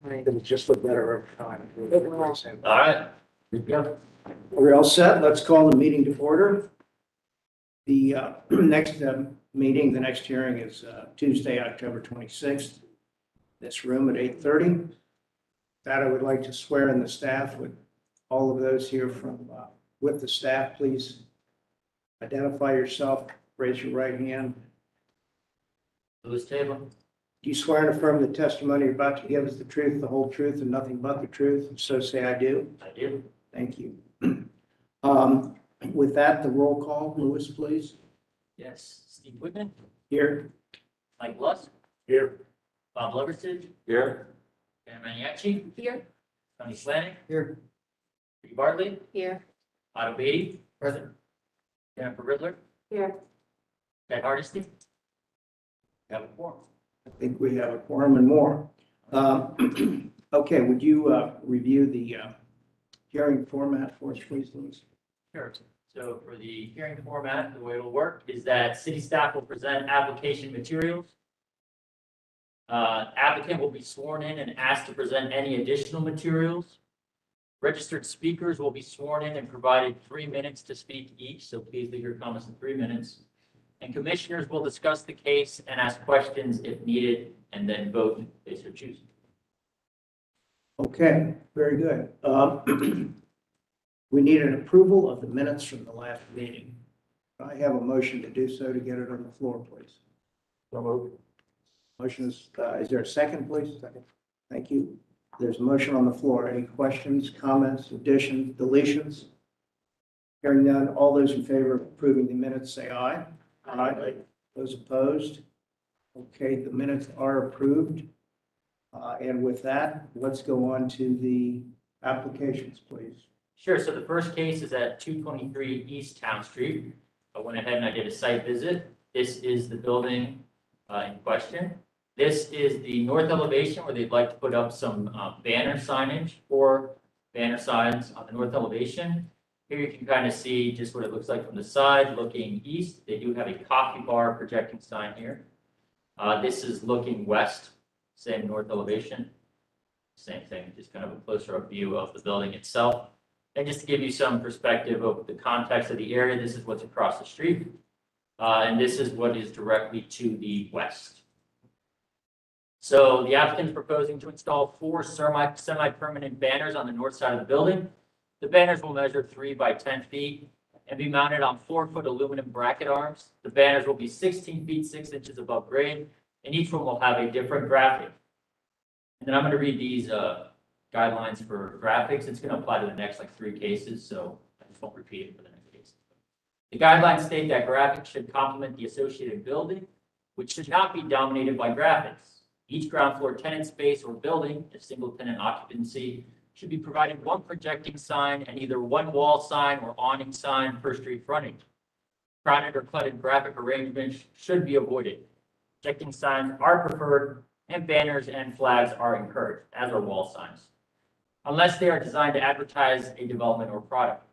It'll just look better over time. It will. All right. Yep. We're all set. Let's call the meeting to order. The next meeting, the next hearing is Tuesday, October 26th. This room at 8:30. That I would like to swear in the staff with all of those here from with the staff. Please identify yourself. Raise your right hand. Louis Table. Do you swear and affirm the testimony you're about to give is the truth, the whole truth, and nothing but the truth? So say I do. I do. Thank you. With that, the roll call, Louis, please. Yes. Steve Whitman. Here. Mike Lusk. Here. Bob Loversidge. Here. Dan Maniaci. Here. Tony Slaney. Here. Ricky Bartley. Here. Otto Beatty. Present. Jennifer Riddler. Here. Ted Hardesty. Have a quorum. I think we have a quorum and more. Okay, would you review the hearing format for us, please, Louis? Sure. So for the hearing format, the way it will work is that city staff will present application materials. Applicant will be sworn in and asked to present any additional materials. Registered speakers will be sworn in and provided 3 minutes to speak each, so please leave your comments in 3 minutes. And commissioners will discuss the case and ask questions if needed, and then vote if they so choose. Okay, very good. We need an approval of the minutes from the last meeting. I have a motion to do so to get it on the floor, please. So moved. Motion is there a second, please? Second. Thank you. There's a motion on the floor. Any questions, comments, additions, deletions? Hearing none, all those in favor of approving the minutes, say aye. Aye. Those opposed? Okay, the minutes are approved. And with that, let's go on to the applications, please. Sure, so the first case is at 223 East Town Street. I went ahead and I did a site visit. This is the building in question. This is the north elevation where they'd like to put up some banner signage or banner signs on the north elevation. Here you can kind of see just what it looks like from the side looking east. They do have a coffee bar projecting sign here. This is looking west, same north elevation. Same thing, just kind of a closer up view of the building itself. And just to give you some perspective of the context of the area, this is what's across the street. And this is what is directly to the west. So the applicant is proposing to install 4 semi-permanent banners on the north side of the building. The banners will measure 3 by 10 feet and be mounted on 4-foot aluminum bracket arms. The banners will be 16 feet 6 inches above grade, and each one will have a different graphic. And then I'm going to read these guidelines for graphics. It's going to apply to the next 3 cases, so I just won't repeat it for the next case. The guidelines state that graphics should complement the associated building, which should not be dominated by graphics. Each ground floor tenant space or building, a single tenant occupancy, should be provided 1 projecting sign and either 1 wall sign or awning sign per street frontage. Crowded or cluttered graphic arrangements should be avoided. Projecting signs are preferred, and banners and flags are encouraged, as are wall signs, unless they are designed to advertise a development or product.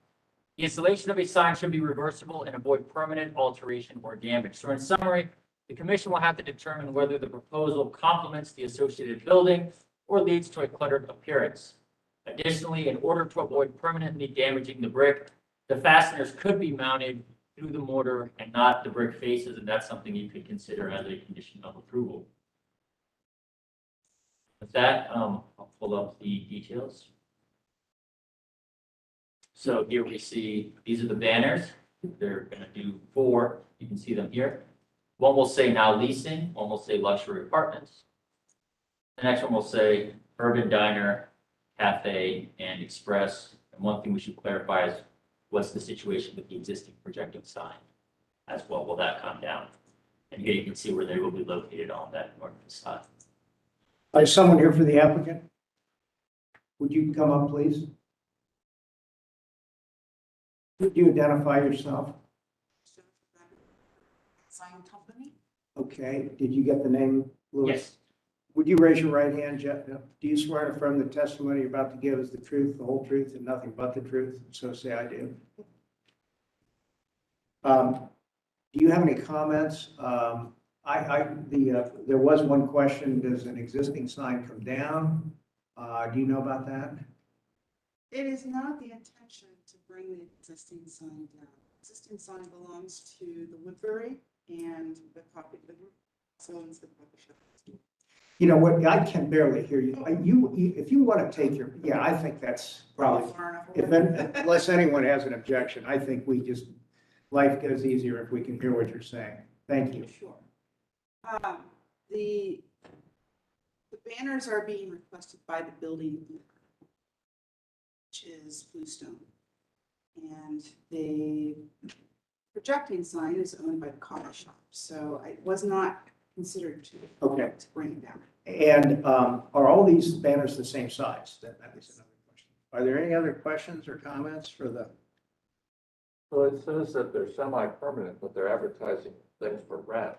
The installation of a sign should be reversible and avoid permanent alteration or damage. So in summary, the commission will have to determine whether the proposal complements the associated building or leads to a cluttered appearance. Additionally, in order to avoid permanently damaging the brick, the fasteners could be mounted through the mortar and not the brick faces, and that's something you could consider as a condition of approval. With that, I'll pull up the details. So here we see, these are the banners. They're going to do 4. You can see them here. One will say now leasing, one will say luxury apartments. The next one will say urban diner, cafe, and express. And one thing we should clarify is what's the situation with the existing projecting sign as well. Will that come down? And here you can see where they will be located on that north side. Is someone here for the applicant? Would you come up, please? Would you identify yourself? Sign company? Okay, did you get the name, Louis? Yes. Would you raise your right hand, Jeff? Do you swear to affirm the testimony you're about to give is the truth, the whole truth, and nothing but the truth? So say I do. Do you have any comments? There was one question, does an existing sign come down Do you know about that? It is not the intention to bring the existing sign down. Existing sign belongs to the Woodbury and the coffee, so owns the coffee shop. You know what, I can barely hear you. If you want to take your, yeah, I think that's probably, Far enough away. unless anyone has an objection, I think we just, life goes easier if we can hear what you're saying. Thank you. Sure. The banners are being requested by the building, which is Bluestone. And the projecting sign is owned by the coffee shop, so it was not considered to Okay. bring it down. And are all these banners the same size? That is another question. Are there any other questions or comments for the, So it says that they're semi-permanent, but they're advertising things for rent.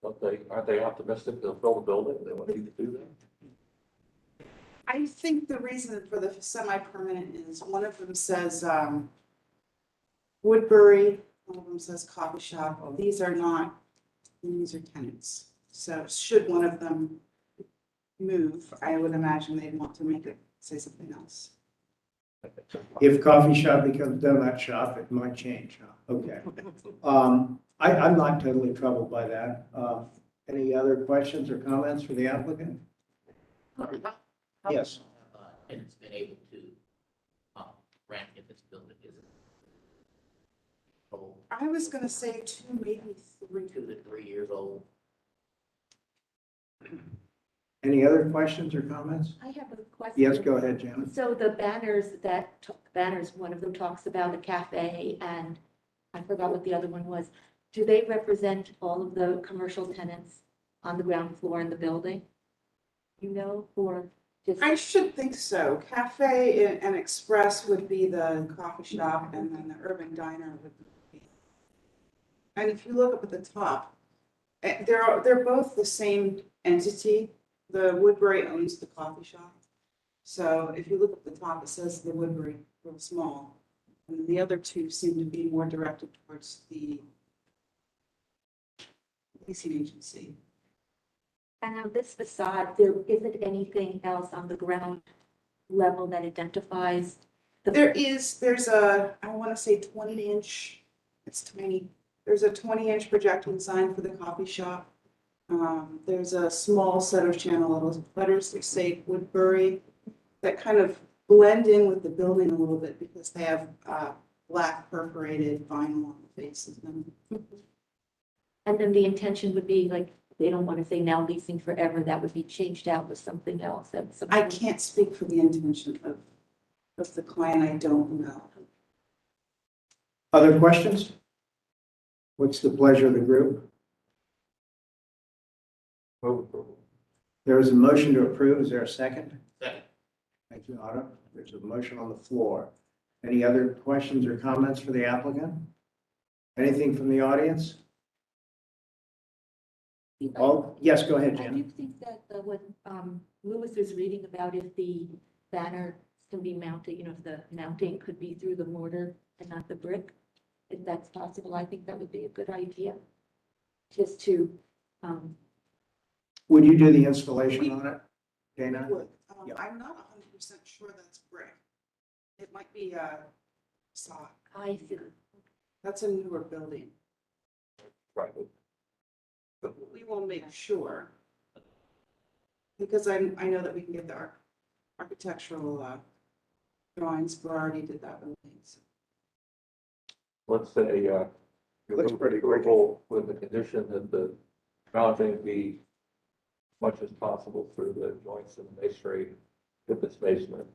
But aren't they optimistic they'll fill the building? They want you to do that? I think the reason for the semi-permanent is one of them says Woodbury, one of them says coffee shop. These are not, these are tenants. So should one of them move, I would imagine they'd want to make it say something else. if coffee shop becomes donut shop, it might change, huh? Okay. I'm not totally troubled by that. Any other questions or comments for the applicant? Yes. And it's been able to, rent if it's built, is it? Oh, I was gonna say 2, maybe 3. 2 to 3 years old. Any other questions or comments? I have a question. Yes, go ahead, Janet. So the banners, one of them talks about a cafe and I forgot what the other one was. Do they represent all of the commercial tenants on the ground floor in the building? You know, or just? I should think so. Cafe and Express would be the coffee shop, and then the Urban Diner would be. And if you look up at the top, they're both the same entity. The Woodbury owns the coffee shop. So if you look at the top, it says the Woodbury, real small. And the other two seem to be more directed towards the leasing agency. And on this facade, there isn't anything else on the ground level that identifies the. There's a, I want to say 20-inch, it's tiny. There's a 20-inch projecting sign for the coffee shop. There's a small set of channel letters that say Woodbury that kind of blend in with the building a little bit because they have black perforated vinyl on the faces. And then the intention would be like, they don't want to say now leasing forever, that would be changed out with something else. I can't speak for the intention of the client, I don't know. Other questions? What's the pleasure of the group? Move approval. There is a motion to approve. Is there a second? Second. Thank you, Otto. There's a motion on the floor. Any other questions or comments for the applicant? Anything from the audience? Oh, yes, go ahead, I Jan. do think that what Lewis is reading about, if the banner can be mounted, if the mounting could be through the mortar and not the brick, if that's possible, I think that would be a good idea. Just to, Would you do the installation on it, Dana? Wood. Yeah. I'm not 100% sure that's brick. It might be sod. I see. That's a newer building. Right. We will make sure. Because I know that we can get the architectural drawings, we already did that one. So. Let's say, Looks pretty great. approval with the condition that the mounting be as much as possible through the joints in the masonry if it's basement.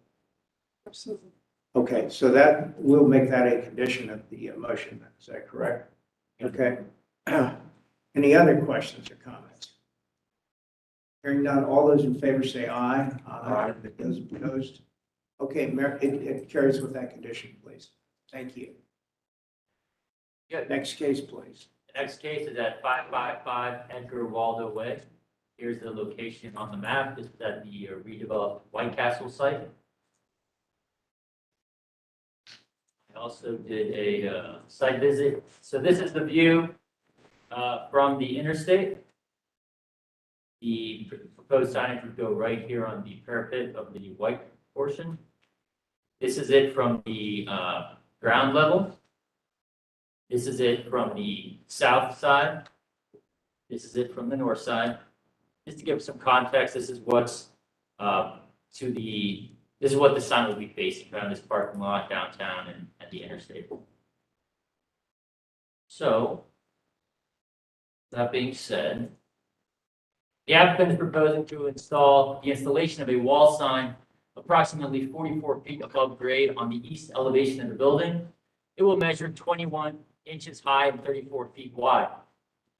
Absolutely. Okay, so that, we'll make that a condition of the motion. Is that correct? Okay. Any other questions or comments? Hearing none, all those in favor say aye. Aye. Those opposed? Okay, it carries with that condition, please. Thank you. Good. Next case, please. The next case is at 555 Edgar Waldo Way. Here's the location on the map. This is at the redeveloped White Castle site. I also did a site visit. So this is the view from the interstate. The proposed signage would go right here on the parapet of the white portion. This is it from the ground level. This is it from the south side. This is it from the north side. Just to give some context, this is what's this is what the sign will be facing around this parking lot downtown and at the interstate. So, that being said, the applicant is proposing to install the installation of a wall sign approximately 44 feet above grade on the east elevation of the building. It will measure 21 inches high and 34 feet wide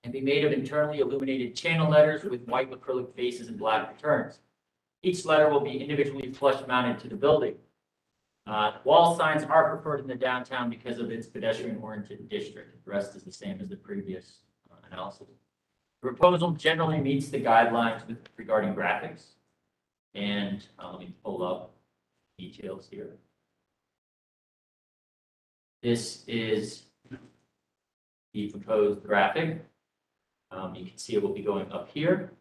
and be made of internally illuminated channel letters with white acrylic faces and black returns. Each letter will be individually flush mounted to the building. Wall signs are preferred in the downtown because of its pedestrian-oriented district. The rest is the same as the previous analysis. The proposal generally meets the guidelines regarding graphics. And let me pull up details here. This is the proposed graphic. You can see it will be going up here.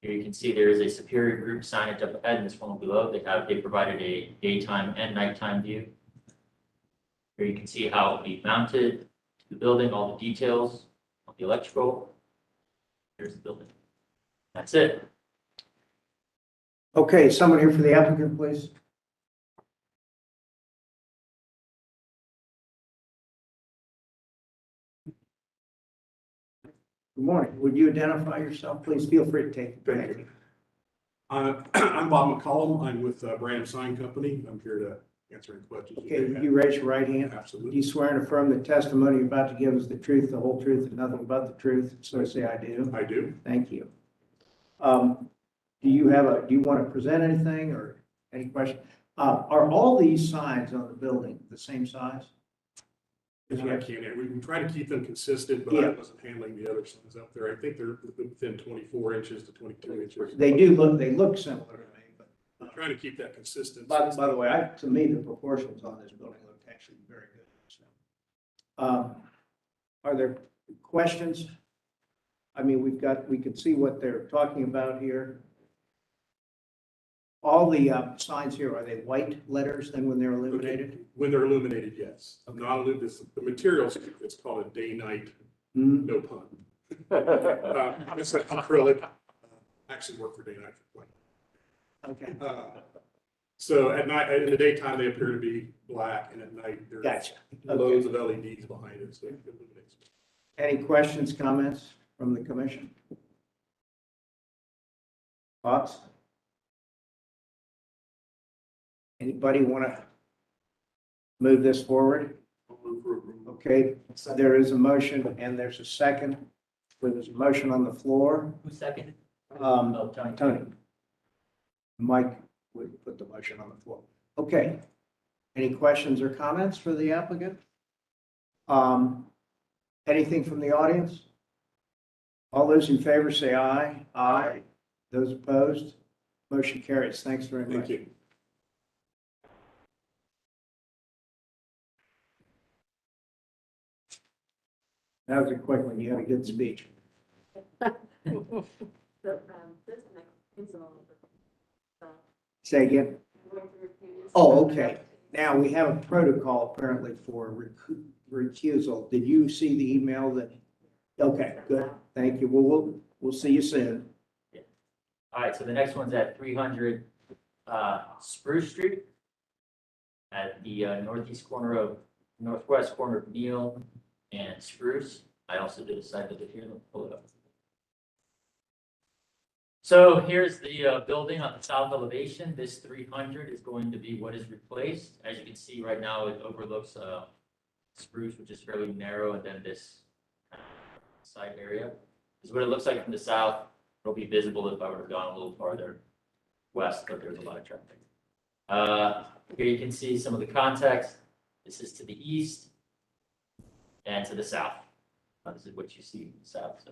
Here you can see there is a superior group signage up ahead and this one below. They provided a daytime and nighttime view. Here you can see how it will be mounted to the building, all the details of the electrical. Here's the building. That's it. Okay, someone here for the applicant, please. Good morning. Would you identify yourself, please? Feel free to take the Thank you. I'm Bob McCollum. I'm with Brandon Sign Company. I'm here to answer any questions. Okay, would you raise your right hand? Do Absolutely. you swear and affirm the testimony you're about to give is the truth, the whole truth, and nothing but the truth? So say I do. I do. Thank you. Do you want to present anything or any question? Are all these signs on the building the same size? I can't, we try to keep them consistent, but Yeah. I wasn't handling the other signs up there. I think they're within 24 inches to 22 inches. They look similar to me, but. I'm trying to keep that consistent. By the way, to me, the proportions on this building look actually very good. So, are there questions? I mean, we can see what they're talking about here. All the signs here, are they white letters then when they're illuminated? When they're illuminated, yes. Okay. Not illuminated, the materials, it's called a day-night, Mhm. no pun. It's an acrylic. Actually work for day-night for quite. Okay, So at night, in the daytime, they appear to be black, and at night, there's gotcha. loads Okay. of LEDs behind it, so it illuminates. Any questions, comments from the commission? Thoughts? Anybody want to move this forward? Okay, so there is a motion and there's a second. There's a motion on the floor. Who seconded? Tony. Tony. Mike would put the motion on the floor. Okay. Any questions or comments for the applicant? Anything from the audience? All those in favor say aye. Aye. Those opposed? Motion carries. Thanks very much. Thank you. That was a quick one. You had a good speech. Say again? Oh, okay. Now, we have a protocol apparently for recusal. Did you see the email that? Okay, good. Thank you. Well, we'll see you soon. All right, so the next one's at 300 Spruce Street at the northwest corner of Neal and Spruce. I also did a site visit here. Let me pull it up. So here's the building on the south elevation. This 300 is going to be what is replaced. As you can see right now, it overlooks Spruce, which is fairly narrow, and then this side area. This is what it looks like from the south. It'll be visible if I would have gone a little farther west, but there's a lot of traffic. Here you can see some of the context. This is to the east and to the south. This is what you see in the south.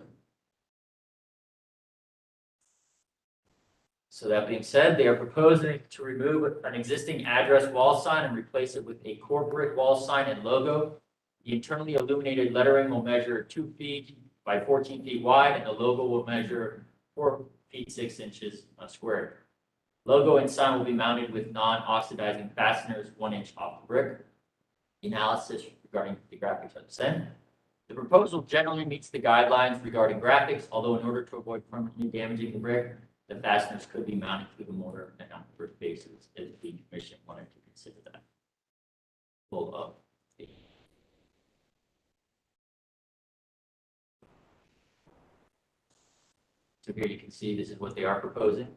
So that being said, they are proposing to remove an existing address wall sign and replace it with a corporate wall sign and logo. The internally illuminated lettering will measure 2 feet by 14 feet wide, and the logo will measure 4 feet 6 inches squared. Logo and sign will be mounted with non-oxidizing fasteners 1 inch off the brick. Analysis regarding the graphics are sent. The proposal generally meets the guidelines regarding graphics, although in order to avoid permanently damaging the brick, the fasteners could be mounted through the mortar and not brick bases if the commission wanted to consider that. Full of. So here you can see this is what they are proposing.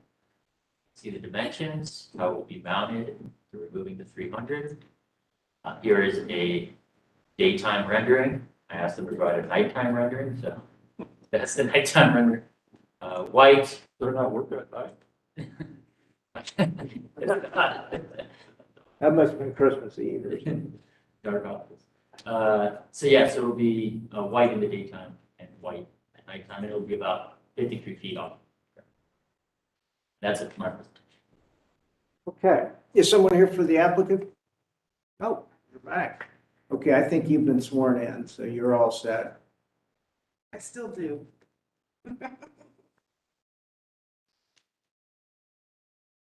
See the dimensions, how it will be mounted, through removing the 300. Here is a daytime rendering. I asked them to provide a nighttime rendering, so that's the nighttime rendering. White. They're not working at night. That must have been Christmas Eve or something. Dark office. So yes, it will be white in the daytime and white at nighttime. It'll be about 53 feet off. That's it for my presentation. Okay, is someone here for the applicant? Oh, you're back. Okay, I think you've been sworn in, so you're all set. I still do.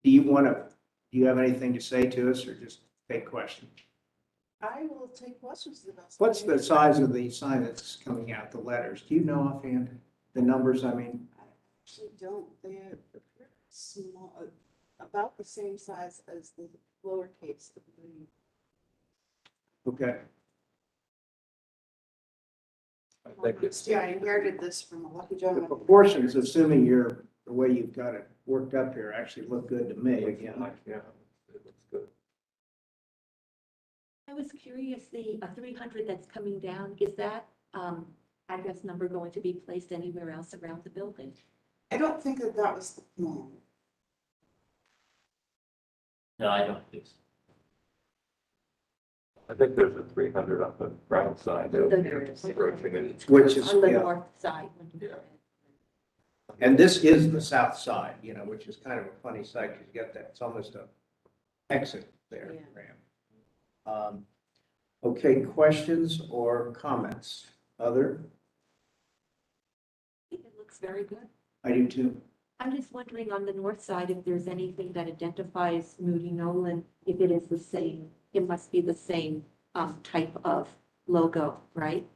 Do you have anything to say to us or just take questions? I will take questions about. What's the size of the sign that's coming out, the letters? Do you know offhand the numbers? I mean, I actually don't. They're small, about the same size as the lowercase. okay. I think it's, Yeah, I inherited this from a lucky The gentleman. proportions, assuming the way you've got it worked up here, actually look good to me again. yeah, it looks good. I was curious, the 300 that's coming down, is that address number going to be placed anywhere else around the building? I don't think that that was the plan. No, I don't think so. I think there's a 300 on the ground side. There is. Approaching it. Which is, On the yeah. north side. when you- Yeah. And this is the south side, which is kind of a funny site because you got that, it's almost a exit there. Yeah. Graham. Okay, questions or comments? Other? I think it looks very good. I do too. I'm just wondering on the north side if there's anything that identifies Moody Nolan, if it is the same, it must be the same type of logo, right?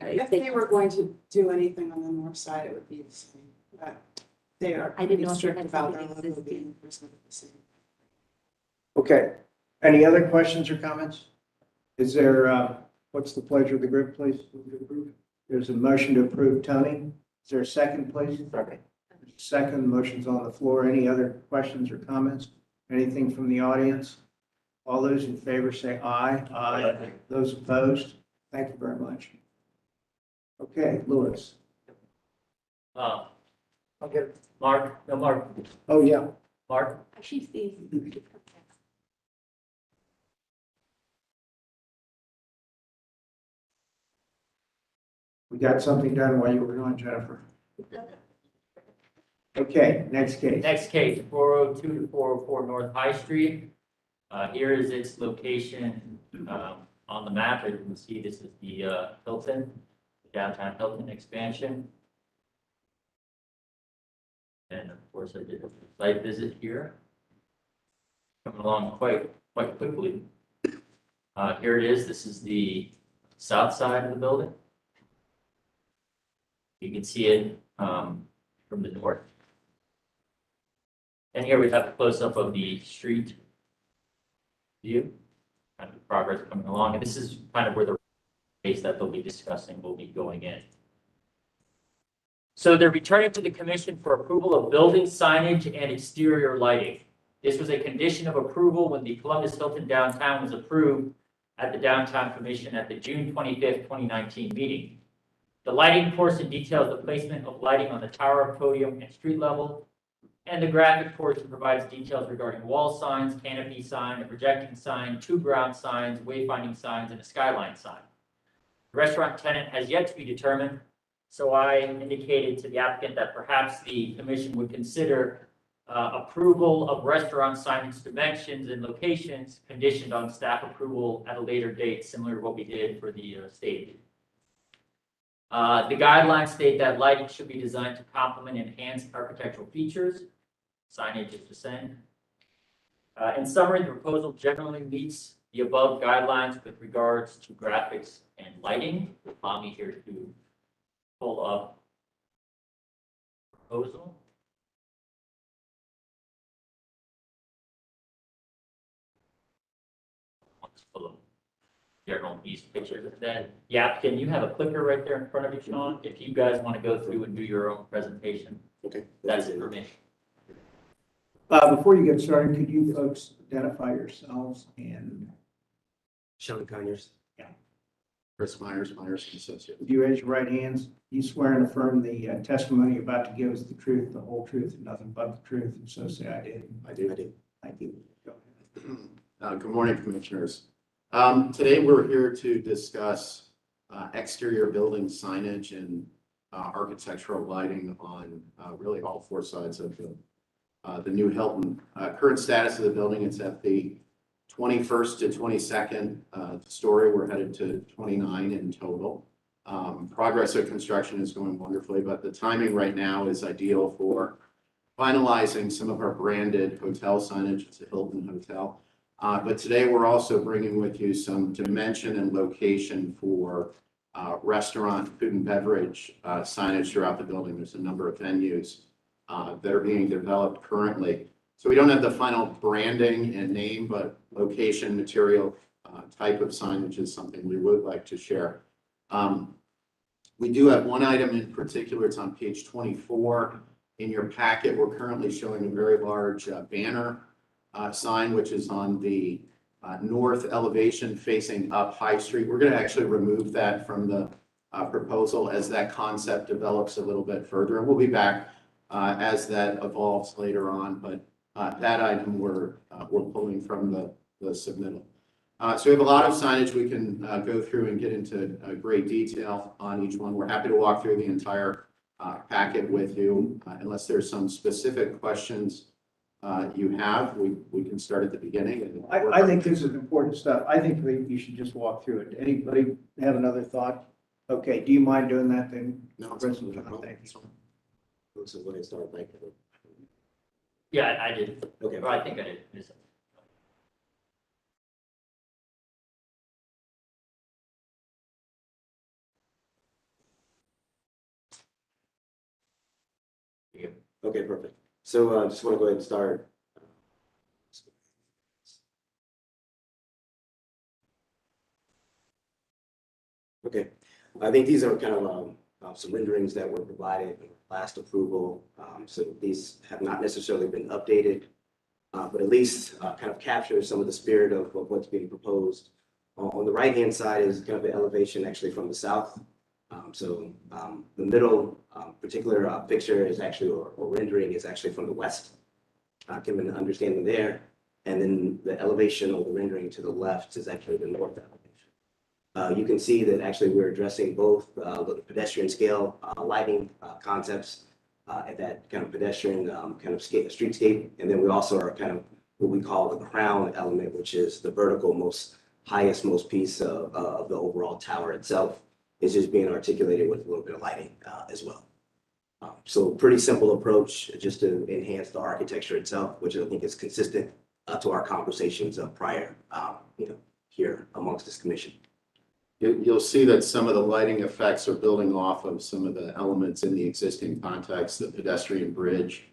If they were going to do anything on the north side, it would be the same. But they are I didn't pretty know if strict that about their something logo being existed. the same. Okay. Any other questions or comments? Is there, what's the pleasure of the group, please? There's a motion to approve. Tony, is there a second, please? Second, motion's on the floor. Any other questions or comments? Anything from the audience? All those in favor say aye. Aye. Those opposed? Thank you very much. Okay, Louis. Okay, Mark, no, Mark, Oh, yeah. Mark. She's the. We got something done while you were gone, Jennifer. Okay, next case. Next case, 402 to 404 North High Street. Here is its location on the map. As you can see, this is the Hilton, the downtown Hilton expansion. And of course, I did a site visit here. Coming along quite quickly. Here it is. This is the south side of the building. You can see it from the north. And here we have a close-up of the street view, kind of progress coming along. And this is kind of where the space that they'll be discussing will be going in. So they're returning to the commission for approval of building signage and exterior lighting. This was a condition of approval when the Columbus Hilton downtown was approved at the Downtown Commission at the June 25th, 2019 meeting. The lighting portion details the placement of lighting on the tower, podium, and street level. And the graphic portion provides details regarding wall signs, canopy sign, a projecting sign, 2 ground signs, wayfinding signs, and a skyline sign. The restaurant tenant has yet to be determined, so I indicated to the applicant that perhaps the commission would consider approval of restaurant signage dimensions and locations conditioned on staff approval at a later date, similar to what we did for the stadium. The guidelines state that lighting should be designed to complement and enhance architectural features. Signage is the same. In summary, the proposal generally meets the above guidelines with regards to graphics and lighting. Allow me here to pull up proposal. Let's pull up general piece pictures. Then, yeah, can you have a clicker right there in front of you, Sean? If you guys want to go through and do your own presentation, Okay. that's information. Before you get started, could you folks identify yourselves and Sean Conyers. Yeah. Chris Myers, Myers and Associates. would you raise your right hands? You swear and affirm the testimony you're about to give is the truth, the whole truth, and nothing but the truth, and so say I did. I do. Thank you. Go ahead. Good morning, Commissioners. Today we're here to discuss exterior building signage and architectural lighting on really all four sides of the new Hilton. Current status of the building, it's at the 21st to 22nd story. We're headed to 29 in total. Progress of construction is going wonderfully, but the timing right now is ideal for finalizing some of our branded hotel signage. It's a Hilton hotel. But today we're also bringing with you some dimension and location for restaurant, food and beverage signage throughout the building. There's a number of venues that are being developed currently. So we don't have the final branding and name, but location, material, type of signage is something we would like to share. We do have one item in particular. It's on page 24 in your packet. We're currently showing a very large banner sign, which is on the north elevation facing up High Street. We're going to actually remove that from the proposal as that concept develops a little bit further. And we'll be back as that evolves later on. But that item we're pulling from the submittal. So we have a lot of signage we can go through and get into great detail on each one. We're happy to walk through the entire packet with you. Unless there's some specific questions you have, we can start at the beginning. I think this is important stuff. I think you should just walk through it. Anybody have another thought? Okay, do you mind doing that then? No, Chris? it's fine. Thank you. Looks like it's not like it. Yeah, I did. Okay. Or I think I did. Okay, perfect. So I just want to go ahead and start. Okay, I think these are kind of some renderings that were provided in last approval. So these have not necessarily been updated, but at least kind of capture some of the spirit of what's being proposed. On the right-hand side is kind of the elevation actually from the south. The middle particular picture is actually, or rendering is actually from the west, given the understanding there. And then the elevation or the rendering to the left is actually the north elevation. You can see that actually we're addressing both the pedestrian scale lighting concepts at that kind of pedestrian kind of streetscape. And then we also are kind of what we call the crown element, which is the vertical highest piece of the overall tower itself. Is just being articulated with a little bit of lighting as well. So pretty simple approach just to enhance the architecture itself, which I think is consistent to our conversations prior, here amongst this commission. You'll see that some of the lighting effects are building off of some of the elements in the existing context, the pedestrian bridge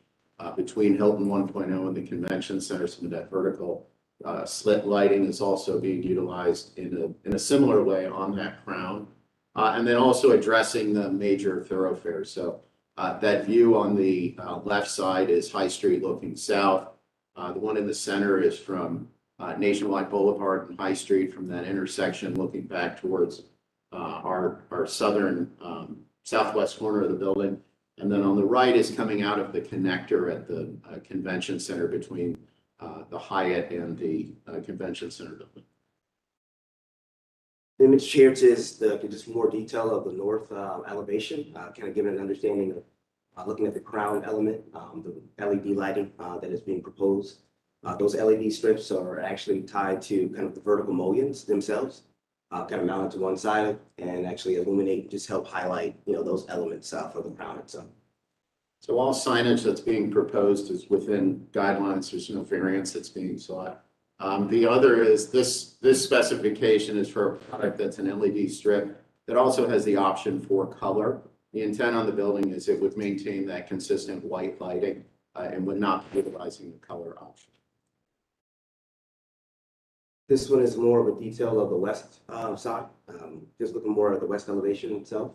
between Hilton 1.0 and the convention center. Some of that vertical slit lighting is also being utilized in a similar way on that crown. And then also addressing the major thoroughfares. So that view on the left side is High Street looking south. The one in the center is from Nationwide Boulevard and High Street, from that intersection looking back towards our southern southwest corner of the building. And then on the right is coming out of the connector at the convention center between the Hyatt and the convention center building. The image here is just more detail of the north elevation, kind of giving an understanding of looking at the crown element, the LED lighting that is being proposed. Those LED strips are actually tied to kind of the vertical mullions themselves. kind of mounted to one side and actually illuminate, just help highlight, those elements for the crown itself. So all signage that's being proposed is within guidelines. There's no variance that's being sought. The other is this specification is for a product that's an LED strip that also has the option for color. The intent on the building is it would maintain that consistent white lighting and would not be utilizing the color option. This one is more of a detail of the west side, just looking more at the west elevation itself.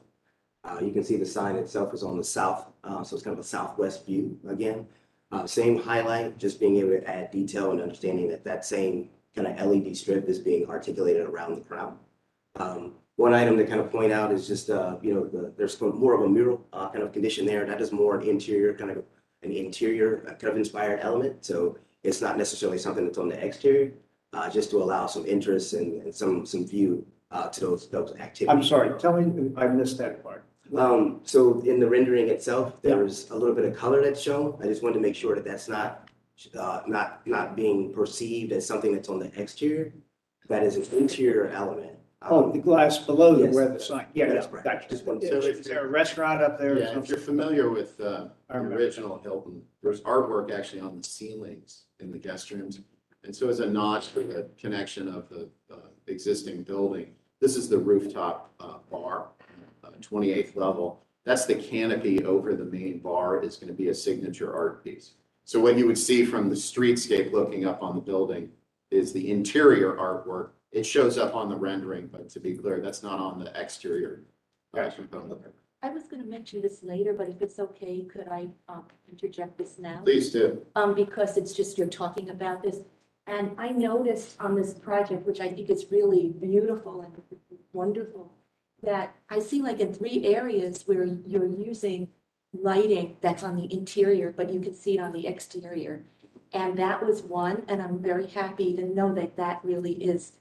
You can see the sign itself is on the south, so it's kind of a southwest view again. Same highlight, just being able to add detail and understanding that that same kind of LED strip is being articulated around the crown. One item to kind of point out is just, there's more of a mural kind of condition there. That is more an interior kind of inspired element. So it's not necessarily something that's on the exterior, just to allow some interest and some view to those activities. I'm sorry, tell me, I missed that part. So in the rendering itself, there's a little bit of color that's shown. I just wanted to make sure that that's not being perceived as something that's on the exterior. That is an interior element. Oh, the glass below Yes. where the sign, yeah, That's yeah, right. gotcha. Just one- Is there a restaurant up there or Yeah, if something? you're familiar with the I remember. original Hilton, there's artwork actually on the ceilings in the guest rooms. And so as a notch for the connection of the existing building, this is the rooftop bar, 28th level. That's the canopy over the main bar is going to be a signature art piece. So what you would see from the streetscape looking up on the building is the interior artwork. It shows up on the rendering, but to be clear, that's not on the exterior component. I was going to mention this later, but if it's okay, could I interject this now? Please do. Because it's just you're talking about this. And I noticed on this project, which I think is really beautiful and wonderful, that I see like in 3 areas where you're using lighting that's on the interior, but you can see it on the exterior. And that was one, and I'm very happy to know that that really is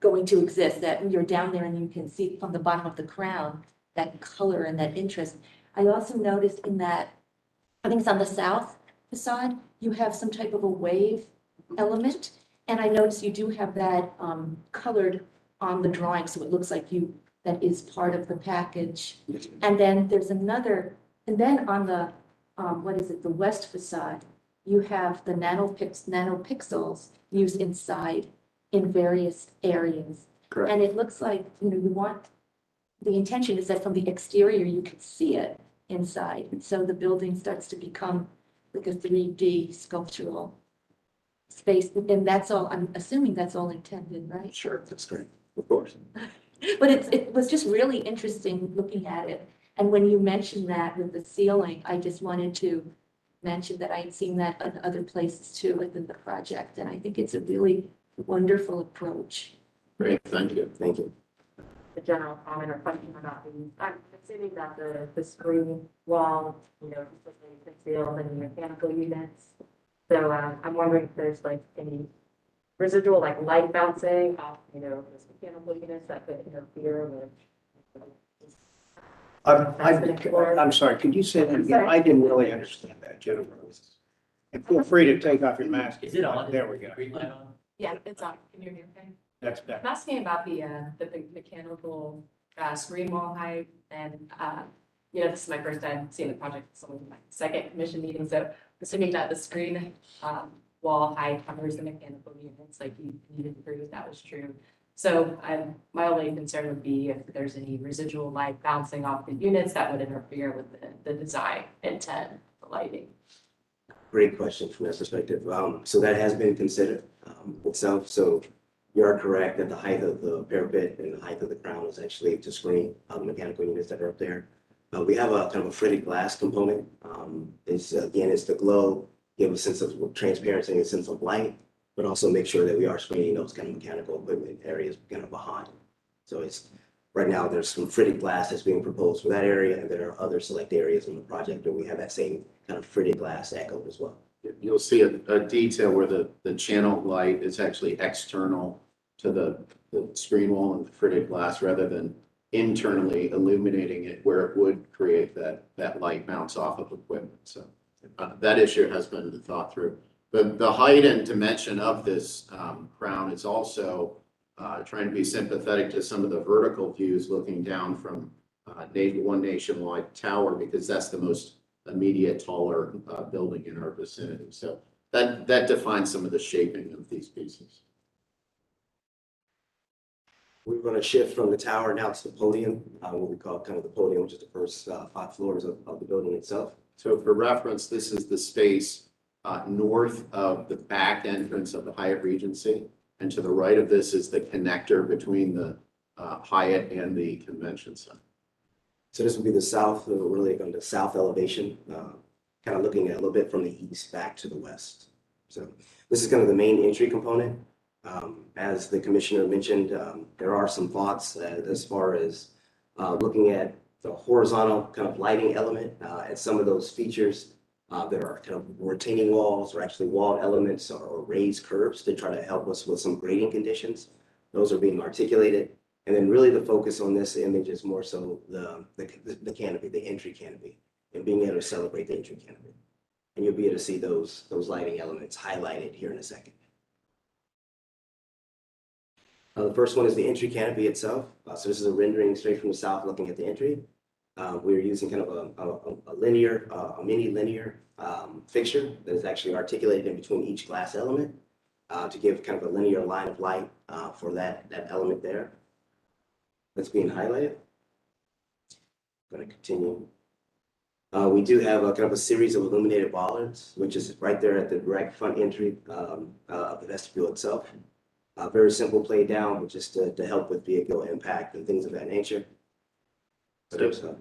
going to exist, that you're down there and you can see from the bottom of the crown, that color and that interest. I also noticed in that, I think it's on the south facade, you have some type of a wave element. And I noticed you do have that colored on the drawing, so it looks like that is part of the package. And then there's another, and then on the, the west facade, you have the nanopixels used inside in various areas. Correct. And it looks like, the intention is that from the exterior, you can see it inside. And so the building starts to become like a 3D sculptural space. And that's all, I'm assuming that's all intended, right? Sure, that's great, of course. But it was just really interesting looking at it. And when you mentioned that with the ceiling, I just wanted to mention that I had seen that in other places too within the project. And I think it's a really wonderful approach. Great, thank you. Thank you. The general comment or question about these. I'm assuming that the screen wall, completely concealed and mechanical units. So I'm wondering if there's like any residual like light bouncing off, those mechanical units that could interfere with. I'm sorry, could you say that again? I didn't really understand that, Jennifer. And feel free to take off your mask. Is it on? There we go. Green light on? Yeah, it's on. Can you hear me okay? That's better. I'm asking about the mechanical screen wall height and, this is my first time seeing the project. It's only my second commission meeting, so assuming that the screen wall height covers the mechanical units, like you needed to prove that was true. So my only concern would be if there's any residual light bouncing off the units that would interfere with the design intent, the lighting. Great question from that perspective. So that has been considered itself. So you are correct that the height of the parapet and the height of the crown is actually to screen the mechanical units that are up there. We have a kind of a fritted glass component. It's the glow, give a sense of transparency and a sense of light, but also make sure that we are screening those kind of mechanical equipment areas kind of behind. So it's right now there's some fritted glass that's being proposed for that area, and there are other select areas in the project where we have that same kind of fritted glass echo as well. You'll see a detail where the channel light is actually external to the screen wall and the fritted glass rather than internally illuminating it where it would create that light bounce off of equipment. So that issue has been thought through. The height and dimension of this crown is also trying to be sympathetic to some of the vertical views looking down from One Nationwide Tower, because that's the most immediate taller building in our vicinity. So that defines some of the shaping of these pieces. We're going to shift from the tower now to the podium, what we call kind of the podium, which is the first 5 floors of the building itself. So for reference, this is the space north of the back entrance of the Hyatt Regency. And to the right of this is the connector between the Hyatt and the Convention Center. So this will be the south, really on the south elevation, kind of looking at a little bit from the east back to the west. So this is kind of the main entry component. As the commissioner mentioned, there are some thoughts as far as looking at the horizontal kind of lighting element at some of those features that are kind of retaining walls or actually wall elements or raised curves to try to help us with some grading conditions. Those are being articulated. And then really the focus on this image is more so the canopy, the entry canopy, and being able to celebrate the entry canopy. And you'll be able to see those lighting elements highlighted here in a second. The first one is the entry canopy itself. So this is a rendering straight from the south looking at the entry. We're using kind of a linear, a mini linear fixture that is actually articulated in between each glass element to give kind of a linear line of light for that element there. That's being highlighted. I'm going to continue. We do have a kind of a series of illuminated bollards, which is right there at the direct front entry of the vestibule itself. Very simple play down, but just to help with vehicle impact and things of that nature.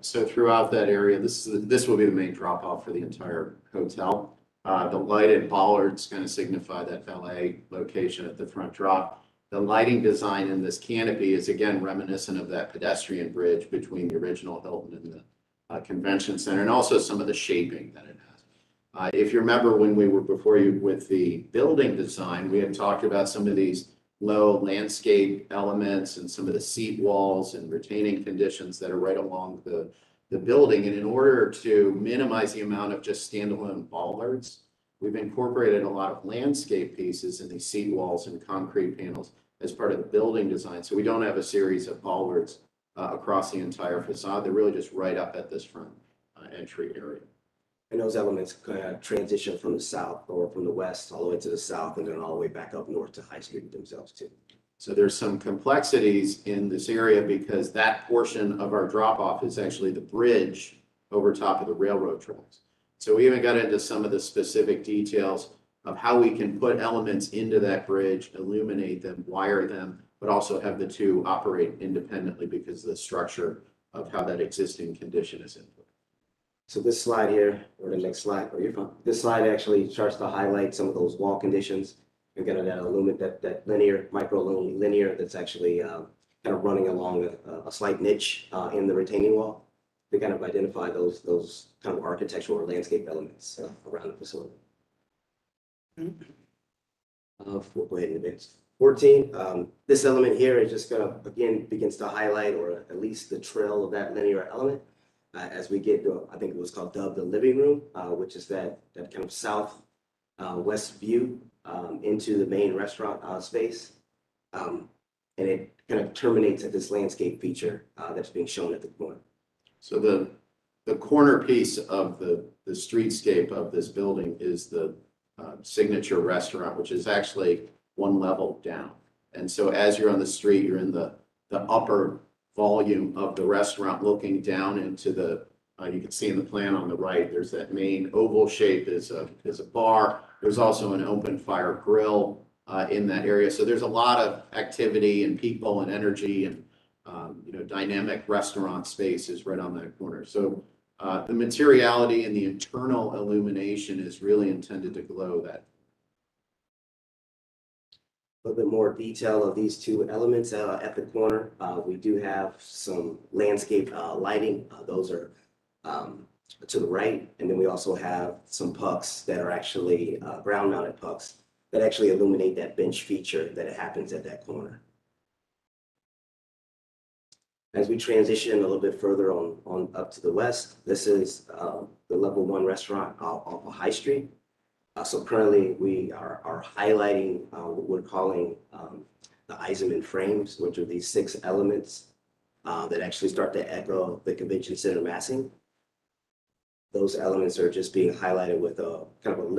So throughout that area, this will be the main drop off for the entire hotel. The lighted bollards kind of signify that valet location at the front drop. The lighting design in this canopy is again reminiscent of that pedestrian bridge between the original Hilton and the Convention Center, and also some of the shaping that it has. If you remember when we were before you with the building design, we had talked about some of these low landscape elements and some of the seat walls and retaining conditions that are right along the building. And in order to minimize the amount of just standalone bollards, we've incorporated a lot of landscape pieces in these seat walls and concrete panels as part of the building design. So we don't have a series of bollards across the entire facade. They're really just right up at this front entry area. And those elements kind of transition from the south or from the west all the way to the south and then all the way back up north to High Street themselves too. So there's some complexities in this area because that portion of our drop off is actually the bridge over top of the railroad tracks. So we even got into some of the specific details of how we can put elements into that bridge, illuminate them, wire them, but also have the two operate independently because of the structure of how that existing condition is input. So this slide here, or the next slide, or you're fine. This slide actually starts to highlight some of those wall conditions. We've got that linear, micro linear that's actually kind of running along a slight niche in the retaining wall to kind of identify those kind of architectural or landscape elements around the facility. We'll go ahead and advance. 14, this element here is just going to, again, begins to highlight or at least the trail of that linear element. As we get to, I think it was called dubbed the living room, which is that kind of south west view into the main restaurant space. And it kind of terminates at this landscape feature that's being shown at the corner. So the corner piece of the streetscape of this building is the Signature restaurant, which is actually one level down. And so as you're on the street, you're in the upper volume of the restaurant looking down into the, you can see in the plan on the right, there's that main oval shape is a bar. There's also an open fire grill in that area. So there's a lot of activity and people and energy and dynamic restaurant space is right on that corner. So the materiality and the internal illumination is really intended to glow that. A little bit more detail of these two elements at the corner. We do have some landscape lighting. Those are to the right. And then we also have some pucks that are actually ground mounted pucks that actually illuminate that bench feature that happens at that corner. As we transition a little bit further on up to the west, this is the level 1 restaurant off of High Street. So currently we are highlighting what we're calling the Eisenman Frames, which are these 6 elements that actually start to echo the convention center massing. Those elements are just being highlighted with a kind of a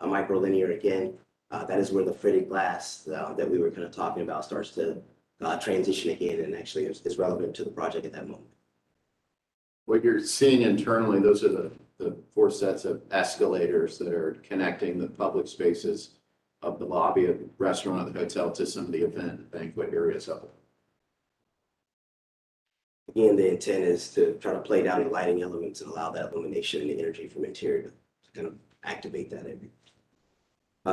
microlinear again. That is where the fritted glass that we were kind of talking about starts to transition again and actually is relevant to the project at that moment. What you're seeing internally, those are the 4 sets of escalators that are connecting the public spaces of the lobby of the restaurant, of the hotel, to some of the event and banquet areas of it. Again, the intent is to try to play down the lighting elements and allow that illumination and the energy from interior to kind of activate that area.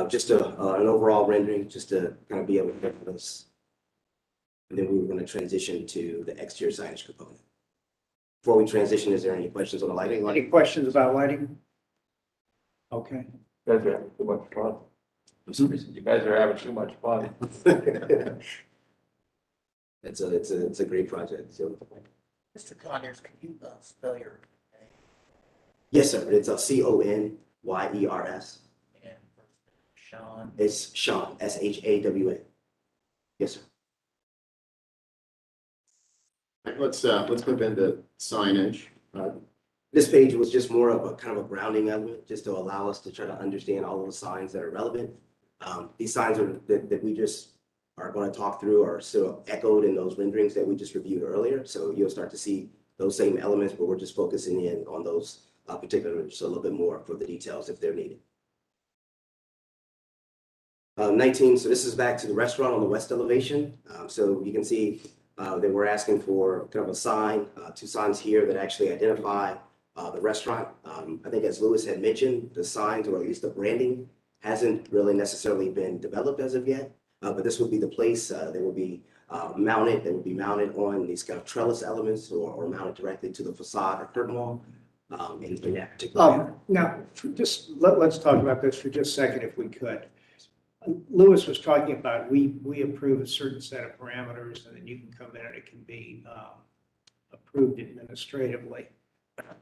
Just an overall rendering, just to kind of be able to get this. And then we were going to transition to the exterior signage component. Before we transition, is there any questions on the lighting? Any questions about lighting? Okay. You guys are having too much fun. You guys are having too much fun. It's a great project. So. Mr. Conyers, can you spell your name? Yes, sir. It's a Conyers. And Sean. It's Shawn, Shawn. Yes, sir. Let's move into signage. This page was just more of a kind of a grounding element, just to allow us to try to understand all of the signs that are relevant. These signs that we just are going to talk through are still echoed in those renderings that we just reviewed earlier. So you'll start to see those same elements, but we're just focusing in on those particular, just a little bit more for the details if they're needed. 19, so this is back to the restaurant on the west elevation. So you can see that we're asking for kind of a sign, 2 signs here that actually identify the restaurant. I think as Lewis had mentioned, the signs, or at least the branding, hasn't really necessarily been developed as of yet. But this would be the place. They will be mounted. They will be mounted on these kind of trellis elements, or mounted directly to the facade or curtain wall. In that particular. Now, just let's talk about this for just a second, if we could. Lewis was talking about we approve a certain set of parameters, and then you can come in and it can be approved administratively.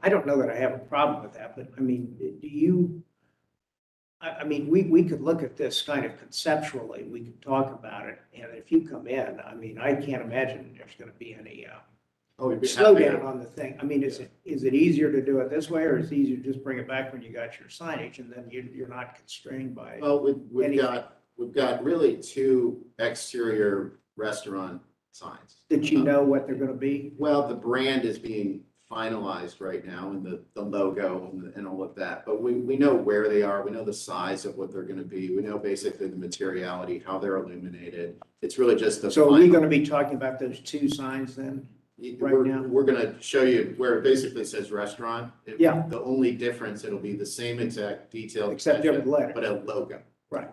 I don't know that I have a problem with that, but I mean, do you? I mean, we could look at this kind of conceptually. We could talk about it, and if you come in, I mean, I can't imagine there's going to be any slowdown on the thing. I mean, is it easier to do it this way, or is it easier to just bring it back when you got your signage, and then you're not constrained by? Well, we've got really 2 exterior restaurant signs. Did you know what they're going to be? Well, the brand is being finalized right now, and the logo and all of that. But we know where they are. We know the size of what they're going to be. We know basically the materiality, how they're illuminated. It's really just the. So are we going to be talking about those 2 signs then? Now? We're going to show you where it basically says restaurant. Yeah. The only difference, it'll be the same exact detail. Except different letter. But a logo. Right.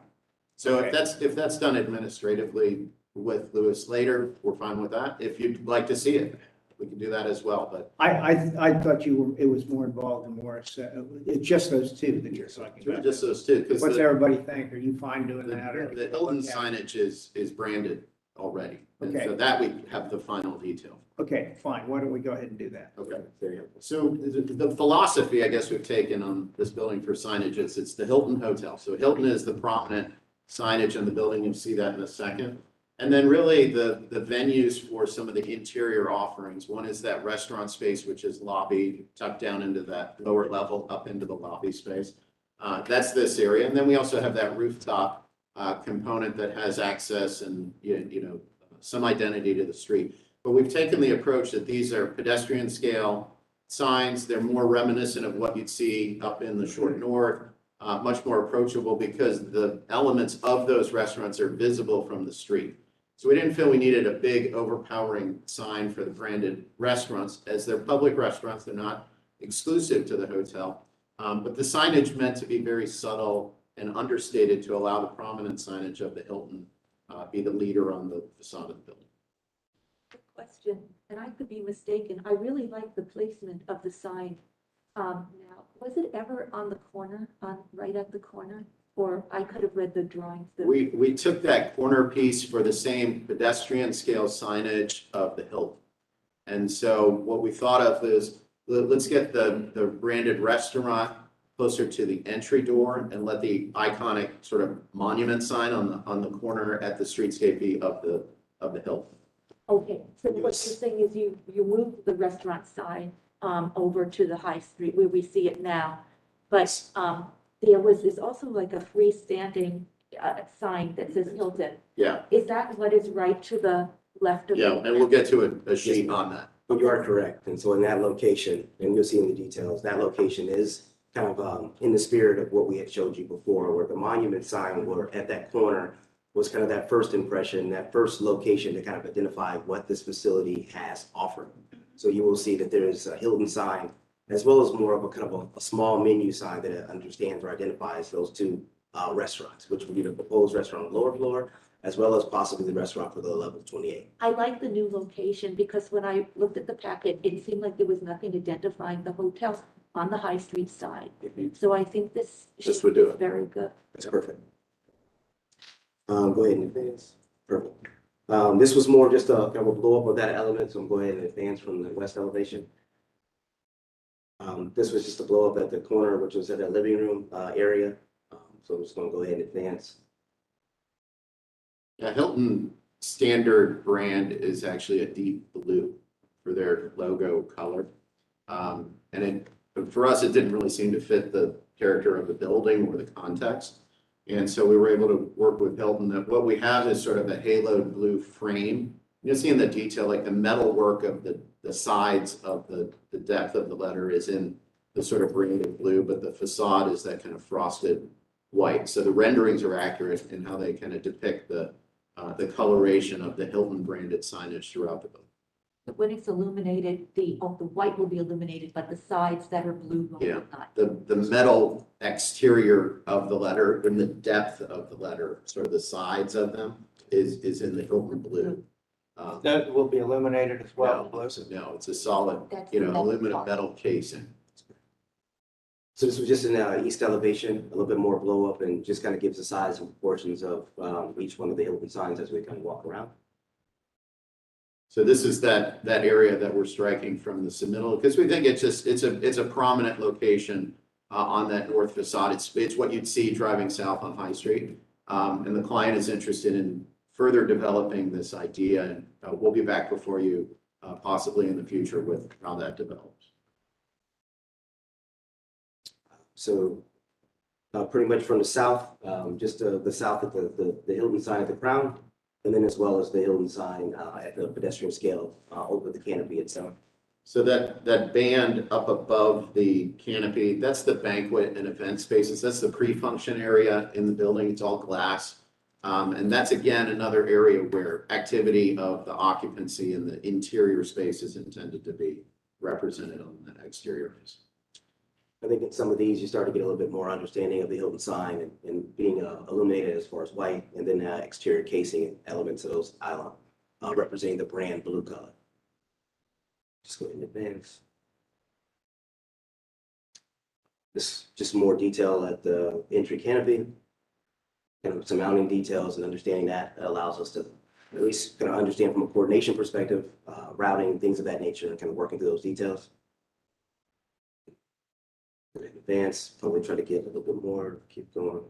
So Okay. if that's done administratively with Lewis later, we're fine with that. If you'd like to see it, we can do that as well, but. I thought it was more involved and more, it's just those 2 that you're talking It's really about. just those 2. What's everybody think? Are you fine doing that? or- The Hilton signage is branded already. And Okay. so that we have the final detail. Okay, fine. Why don't we go ahead and do that? Okay. So the philosophy, I guess, we've taken on this building for signage is it's the Hilton Hotel. So Hilton is the prominent signage in the building. You'll see that in a second. And then really the venues for some of the interior offerings. One is that restaurant space, which is lobby, tucked down into that lower level, up into the lobby space. That's this area. And then we also have that rooftop component that has access and, some identity to the street. But we've taken the approach that these are pedestrian scale signs. They're more reminiscent of what you'd see up in the short north, much more approachable because the elements of those restaurants are visible from the street. So we didn't feel we needed a big overpowering sign for the branded restaurants, as they're public restaurants. They're not exclusive to the hotel. But the signage meant to be very subtle and understated to allow the prominent signage of the Hilton be the leader on the facade of the building. Question, and I could be mistaken, I really like the placement of the sign. Now, was it ever on the corner, right at the corner? Or I could have read the drawings. We took that corner piece for the same pedestrian scale signage of the Hilton. And so what we thought of is, let's get the branded restaurant closer to the entry door and let the iconic sort of monument sign on the corner at the streetscape be of the hill. Okay, so what you're Yes. saying is you move the restaurant sign over to the high street where we see it now. But there's also like a freestanding sign that says Hilton. Yeah, Is that what is right to the left of? yeah, it? and we'll get to a sheet on that. But you are correct. And so in that location, and you'll see in the details, that location is kind of in the spirit of what we had showed you before, where the monument sign were at that corner was kind of that first impression, that first location to kind of identify what this facility has offered. So you will see that there's a Hilton sign, as well as more of a kind of a small menu sign that understands or identifies those two restaurants, which would be the proposed restaurant on the lower floor, as well as possibly the restaurant for the level 28. I like the new location because when I looked at the packet, it seemed like there was nothing identifying the hotel on the high street side. So I think this Would do is it. very good. That's perfect. Go ahead and advance. Perfect. This was more just a kind of a blow up of that element, so I'm going ahead and advance from the west elevation. This was just a blow up at the corner, which was at a living room area. So I'm just going to go ahead and advance. Yeah, Hilton standard brand is actually a deep blue for their logo color. But for us, it didn't really seem to fit the character of the building or the context. And so we were able to work with Hilton that what we have is sort of a haloed blue frame. You'll see in the detail, like the metal work of the sides of the depth of the letter is in the sort of branded blue, but the facade is that kind of frosted white. So the renderings are accurate in how they kind of depict the coloration of the Hilton branded signage throughout the building. When it's illuminated, the white will be illuminated, but the sides that are blue will Yeah. not. The metal exterior of the letter and the depth of the letter, sort of the sides of them, is in the Hilton blue. That will be illuminated as well. No, it's a solid, That's you know, the metal aluminum part. metal casing. So this was just in east elevation, a little bit more blow up, and just kind of gives the size and proportions of each one of the Hilton signs as we kind of walk around. So this is that area that we're striking from the submittal, because we think it's a prominent location on that north facade. It's what you'd see driving south on High Street. And the client is interested in further developing this idea, and we'll be back before you possibly in the future with how that develops. So pretty much from the south, just the south of the Hilton sign at the crown, and then as well as the Hilton sign at the pedestrian scale over the canopy itself. So that band up above the canopy, that's the banquet and event spaces. That's the pre-function area in the building. It's all glass. And that's again, another area where activity of the occupancy in the interior space is intended to be represented on the exterior. I think in some of these, you start to get a little bit more understanding of the Hilton sign and being illuminated as far as white, and then exterior casing elements of those island representing the brand blue color. Just go ahead and advance. This just more detail at the entry canopy, kind of some mounting details and understanding that allows us to at least kind of understand from a coordination perspective, routing, things of that nature, and kind of working through those details. Advance, probably try to get a little bit more, keep going.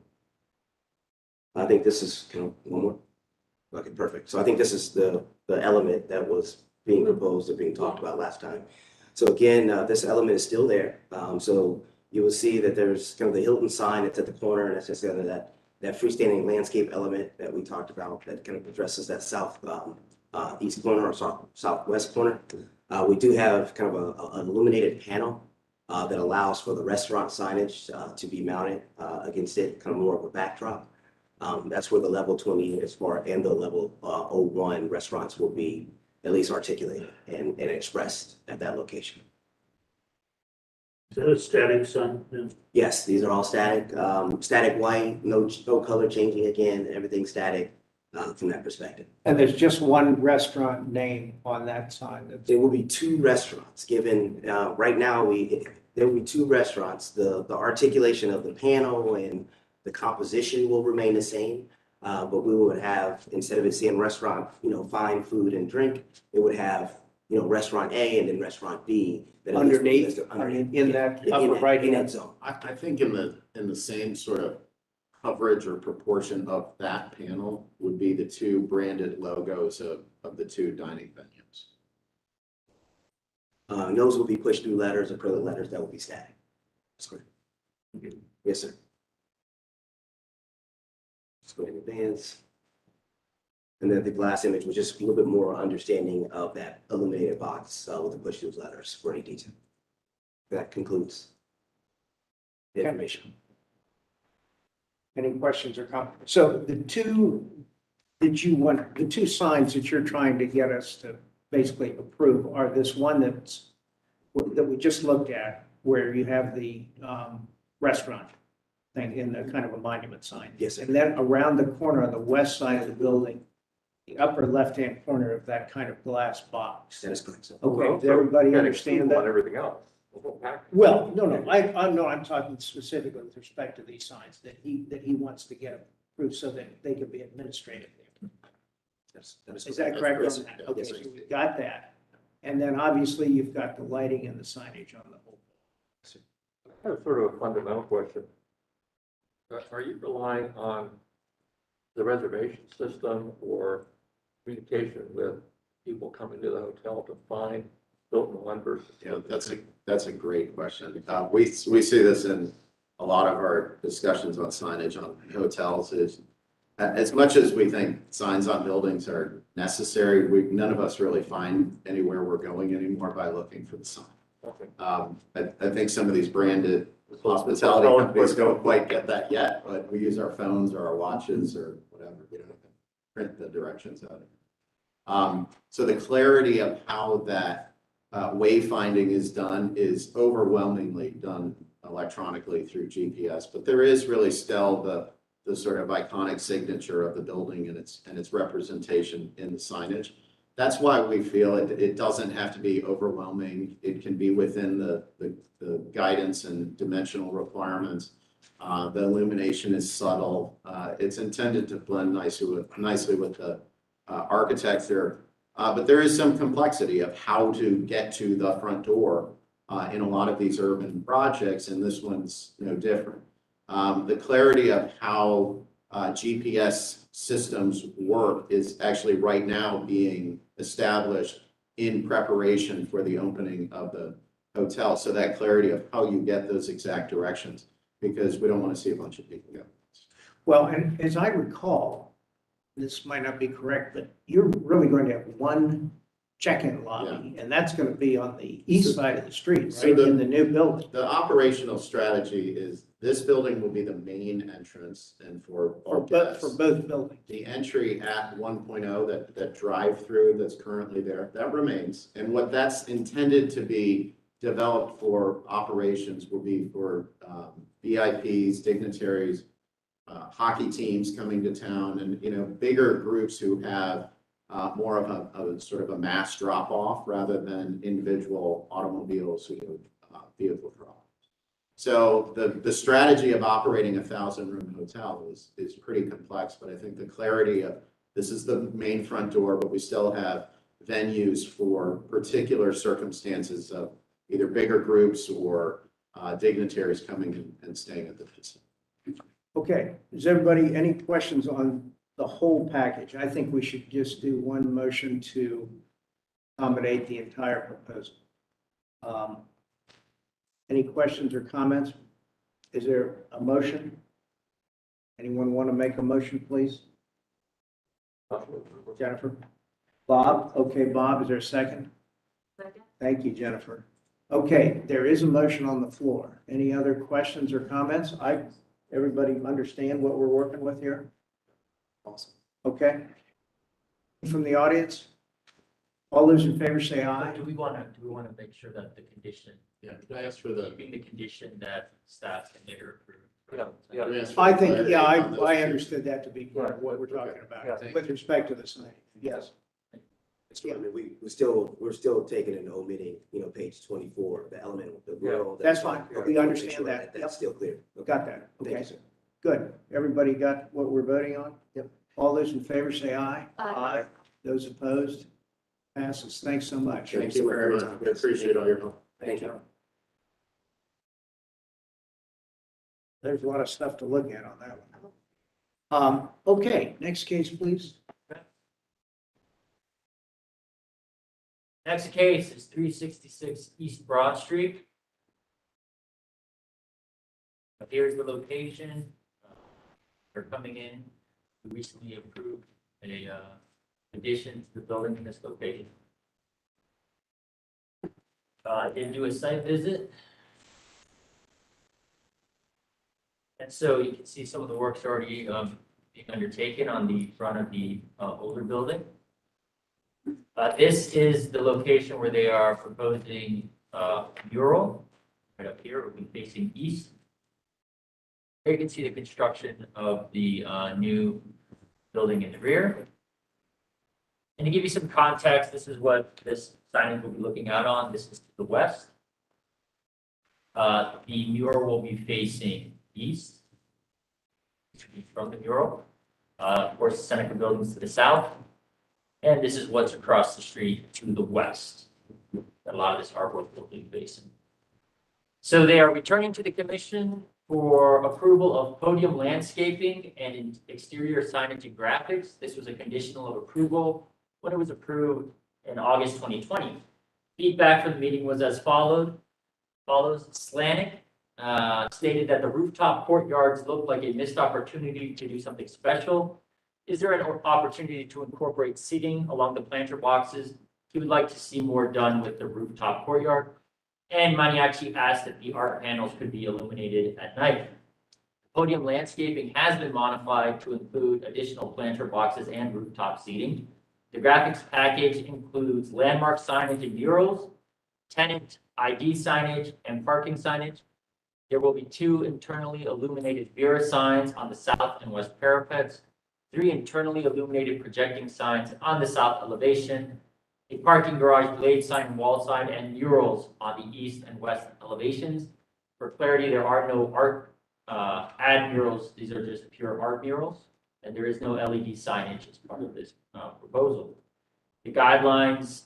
I think this is kind of one more. Okay, perfect. So I think this is the element that was being proposed or being talked about last time. So again, this element is still there. So you will see that there's kind of the Hilton sign that's at the corner, and it's just kind of that freestanding landscape element that we talked about that kind of addresses that south east corner or southwest corner. We do have kind of an illuminated panel that allows for the restaurant signage to be mounted against it, kind of more of a backdrop. That's where the level 20 as far and the level 01 restaurants will be at least articulated and expressed at that location. Is that a static sign? Yeah. Yes, these are all static, static white, no color changing again, everything static from that perspective. And there's just one restaurant name on that sign. There will be two restaurants given, right now, there will be two restaurants. The articulation of the panel and the composition will remain the same. But we would have, instead of it saying restaurant, fine food and drink, it would have restaurant A and then restaurant B. that at least we Underneath, list it in that upper right in that hand. zone. I think in the same sort of coverage or proportion of that panel would be the two branded logos of the two dining venues. And those will be pushed through letters, acrylic letters that will be static. That's correct. Yes, sir. Let's go ahead and advance. And then the glass image was just a little bit more understanding of that illuminated box with the push through letters for any detail. That concludes the Okay. information. Any questions or comments? So the two the two signs that you're trying to get us to basically approve are this one that we just looked at, where you have the restaurant thing in the kind of a monument sign. Yes, sir. And then around the corner on the west side of the building, the upper left-hand corner of that kind of glass box. That is correct, sir. Okay, does everybody understand On that? everything else. The whole package. Well, no, I'm talking specifically with respect to these signs that he wants to get approved so that they can be administrative. Is that correct on that? Okay, Yes, sir. so we've got that. And then obviously you've got the lighting and the signage on the whole. I have sort of a fundamental question. Are you relying on the reservation system or communication with people coming to the hotel to find Hilton one versus? Yeah, that's a great question. We see this in a lot of our discussions on signage on hotels is as much as we think signs on buildings are necessary, none of us really find anywhere we're going anymore by looking for the sign. Okay. I think some of these branded hospitality companies don't quite get that yet, but we use our phones or our watches or whatever, we don't have to print the directions out. So the clarity of how that wayfinding is done is overwhelmingly done electronically through GPS, but there is really still the sort of iconic signature of the building and its representation in the signage. That's why we feel it doesn't have to be overwhelming. It can be within the guidance and dimensional requirements. The illumination is subtle. It's intended to blend nicely with the architecture. But there is some complexity of how to get to the front door in a lot of these urban projects, and this one's no different. The clarity of how GPS systems work is actually right now being established in preparation for the opening of the hotel. So that clarity of how you get those exact directions, because we don't want to see a bunch of people go. Well, and as I recall, this might not be correct, but you're really going to have one check-in lobby, and that's going to be on the east side of the street, So right, in the new building. The operational strategy is this building will be the main entrance and for all guests. For both buildings. The entry at 1.0, that drive-through that's currently there, that remains. And what that's intended to be developed for operations will be for VIPs, dignitaries, hockey teams coming to town, and bigger groups who have more of a sort of a mass drop-off rather than individual automobiles who do vehicle drop. So the strategy of operating a 1,000-room hotel is pretty complex, but I think the clarity of this is the main front door, but we still have venues for particular circumstances of either bigger groups or dignitaries coming and staying at the facility. Okay, does everybody, any questions on the whole package? I think we should just do one motion to accommodate the entire proposal. Any questions or comments? Is there a motion? Anyone want to make a motion, please? Jennifer? Bob? Okay, Bob, is there a second? Second. Thank you, Jennifer. Okay, there is a motion on the floor. Any other questions or comments? Everybody understand what we're working with here? Awesome. Okay. From the audience? All those in favor say aye. Do we want to make sure that the condition, Yeah, can I ask for the? keeping the condition that staff can later approve? Yeah. can I ask for I the think, clarity yeah, on those I two? understood that to be part of what we're talking about Yeah. with respect to the sign. Yes. I mean, we're still taking and omitting, page 24, the element of the rural. That's fine. We understand that. Yep. That's still clear. Okay. Got that. Thank Okay, you, sir. good. Everybody got what we're voting on? Yep. All those in favor say aye. Aye. Those opposed? Passes. Thanks so much. Thank you very much. I appreciate all your help. Thank you. There's a lot of stuff to look at on that one. Okay, next case, please. Next case is 366 East Broad Street. Here's the location. They're coming in. We recently approved a addition to the building in this location. I did do a site visit. And so you can see some of the work's already being undertaken on the front of the older building. This is the location where they are proposing a mural. Right up here, it will be facing east. Here you can see the construction of the new building in the rear. And to give you some context, this is what this signage will be looking out on. This is to the west. The mural will be facing east. From the mural. Of course, the Seneca buildings to the south. And this is what's across the street to the west. A lot of this artwork will be facing. So they are returning to the commission for approval of podium landscaping and exterior signage and graphics. This was a conditional of approval when it was approved in August 2020. Feedback from the meeting was as follows. Slanik stated that the rooftop courtyards look like a missed opportunity to do something special. Is there an opportunity to incorporate seating along the planter boxes? He would like to see more done with the rooftop courtyard. And Maniaci asked if the art panels could be illuminated at night. Podium landscaping has been modified to include additional planter boxes and rooftop seating. The graphics package includes landmark signage and murals, tenant ID signage, and parking signage. There will be 2 internally illuminated Vera signs on the south and west parapets, 3 internally illuminated projecting signs on the south elevation, a parking garage blade sign, wall sign, and murals on the east and west elevations. For clarity, there are no art ad murals. These are just pure art murals, and there is no LED signage as part of this proposal. The guidelines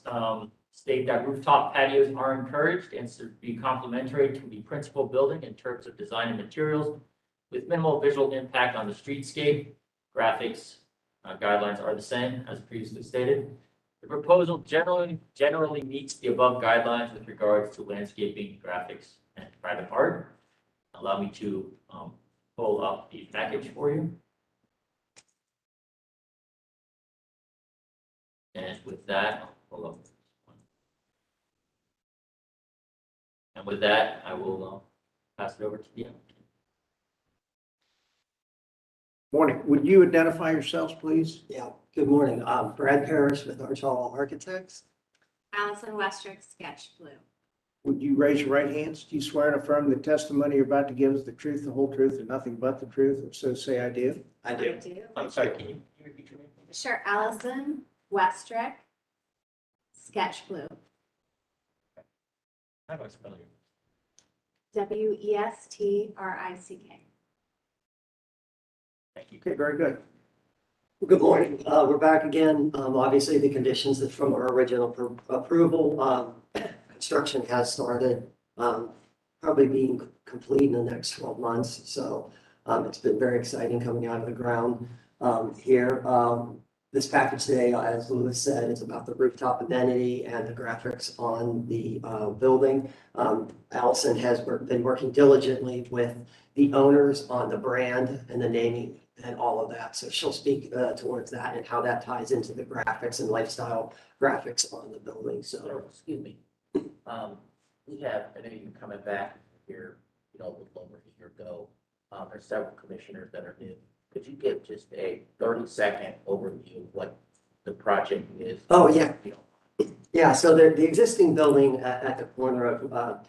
state that rooftop patios are encouraged and should be complementary to the principal building in terms of design and materials, with minimal visual impact on the streetscape. Graphics guidelines are the same as previously stated. The proposal generally meets the above guidelines with regards to landscaping, graphics, and private art. Allow me to pull up the package for you. And with that, I'll pull up this one. And with that, I will pass it over to the applicant. Morning. Would you identify yourselves, please? Yeah, good morning. Brad Parrish with Archall Architects. Allison Westrick, Sketch Blue. Would you raise your right hands? Do you swear and affirm the testimony you're about to give is the truth, the whole truth, and nothing but the truth? If so, say I do. I do. I'm sorry, can you repeat your name? Sure, Allison Westrick, Sketch Blue. How do I spell your? Westrick. Thank you. Okay, very good. Good morning. We're back again. Obviously, the conditions that from our original approval, construction has started, probably being complete in the next 12 months. So it's been very exciting coming out of the ground here. This package today, as Louis said, is about the rooftop amenity and the graphics on the building. Allison has been working diligently with the owners on the brand and the naming and all of that. So she'll speak towards that and how that ties into the graphics and lifestyle graphics on the building. So, Excuse me. We have, I know you're coming back here, a little over a year ago. There's several commissioners that are new. Could you give just a 30-second overview of what the project is? oh, yeah. Yeah, so the existing building at the corner of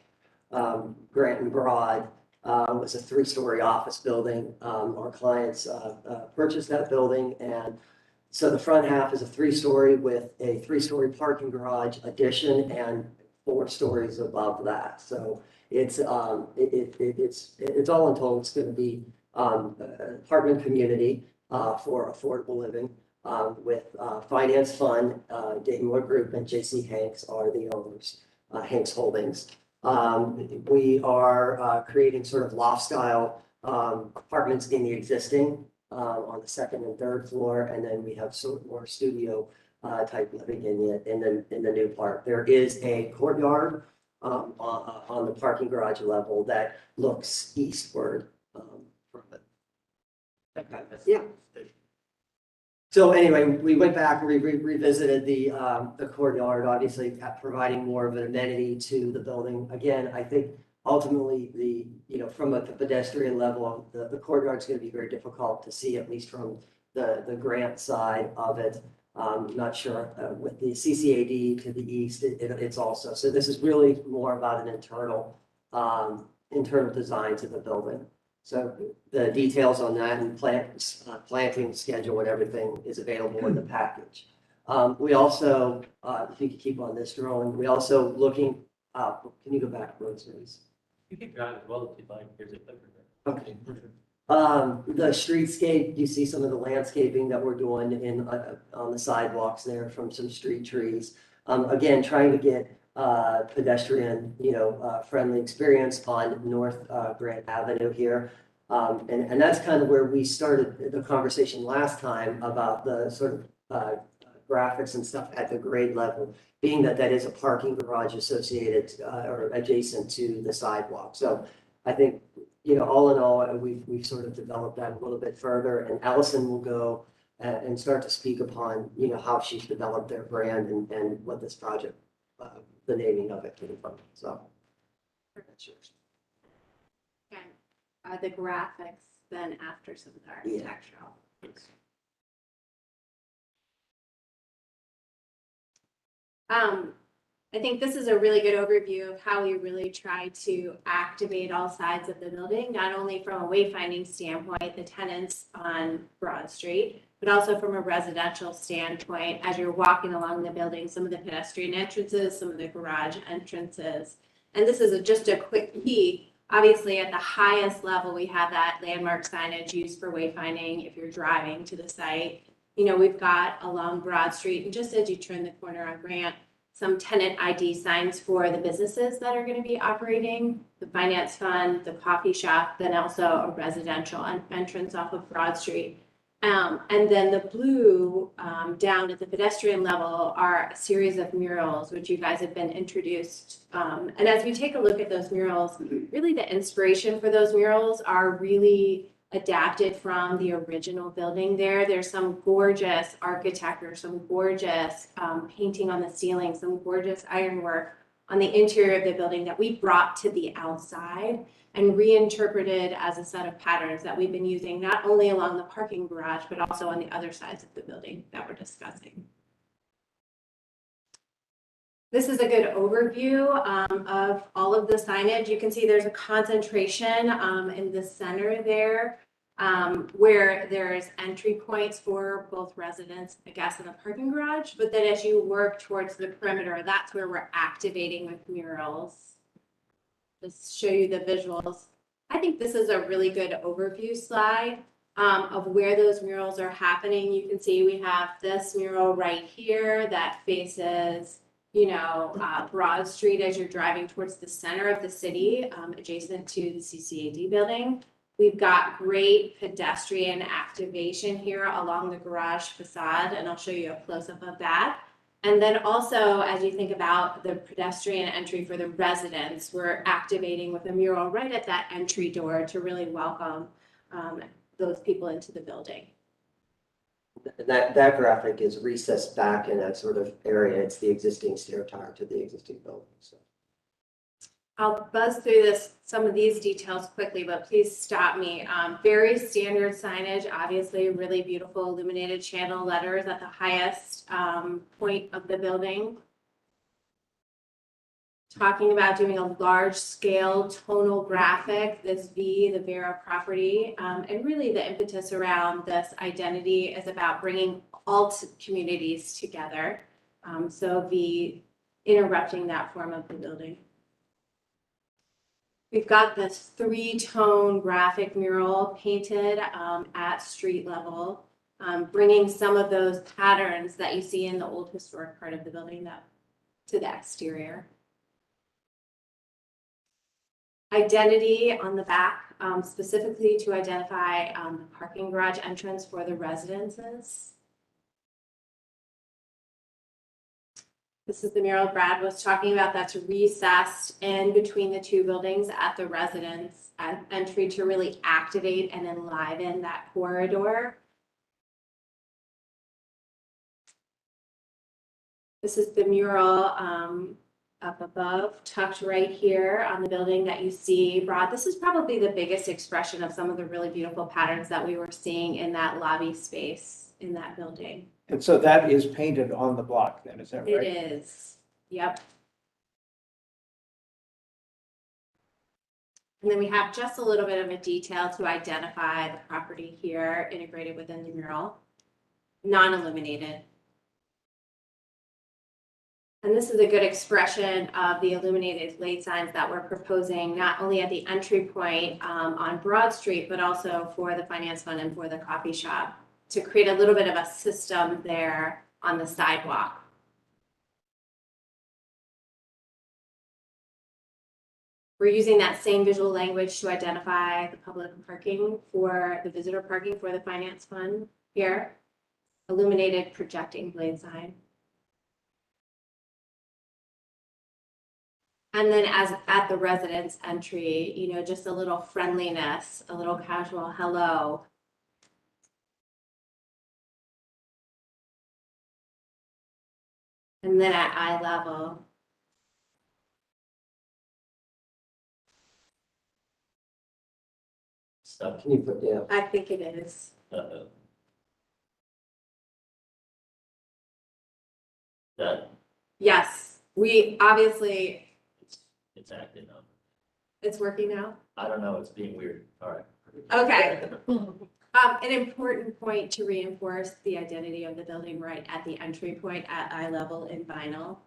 Grant and Broad was a 3-story office building. Our clients purchased that building, and so the front half is a 3-story with a 3-story parking garage addition and 4 stories above that. So it's all in total, it's going to be apartment community for affordable living. with Finance Fund, Dayton Group, and J.C. Hanks are the owners, Hanks Holdings. We are creating sort of loft style apartments in the existing on the second and third floor, and then we have sort of more studio type living in the new part. There is a courtyard on the parking garage level that looks eastward from it. Yeah. So anyway, we went back and we revisited the courtyard, obviously providing more of an amenity to the building. Again, I think ultimately from a pedestrian level, the courtyard's going to be very difficult to see, at least from the grant side of it. Not sure with the CCAD to the east, it's also. So this is really more about an internal design to the building. So the details on that and planting schedule and everything is available in the package. We also, if you could keep on this drawing, we also looking, can you go back, please? You can drive as well if you'd like. There's a clicker there. Okay. The streetscape, you see some of the landscaping that we're doing in on the sidewalks there from some street trees. Again, trying to get pedestrian, friendly experience on North Grant Avenue here. And that's kind of where we started the conversation last time about the sort of graphics and stuff at the grade level, being that is a parking garage associated or adjacent to the sidewalk. So I think, all in all, we've sort of developed that a little bit further, and Allison will go and start to speak upon, how she's developed their brand and what this project, the naming of it came from. So that's yours. Are the graphics then after some of the architectural? I think this is a really good overview of how we really try to activate all sides of the building, not only from a wayfinding standpoint, the tenants on Broad Street, but also from a residential standpoint, as you're walking along the building, some of the pedestrian entrances, some of the garage entrances. And this is just a quick peek. Obviously, at the highest level, we have that landmark signage used for wayfinding if you're driving to the site. We've got along Broad Street, and just as you turn the corner on Grant, some tenant ID signs for the businesses that are going to be operating, the finance fund, the coffee shop, then also a residential entrance off of Broad Street. And then the blue down at the pedestrian level are a series of murals, which you guys have been introduced. And as we take a look at those murals, really the inspiration for those murals are really adapted from the original building there. There's some gorgeous architecture, some gorgeous painting on the ceiling, some gorgeous ironwork on the interior of the building that we brought to the outside and reinterpreted as a set of patterns that we've been using not only along the parking garage, but also on the other sides of the building that we're discussing. This is a good overview of all of the signage. You can see there's a concentration in the center there where there's entry points for both residents, I guess, in the parking garage. But then as you work towards the perimeter, that's where we're activating with murals. Just show you the visuals. I think this is a really good overview slide of where those murals are happening. You can see we have this mural right here that faces Broad Street as you're driving towards the center of the city, adjacent to the CCAD building. We've got great pedestrian activation here along the garage facade, and I'll show you a close-up of that. And then also, as you think about the pedestrian entry for the residents, we're activating with a mural right at that entry door to really welcome those people into the building. That graphic is recessed back in that sort of area. It's the existing stair tower to the existing building. So I'll buzz through some of these details quickly, but please stop me. Very standard signage, obviously really beautiful illuminated channel letters at the highest point of the building. Talking about doing a large scale tonal graphic, this V, the Vera property, and really the impetus around this identity is about bringing all communities together. So V interrupting that form of the building. We've got this 3-tone graphic mural painted at street level. bringing some of those patterns that you see in the old historic part of the building to the exterior. Identity on the back, specifically to identify the parking garage entrance for the residences. This is the mural Brad was talking about that's recessed in between the two buildings at the residence entry to really activate and enliven that corridor. This is the mural up above, tucked right here on the building that you see broad. This is probably the biggest expression of some of the really beautiful patterns that we were seeing in that lobby space in that building. And so that is painted on the block then, is that right? It is, yep. And then we have just a little bit of a detail to identify the property here integrated within the mural, non-illuminated. And this is a good expression of the illuminated blade signs that we're proposing, not only at the entry point on Broad Street, but also for the finance fund and for the coffee shop to create a little bit of a system there on the sidewalk. We're using that same visual language to identify the public parking for the visitor parking for the finance fund here. Illuminated projecting blade sign. And then as at the residence entry, you know, just a little friendliness, a little casual hello. And then at eye level. Stuff. Can you put, yeah, I think it is. That, Yes, we obviously, it's acting up. it's working now. I don't know, it's being weird. All right. Okay. An important point to reinforce the identity of the building right at the entry point at eye level in vinyl.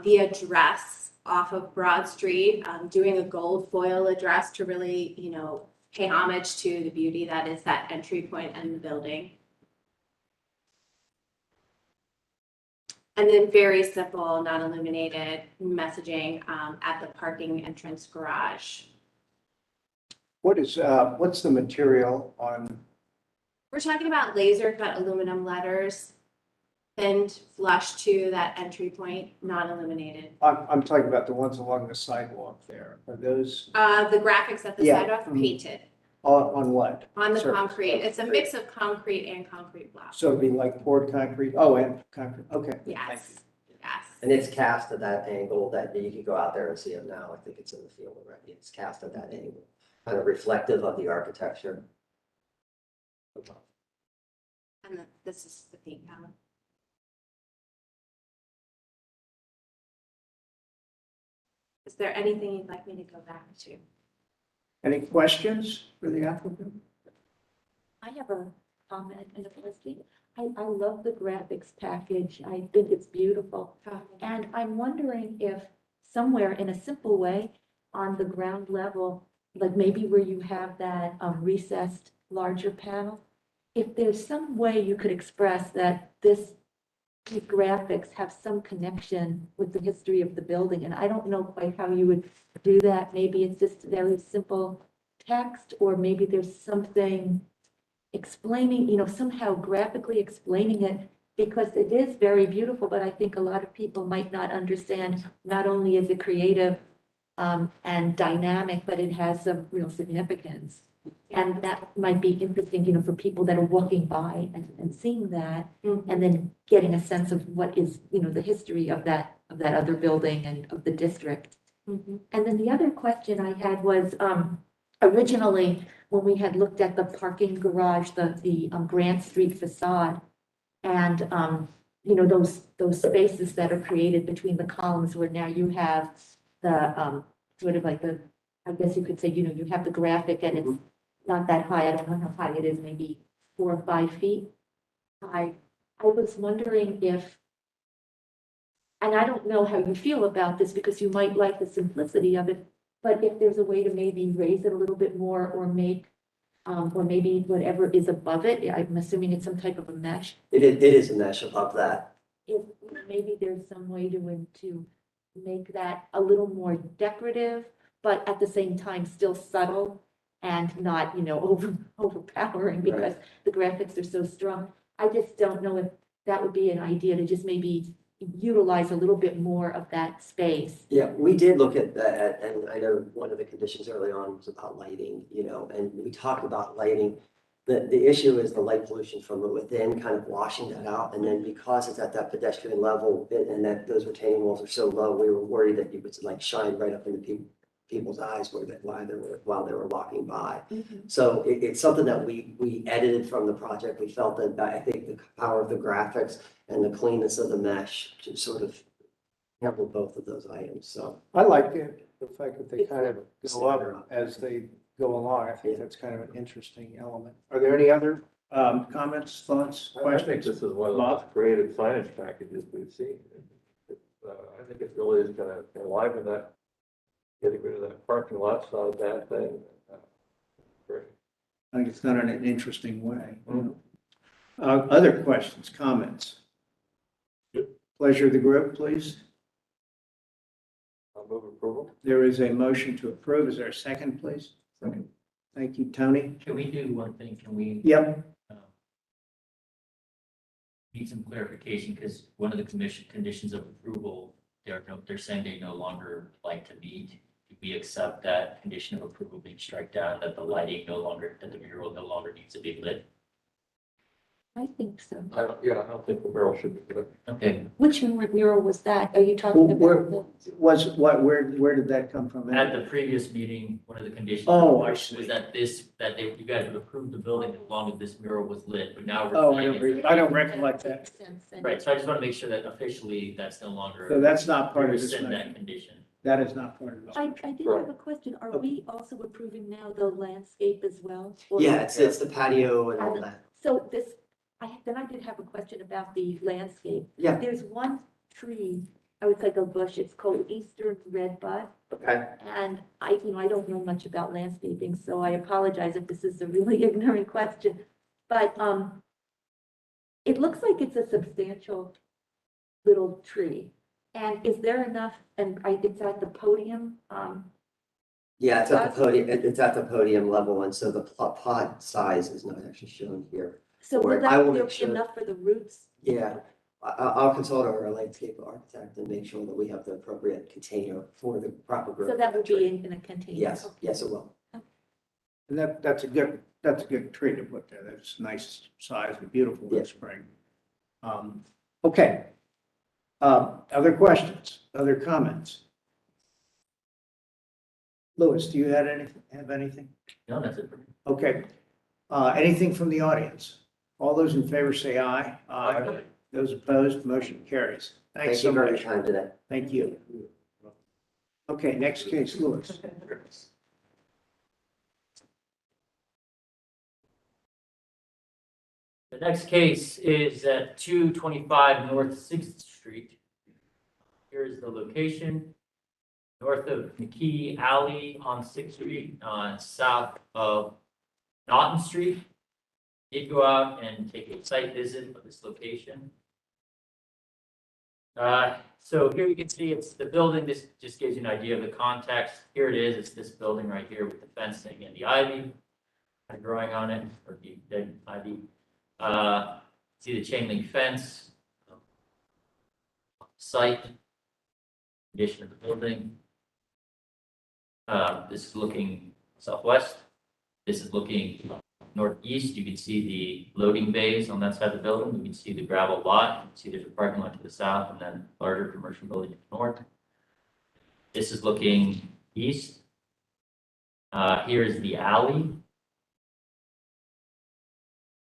The address off of Broad Street, doing a gold foil address to really, you know, pay homage to the beauty that is that entry point and the building. And then very simple, non-illuminated messaging at the parking entrance garage. What's the material on, We're talking about laser cut aluminum letters, pinned flush to that entry point, non-illuminated. I'm talking about the ones along the sidewalk there. Are those The graphics at the Yeah. sidewalk painted on what? on the Surface. concrete. It's a mix of concrete and concrete block. So it'd be like poured concrete? Oh, and concrete, okay. Thank you. Yes, yes. and it's cast at that angle that you can go out there and see it now. I think it's in the field already. It's cast at that angle, kind of reflective of the architecture. And then this is the paint palette. Is there anything you'd like me to go back to? Any questions for the applicant? I have a comment and a question. I love the graphics package. I think it's beautiful. And I'm wondering if somewhere in a simple way on the ground level, like maybe where you have that recessed larger panel, if there's some way you could express that these graphics have some connection with the history of the building. And I don't know quite how you would do that. Maybe it's just very simple text, or maybe there's something explaining, you know, somehow graphically explaining it, because it is very beautiful, but I think a lot of people might not understand, not only is it creative and dynamic, but it has some real significance. And that might be interesting, you know, for people that are walking by and seeing that, and then getting a sense of what is, you know, the history of that other building and of the district. And then the other question I had was, originally, when we had looked at the parking garage, the Grant Street facade, and, you know, those spaces that are created between the columns, where now you have the, sort of like the, I guess you could say, you know, you have the graphic and it's not that high. I don't know how high it is, maybe 4 or 5 feet high. I was wondering if, and I don't know how you feel about this, because you might like the simplicity of it, but if there's a way to maybe raise it a little bit more, or make or maybe whatever is above it. I'm assuming it's some type of a mesh. It is a mesh above that. If maybe there's some way to make that a little more decorative, but at the same time still subtle and not, overpowering because the graphics are so strong. I just don't know if that would be an idea to just maybe utilize a little bit more of that space. Yeah, we did look at that, and I know one of the conditions early on was about lighting, and we talked about lighting. The issue is the light pollution from within, kind of washing that out, and then because it's at that pedestrian level and that those retaining walls are so low, we were worried that it would like shine right up into people's eyes while they were walking by. So it's something that we edited from the project. We felt that I think the power of the graphics and the cleanness of the mesh to sort of handle both of those items. So I like the fact that they kind of go up as they go along. I think that's kind of an interesting element. Are there any other comments, thoughts, I think questions? this is one of the most creative signage packages we've seen. I think it really is gonna enliven that, getting rid of that parking lot's not a bad thing. Great. I think it's done in an interesting way. Other questions, comments? Pleasure of the group, please. I'll move approval. There is a motion to approve. Is there a second, please? Second. Thank you, Tony. Can we do one thing? Can we? Yep. Need some clarification because one of the conditions of approval, they're saying they no longer like to meet. Do we accept that condition of approval being struck down, that the that the mural no longer needs to be lit? I think so. I don't think the mural should be good. Okay. Which mural was that? Are you talking about? Where did that come from? At the previous meeting, one of the conditions Oh, I was see. that you guys would approve the building as long as this mural was lit, but now. Oh, we're saying I don't recollect that. Makes sense. And Right, so I just want to make sure that officially that's no longer. So that's not part of this Rescind motion. that condition. That is not part of this. I did have a question. Are we also approving now the landscape as well? Or- yeah, it's the patio and all that. So I did have a question about the landscape. Yeah. There's one tree, it's like a bush, it's called Eastern Redbud. Okay. And I don't know much about landscaping, so I apologize if this is a really ignorant question. But it looks like it's a substantial little tree. And is there enough, it's at the podium, Yeah, it's at the podium. It's at the podium level, and so the pod size is not actually shown here. so will Or I will there make be sure- enough for the roots? Yeah, I'll consult our landscape architect and make sure that we have the appropriate container for the proper growth. So that of would tree. be in a container? Yes, Okay. yes, it will. And that's a good tree to put there. That's a nice size and beautiful in Yeah. spring. Okay. Other questions, other comments? Louis, do you have anything? No, that's it. Okay. Anything from the audience? All those in favor say aye. Aye. Those opposed, motion carries. Thanks Thank so you for your much. time today. Thank you. Okay, next case, Louis. The next case is at 225 North 6th Street. Here's the location. North of McKee Alley on 6th Street, south of Naughton Street. Did go out and take a site visit of this location. So here you can see it's the building. This just gives you an idea of the context. Here it is. It's this building right here with the fencing and the ivy growing on it, or the dead ivy. See the chain link fence, site, condition of the building. This is looking southwest. This is looking northeast. You can see the loading bays on that side of the building. You can see the gravel lot. You can see there's a parking lot to the south and then larger commercial building to the north. This is looking east. Here is the alley.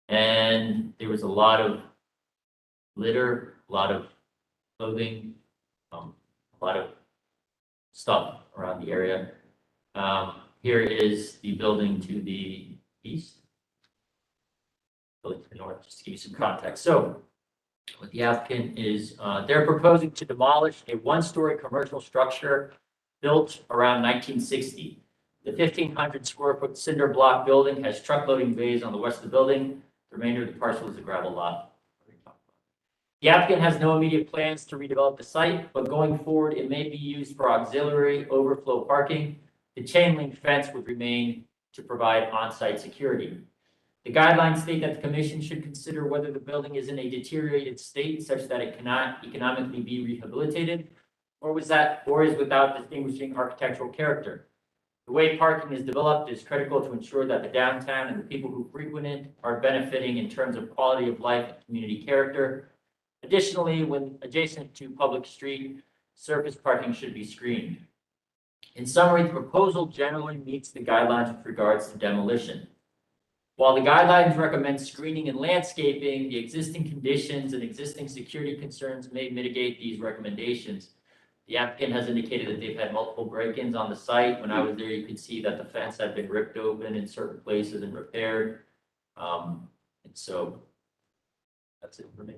And there was a lot of litter, a lot of clothing, a lot of stuff around the area. Here is the building to the east. Building to the north, just to give you some context. So what the applicant is, they're proposing to demolish a one-story commercial structure built around 1960. The 1,500 square foot cinder block building has truck loading bays on the west of the building. The remainder of the parcel is a gravel lot. The applicant has no immediate plans to redevelop the site, but going forward, it may be used for auxiliary overflow parking. The chain link fence would remain to provide on-site security. The guidelines state that the commission should consider whether the building is in a deteriorated state such that it cannot economically be rehabilitated, or is without distinguishing architectural character. The way parking is developed is critical to ensure that the downtown and the people who frequent it are benefiting in terms of quality of life and community character. Additionally, when adjacent to public street, surface parking should be screened. In summary, the proposal generally meets the guidelines with regards to demolition. While the guidelines recommend screening and landscaping, the existing conditions and existing security concerns may mitigate these recommendations. The applicant has indicated that they've had multiple break-ins on the site. When I was there, you could see that the fence had been ripped open in certain places and repaired. And so that's it for me.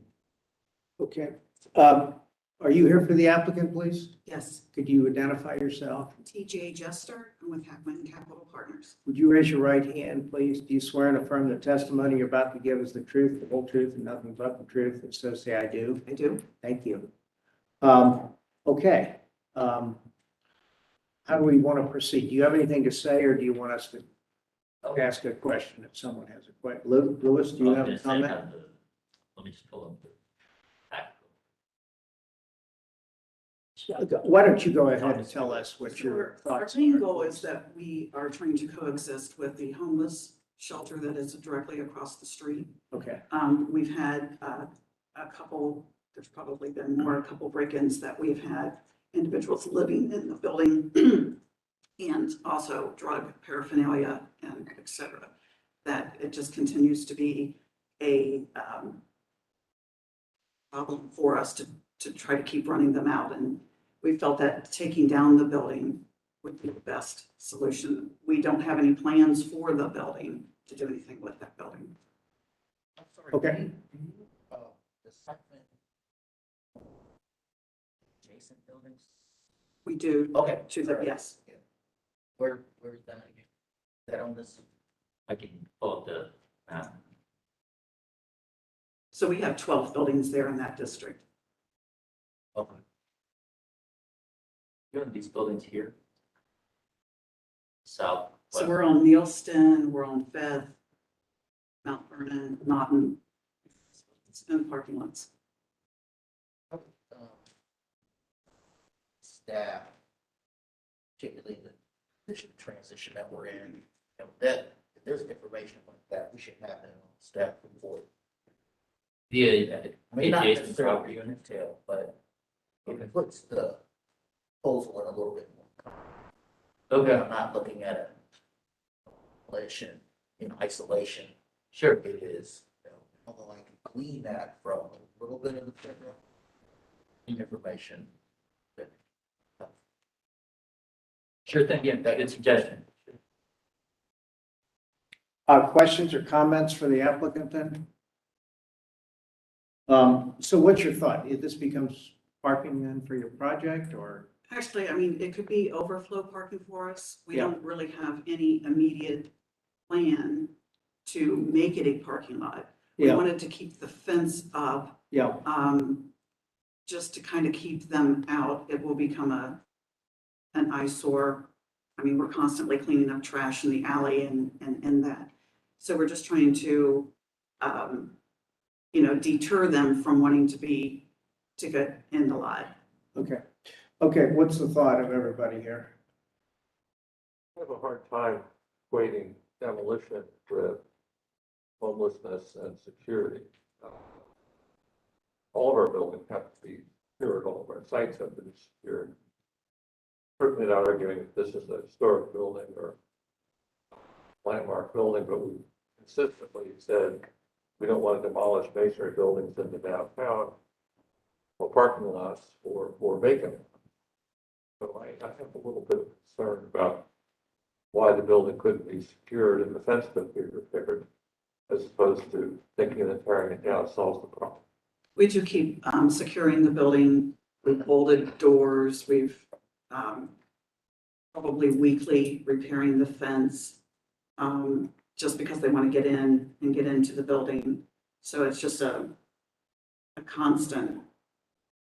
Okay. Are you here for the applicant, please? Yes, Could you identify yourself? TJ Jester, I'm with Hackman Capital Partners. Would you raise your right hand, please? Do you swear and affirm the testimony you're about to give is the truth, the whole truth, and nothing but the truth? If so, say I do. I do. Thank you. Okay. How do we want to proceed? Do you have anything to say, or do you want us to ask a question if someone has a question? Louis, do you have a comment? Let me just pull up the. Why don't you go ahead and tell us what your Our thoughts main are? goal is that we are trying to coexist with the homeless shelter that is directly across the street. Okay. We've had a couple, there's probably been more, a couple break-ins that we've had individuals living in the building and also drug paraphernalia and et cetera. That it just continues to be a problem for us to try to keep running them out. And we felt that taking down the building would be the best solution. We don't have any plans for the building to do anything with that building. I'm sorry. Okay. The segment adjacent buildings? We do. Okay. To the, yes. Where's that again? Is that on this? I can pull up the map. So we have 12 buildings there in that district. Okay. You're in these buildings here. South. So we're on Neilston, we're on Fifth, Mount Vernon, Naughton. It's in parking lots. Staff, particularly the transition that we're in, that if there's information like that, we should have that on staff report. The I mean, not adjacent necessarily property in detail, but it puts the proposal in a little bit more. Okay, I'm not looking at it in isolation. sure. It is, although I can glean that from a little bit of the federal information. Sure thing, yeah, good suggestion. Questions or comments for the applicant then? So what's your thought? If this becomes parking then for your project, or? Actually, I mean, it could be overflow parking for us. We Yeah. don't really have any immediate plan to make it a parking lot. We Yeah. wanted to keep the fence up, Yeah, just to kind of keep them out. It will become an eyesore. I mean, we're constantly cleaning up trash in the alley and in that. So we're just trying to, deter them from wanting to get in the lot. okay. Okay, what's the thought of everybody here? I have a hard time equating demolition with homelessness and security. All of our buildings have to be secured, all of our sites have to be secured. Certainly not arguing that this is a historic building or landmark building, but we consistently said we don't want to demolish masonry buildings in the downtown or parking lots or vacant. So I have a little bit of concern about why the building couldn't be secured and the fence couldn't be repaired, as opposed to thinking that tearing it down solves the problem. We do keep securing the building with bolted doors. We've probably weekly repairing the fence, just because they want to get in and get into the building. So it's just a constant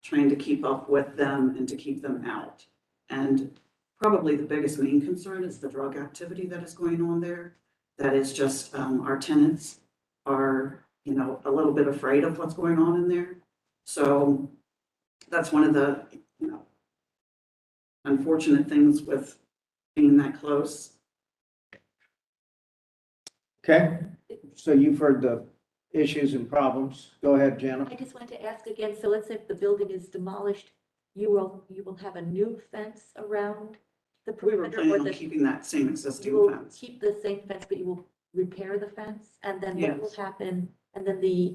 trying to keep up with them and to keep them out. And probably the biggest main concern is the drug activity that is going on there. That is just, our tenants are, you know, a little bit afraid of what's going on in there. So that's one of the, you know, unfortunate things with being that close. Okay, so you've heard the issues and problems. Go ahead, Jana. I just wanted to ask again, so let's say if the building is demolished, you will have a new fence around the We were perimeter? planning or on the- keeping that same You existing will fence. keep the same fence, but you will repair the fence? And then what will Yes. happen, and then the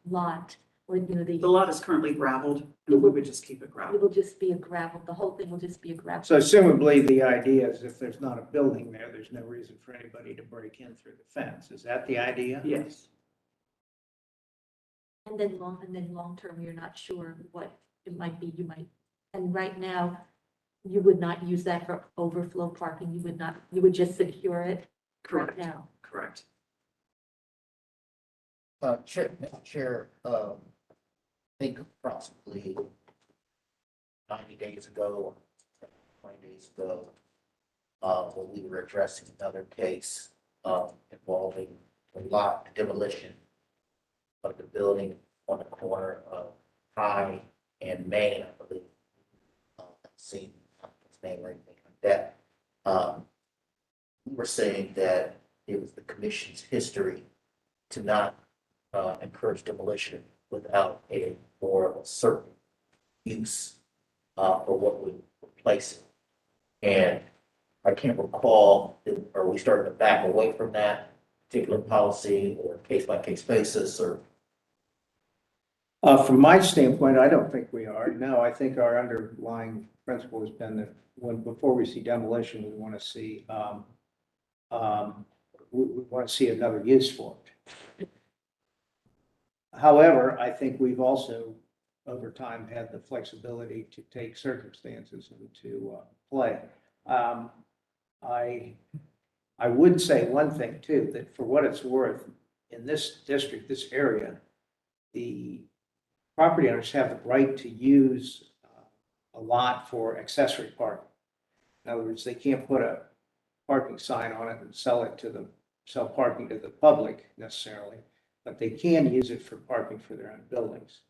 lot, or, you know, The lot is currently gravelled, and we would just keep it it gravel. will just be a gravel, the whole thing will just be a gravel. So assumably, the idea is if there's not a building there, there's no reason for anybody to break in through the fence. Is that the idea? Yes, And then long term, you're not sure what it might be, and right now, you would not use that for overflow parking, you would just secure it right correct, now. correct. Mr. Chair, I think approximately 90 days ago, 20 days ago, when we were addressing another case, involving a lot demolition of the building on the corner of High and Main, I believe. Seen his name or anything like that. We were saying that it was the commission's history to not encourage demolition without a more certain use for what would replace it. And I can't recall, are we starting to back away from that particular policy or case by case basis or? From my standpoint, I don't think we are. No, I think our underlying principle has been that before we see demolition, we want to see, we want to see another use for it. However, I think we've also, over time, had the flexibility to take circumstances into play. I would say one thing too, that for what it's worth, in this district, this area, the property owners have the right to use a lot for accessory parking. In other words, they can't put a parking sign on it and sell parking to the public necessarily, but they can use it for parking for their own buildings.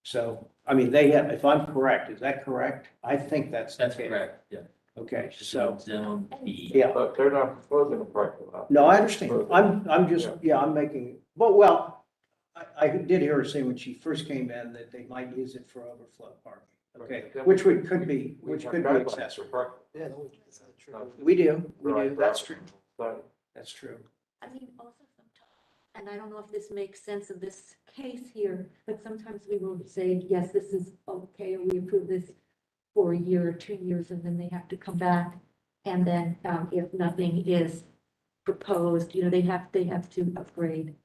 So, I mean, they have, if I'm correct, is that correct? I think that's. That's the case. correct, yeah. Okay, so, Zone B. yeah. But they're not proposing a parking lot. No, I understand. I'm just, I'm making, well, I did hear her say when she first came in that they might use it for overflow parking. Okay, which could be accessory. Yeah. We do, Right, that's true, But that's true. I mean, also sometimes, and I don't know if this makes sense of this case here, but sometimes we will say, yes, this is okay, or we approve this for a year or 2 years, and then they have to come back. And then, if nothing is proposed, you know, they have to upgrade.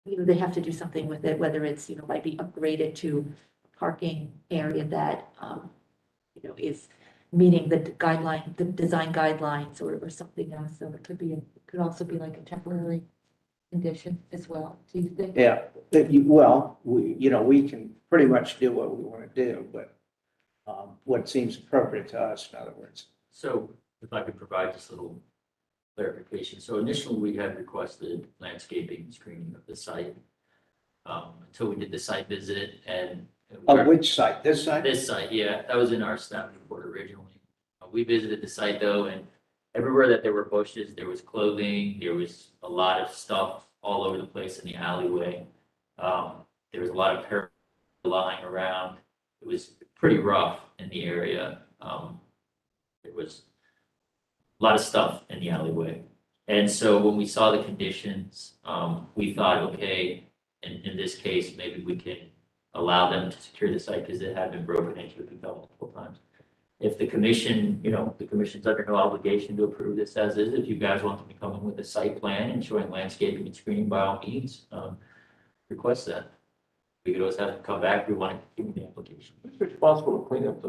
You know, they have to do something with it, whether it's, you know, might be upgraded to a parking area that, you know, is meeting the design guidelines or something else. So it could also be like a temporary condition as well. Do you think? Yeah, well, we can pretty much do what we want to do, but what seems appropriate to us, in other words. So if I could provide just a little clarification. So initially, we had requested landscaping and screening of the site until we did the site visit and. Which site? This site? This site, yeah, that was in our staff report originally. We visited the site though, and everywhere that there were bushes, there was clothing, there was a lot of stuff all over the place in the alleyway. There was a lot of parables lying around. It was pretty rough in the area. There was a lot of stuff in the alleyway. And so when we saw the conditions, we thought, okay, in this case, maybe we can allow them to secure the site because it had been broken into multiple times. If the commission, the commission's under no obligation to approve this as is, if you guys want them to come in with a site plan and showing landscaping and screening, by all means, request that. We could always have them come back, if we want to continue the application. Who's responsible to clean up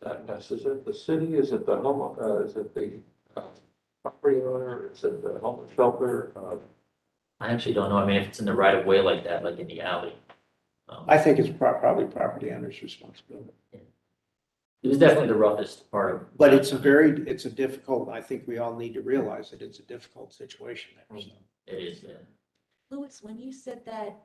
that mess? Is it the city? Is it the home, is it the property owner? Is it the homeless shelter? I actually don't know, I mean, if it's in the right of way like that, like in the alley. I think it's probably property owner's responsibility. It was definitely the roughest part of. But it's a difficult, I think we all need to realize that it's a difficult situation there. So. It is, yeah. Louis, when you said that,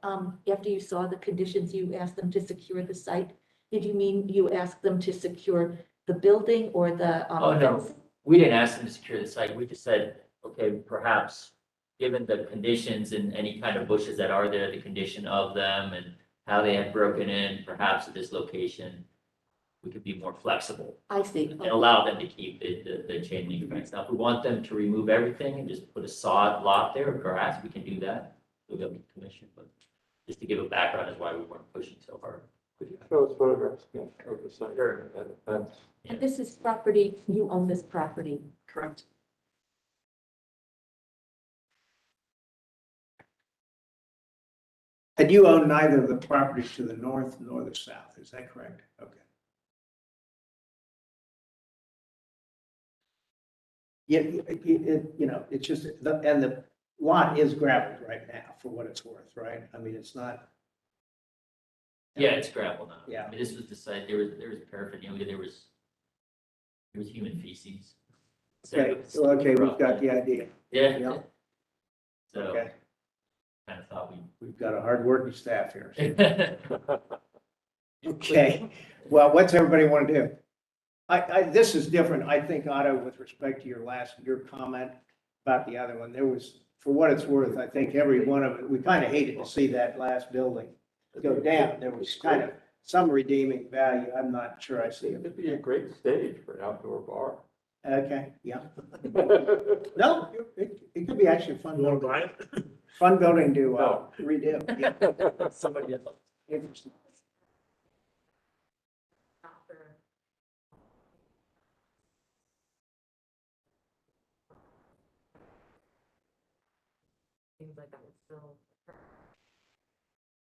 after you saw the conditions, you asked them to secure the site, did you mean you asked them to secure the building or the? Oh, no, fencing? we didn't ask them to secure the site, we just said, okay, perhaps, given the conditions and any kind of bushes that are there, the condition of them and how they had broken in, perhaps at this location, we could be more flexible I see. and allow them to keep the chain link fence. Now, if we want them to remove everything and just put a sod lot there or grass, we can do that. We'll go get commission, but just to give a background is why we weren't pushing so hard. Could you show us photographs again of the site and the fence? And this is property, you own this property. Correct. And you own neither of the properties to the north nor the south, is that correct? Okay. Yeah, it's just, and the lot is gravelled right now for what it's worth, right? I mean, it's not. Yeah, it's gravel now. Yeah. I mean, this was the site, there was paraphernalia, there was human feces. Okay, so, okay, we've got the idea. Yeah. Yeah. So, Okay, kind of thought we've got a hard-working staff here. we. Okay, well, what's everybody want to do? This is different, I think, Otto, with respect to your comment about the other one. There was, for what it's worth, I think every one of it, we kind of hated to see that last building go down. There was kind of some redeeming value. I'm not sure I see it. It'd be a great stage for an outdoor bar. Okay, yeah. No, it could be actually a fun You want to building, buy it? fun building to No. redo. Yeah. Somebody else. Interesting. Seems like that would still.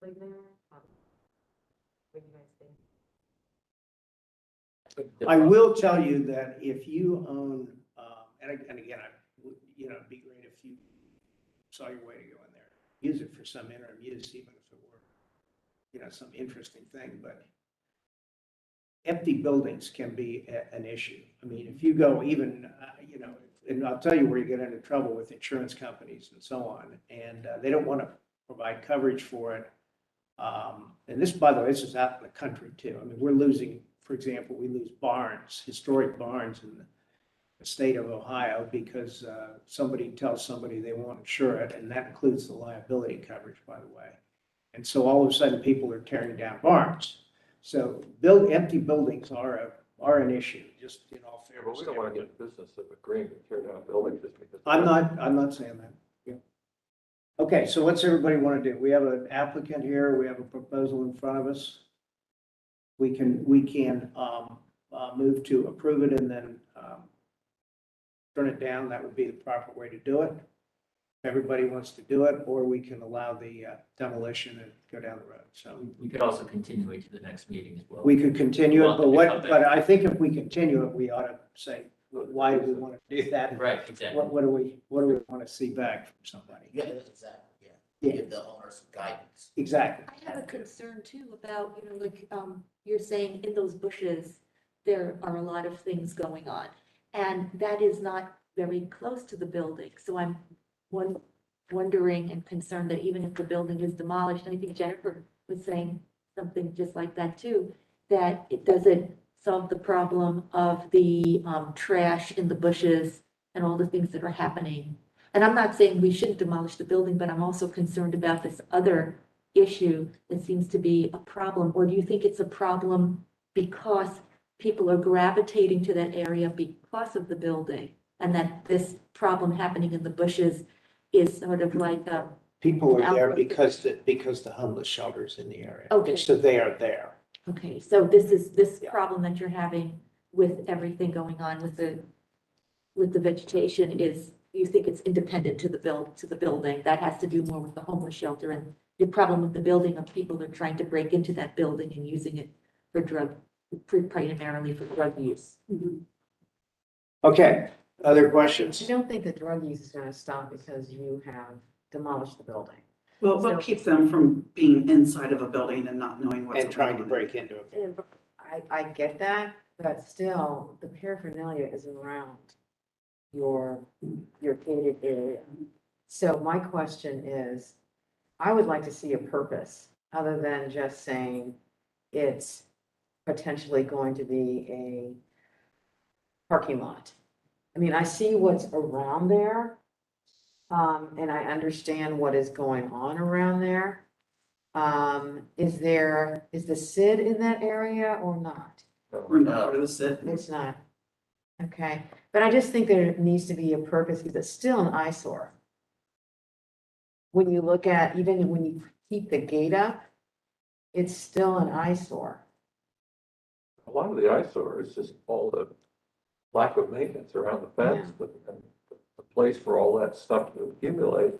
Like there, what do you guys think? I will tell you that if you own, and again, it'd be great if you saw your way to go in there. Use it for some interim use, even if it were, some interesting thing, but empty buildings can be an issue. I mean, if you go even, and I'll tell you where you get into trouble with insurance companies and so on, and they don't want to provide coverage for it. And this, by the way, this is out in the country too. I mean, we're losing, for example, we lose barns, historic barns in the state of Ohio because somebody tells somebody they won't insure it, and that includes the liability coverage, by the way. And so all of a sudden, people are tearing down barns. So empty buildings are an issue, just in all Well, fairness. we don't want to get in the business of agreeing to tear down a building just because. I'm not saying that. Yeah. Okay, so what's everybody want to do? We have an applicant here, we have a proposal in front of us. We can move to approve it and then turn it down. That would be the proper way to do it. If everybody wants to do it, or we can allow the demolition and go down the road. So We could also continue it to the next meeting as well. we could continue it, Well, but I think if we continue it, we ought to say, why do we want to do that? Right, exactly. What do we want to see back from somebody? Yeah, exactly, Yeah. Give the owner some guidance. Exactly. I have a concern too about, you're saying in those bushes, there are a lot of things going on. And that is not very close to the building. So I'm wondering and concerned that even if the building is demolished, and I think Jennifer was saying something just like that too, that it doesn't solve the problem of the trash in the bushes and all the things that are happening. And I'm not saying we shouldn't demolish the building, but I'm also concerned about this other issue that seems to be a problem. Or do you think it's a problem because people are gravitating to that area because of the building? And that this problem happening in the bushes is sort of like People are there Outbreak. because the homeless shelter's in the area. Okay. So they are there. okay, so this Yeah. problem that you're having with everything going on with the vegetation is you think it's independent to the building. That has to do more with the homeless shelter and the problem with the building of people that are trying to break into that building and using it for primarily for drug use. Okay, other I questions? don't think the drug use is gonna stop because you have demolished the building. Well, they'll keep them from being inside of a building and not knowing what's And trying to around. break into it. And I get that, but still, the paraphernalia is around your gated area. So my question is, I would like to see a purpose, other than just saying it's potentially going to be a parking lot. I mean, I see what's around there, and I understand what is going on around there. Is the SID in that area or not? We're not part of the SID. It's not. Okay, but I just think there needs to be a purpose because it's still an eyesore. When you look at, even when you keep the gate up, it's still an eyesore. A lot of the eyesore is just all the lack of maintenance around the fence, and the place for all that stuff to accumulate.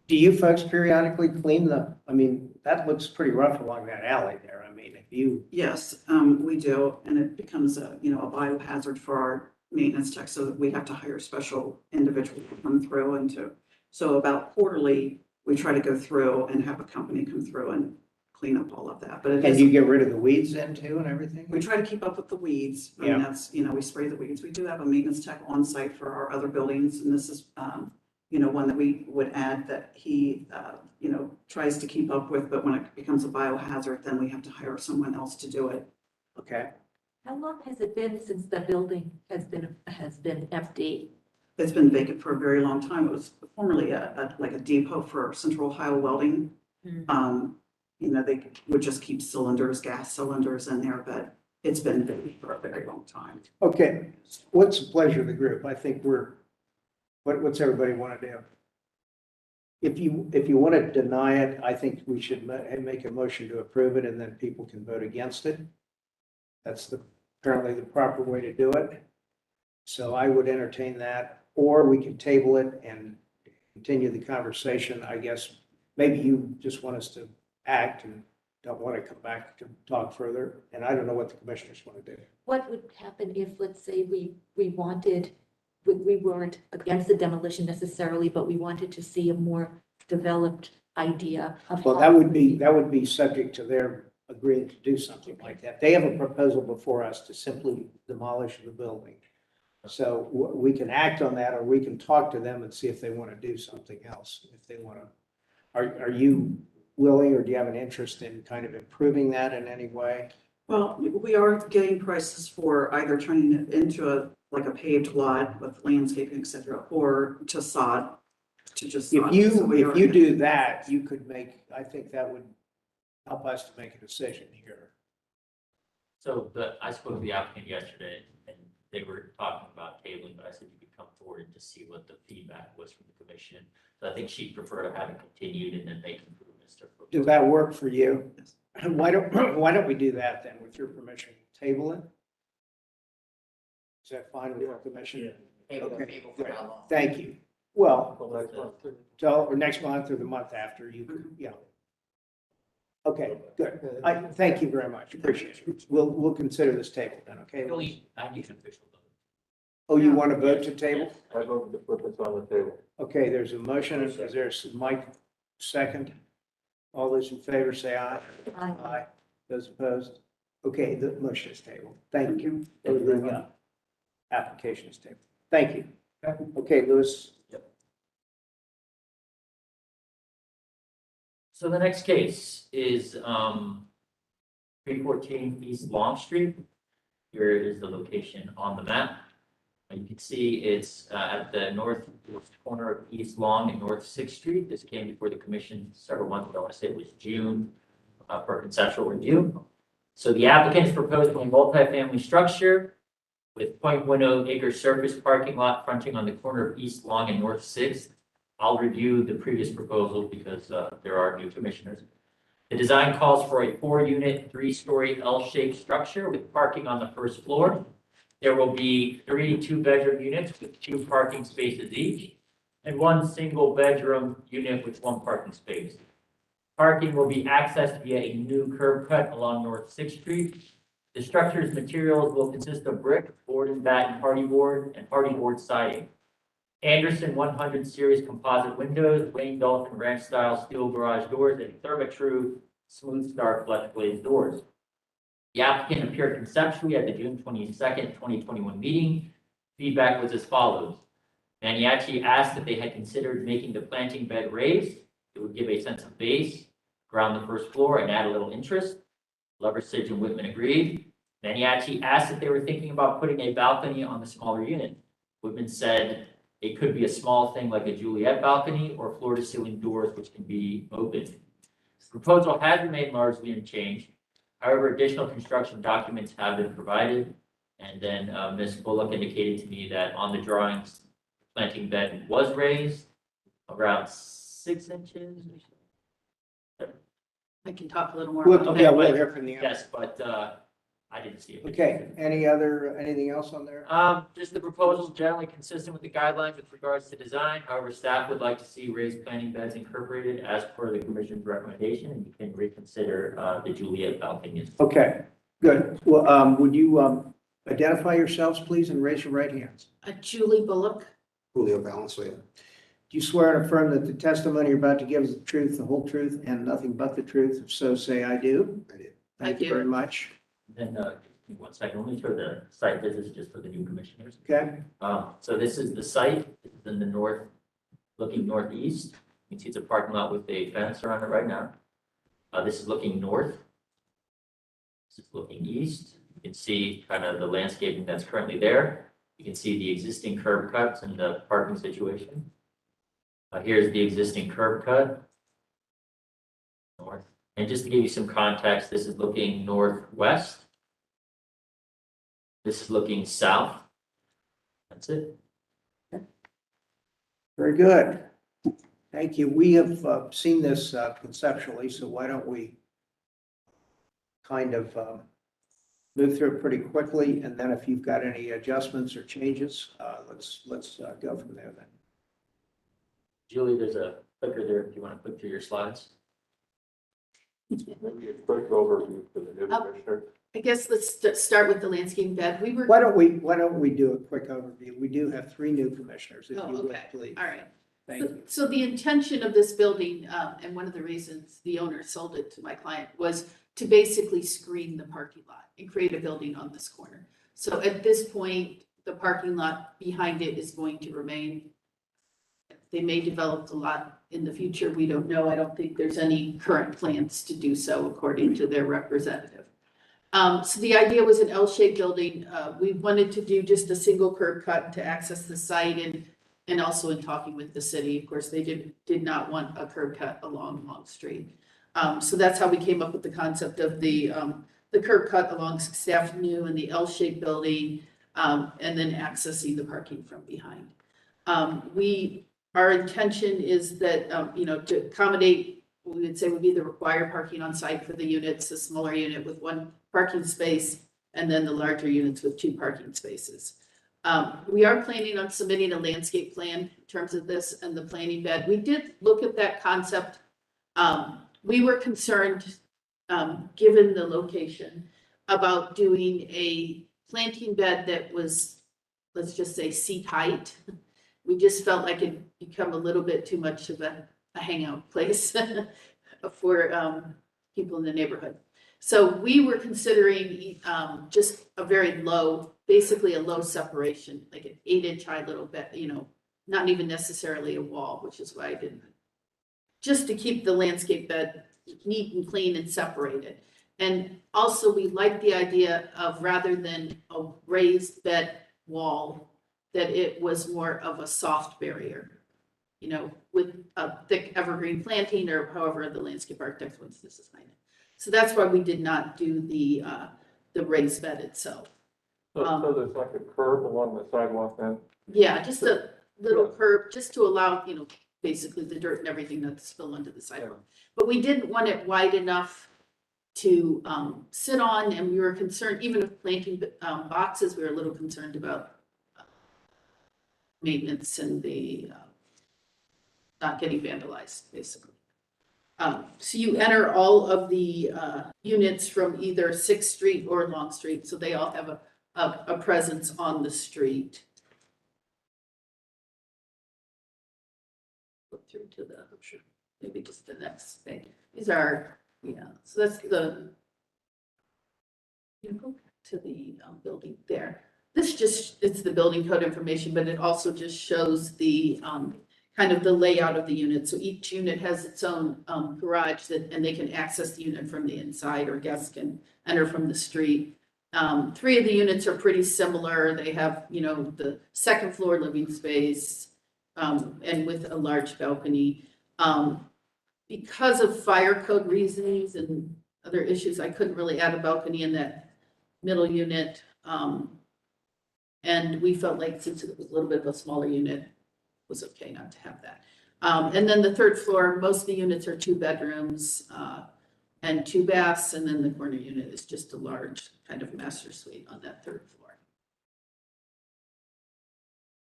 Do you folks periodically clean I mean, that looks pretty rough along that alley there. I mean, if you, Yes, we do, and it becomes a biohazard for our maintenance tech, so that we have to hire special individuals to come through so about quarterly, we try to go through and have a company come through and clean up all of that, but it and is, you get rid of the weeds then too and everything? we try to keep up with the weeds. I mean, Yeah. that's, we spray the weeds. We do have a maintenance tech on site for our other buildings, and this is, one that we would add that he, tries to keep up with, but when it becomes a biohazard, then we have to hire someone else to do it. Okay. How long has it been since the building has been empty? It's been vacant for a very long time. It was formerly like a depot for Central Ohio Welding. They would just keep gas cylinders in there, but it's been vacant for a very long time. Okay, what's the pleasure of the group? I think what's everybody want to do? If you want to deny it, I think we should make a motion to approve it and then people can vote against it. That's apparently the proper way to do it. So I would entertain that, or we can table it and continue the conversation. I guess maybe you just want us to act and don't want to come back to talk further. And I don't know what the commissioners want to do. What would happen if, let's say, we weren't against the demolition necessarily, but we wanted to see a more developed idea of. Well, that would be subject to their agreeing to do something like that. They have a proposal before us to simply demolish the building. So we can act on that, or we can talk to them and see if they want to do something else. If they want to, are you willing, or do you have an interest in kind of improving that in any way? Well, we are getting prices for either turning it into a paved lot with landscaping, et cetera, or to sod, to just sod. If you do that, you could I think that would help us to make a decision here. So I spoke to the applicant yesterday and they were talking about tabling, but I said you could come forward to see what the feedback was from the commission. So I think she'd prefer to have it continued and then make improvements to. Does that work for you? Why don't we do that then, with your permission? Table it? Is that fine with your commission? Okay, good. Thank you. Well, or next month or the month after Okay, good. Thank you very much. Appreciate it. We'll consider this table then, okay? I need an official vote. Oh, you want to vote to table? I vote to put this on the table. Okay, there's a motion. Is there Mike second? All those in favor say aye. Aye. Those opposed? Okay, the motion is tabled. Thank you. The application is tabled. Thank you. Okay, Louis. So the next case is 314 East Long Street. Here is the location on the map. You can see it's at the northwest corner of East Long and North 6th Street. This came before the commission several months ago. I want to say it was June for conceptual review. So the applicant is proposing a multifamily structure with 0.10 acre surface parking lot fronting on the corner of East Long and North 6th. I'll review the previous proposal because there are new commissioners. The design calls for a 4-unit, 3-story L-shaped structure with parking on the first floor. There will be 3 two-bedroom units with 2 parking spaces each, and 1 single-bedroom unit with 1 parking space. Parking will be accessed via a new curb cut along North Sixth Street. The structure's materials will consist of brick, board and batten hardy board siding. Anderson 100 series composite windows, Wayne Dolphin Ranch style steel garage doors, and Therma-Tru smooth start flush glazed doors. The applicant appeared conceptually at the June 22nd, 2021 meeting. Feedback was as follows. Maniaci asked if they had considered making the planting bed raised. It would give a sense of base, ground the first floor, and add a little interest. Loversage and Whitman agreed. Maniaci asked if they were thinking about putting a balcony on the smaller unit. Whitman said it could be a small thing like a Juliet balcony or floor-to-ceiling doors which can be opened. The proposal has remained largely unchanged. However, additional construction documents have been provided. And then Ms. Bullock indicated to me that on the drawings, the planting bed was raised around 6 inches. I can talk a little more We'll, about yeah, that. we'll hear from the. Yes, but I didn't see it. Okay, anything else on there? Just the proposal is generally consistent with the guidelines with regards to design. However, staff would like to see raised planting beds incorporated as per the commission's recommendation, and you can reconsider the Juliet balcony. Okay, good. Well, would you identify yourselves, please, and raise your right hands? Julie Bullock. Julio Valenzuela. Do you swear and affirm that the testimony you're about to give is the truth, the whole truth, and nothing but the truth? If so, say I do. I do. Thank you do. very much. Then, give me 1 second, let me show the site visits just for the new commissioners. Okay, So this is the site, this is in the north, looking northeast. You can see it's a parking lot with a fence around it right now. This is looking north. This is looking east. You can see kind of the landscaping that's currently there. You can see the existing curb cuts and the parking situation. Here's the existing curb cut. North. And just to give you some context, this is looking northwest. This is looking south. That's it. very good. Thank you. We have seen this conceptually, so why don't we kind of move through it pretty quickly, and then if you've got any adjustments or changes, let's go from there then. Julie, there's a clicker there if you want to click through your slides. Maybe a quick overview for the new commissioner. I guess let's start with the landscape bed. We were. Why don't we do a quick overview? We do have 3 new commissioners, if Oh, you would, okay. please. All right. Thank you. So the intention of this building, and one of the reasons the owner sold it to my client was to basically screen the parking lot and create a building on this corner. So at this point, the parking lot behind it is going to remain. They may develop a lot in the future. We don't know. I don't think there's any current plans to do so according to their representative. So the idea was an L-shaped building. We wanted to do just a single curb cut to access the site and also in talking with the city, of course, they did not want a curb cut along Long Street. So that's how we came up with the concept of the curb cut along Sixth Avenue and the L-shaped building, and then accessing the parking from behind. Our intention is that, to accommodate, we would say would be the required parking on site for the units, the smaller unit with 1 parking space, and then the larger units with 2 parking spaces. We are planning on submitting a landscape plan in terms of this and the planting bed. We did look at that concept. We were concerned, given the location, about doing a planting bed that was, let's just say, seat height. We just felt like it'd become a little bit too much of a hangout place for people in the neighborhood. So we were considering just a very low, basically a low separation, like an 8-inch high little bed, not even necessarily a wall, which is why I didn't. Just to keep the landscape bed neat and clean and separated. And also we like the idea of, rather than a raised bed wall, that it was more of a soft barrier, with a thick evergreen planting, or however the landscape architect wants this design it. So that's why we did not do the raised bed itself. So there's like a curb along the sidewalk then? Yeah, just a little curb, just to allow, basically the dirt and everything not to spill onto the sidewalk. But we didn't want it wide enough to sit on, and we were concerned, even with planting boxes, we were a little concerned about maintenance and the not getting vandalized, basically. So you enter all of the units from either 6th Street or Long Street, so they all have a presence on the street. Look through to the, maybe just the next thing. These are, yeah, so that's the, you go to the building there. This just, it's the building code information, but it also just shows the kind of the layout of the unit. So each unit has its own garage and they can access the unit from the inside, or guests can enter from the street. 3 of the units are pretty similar. They have, you know, the 2nd floor living space and with a large balcony. Because of fire code reasons and other issues, I couldn't really add a balcony in that middle unit. And we felt like since it was a little bit of a smaller unit, it was okay not to have that. And then the 3rd floor, most of the units are 2 bedrooms and 2 baths. And then the corner unit is just a large kind of master suite on that 3rd floor.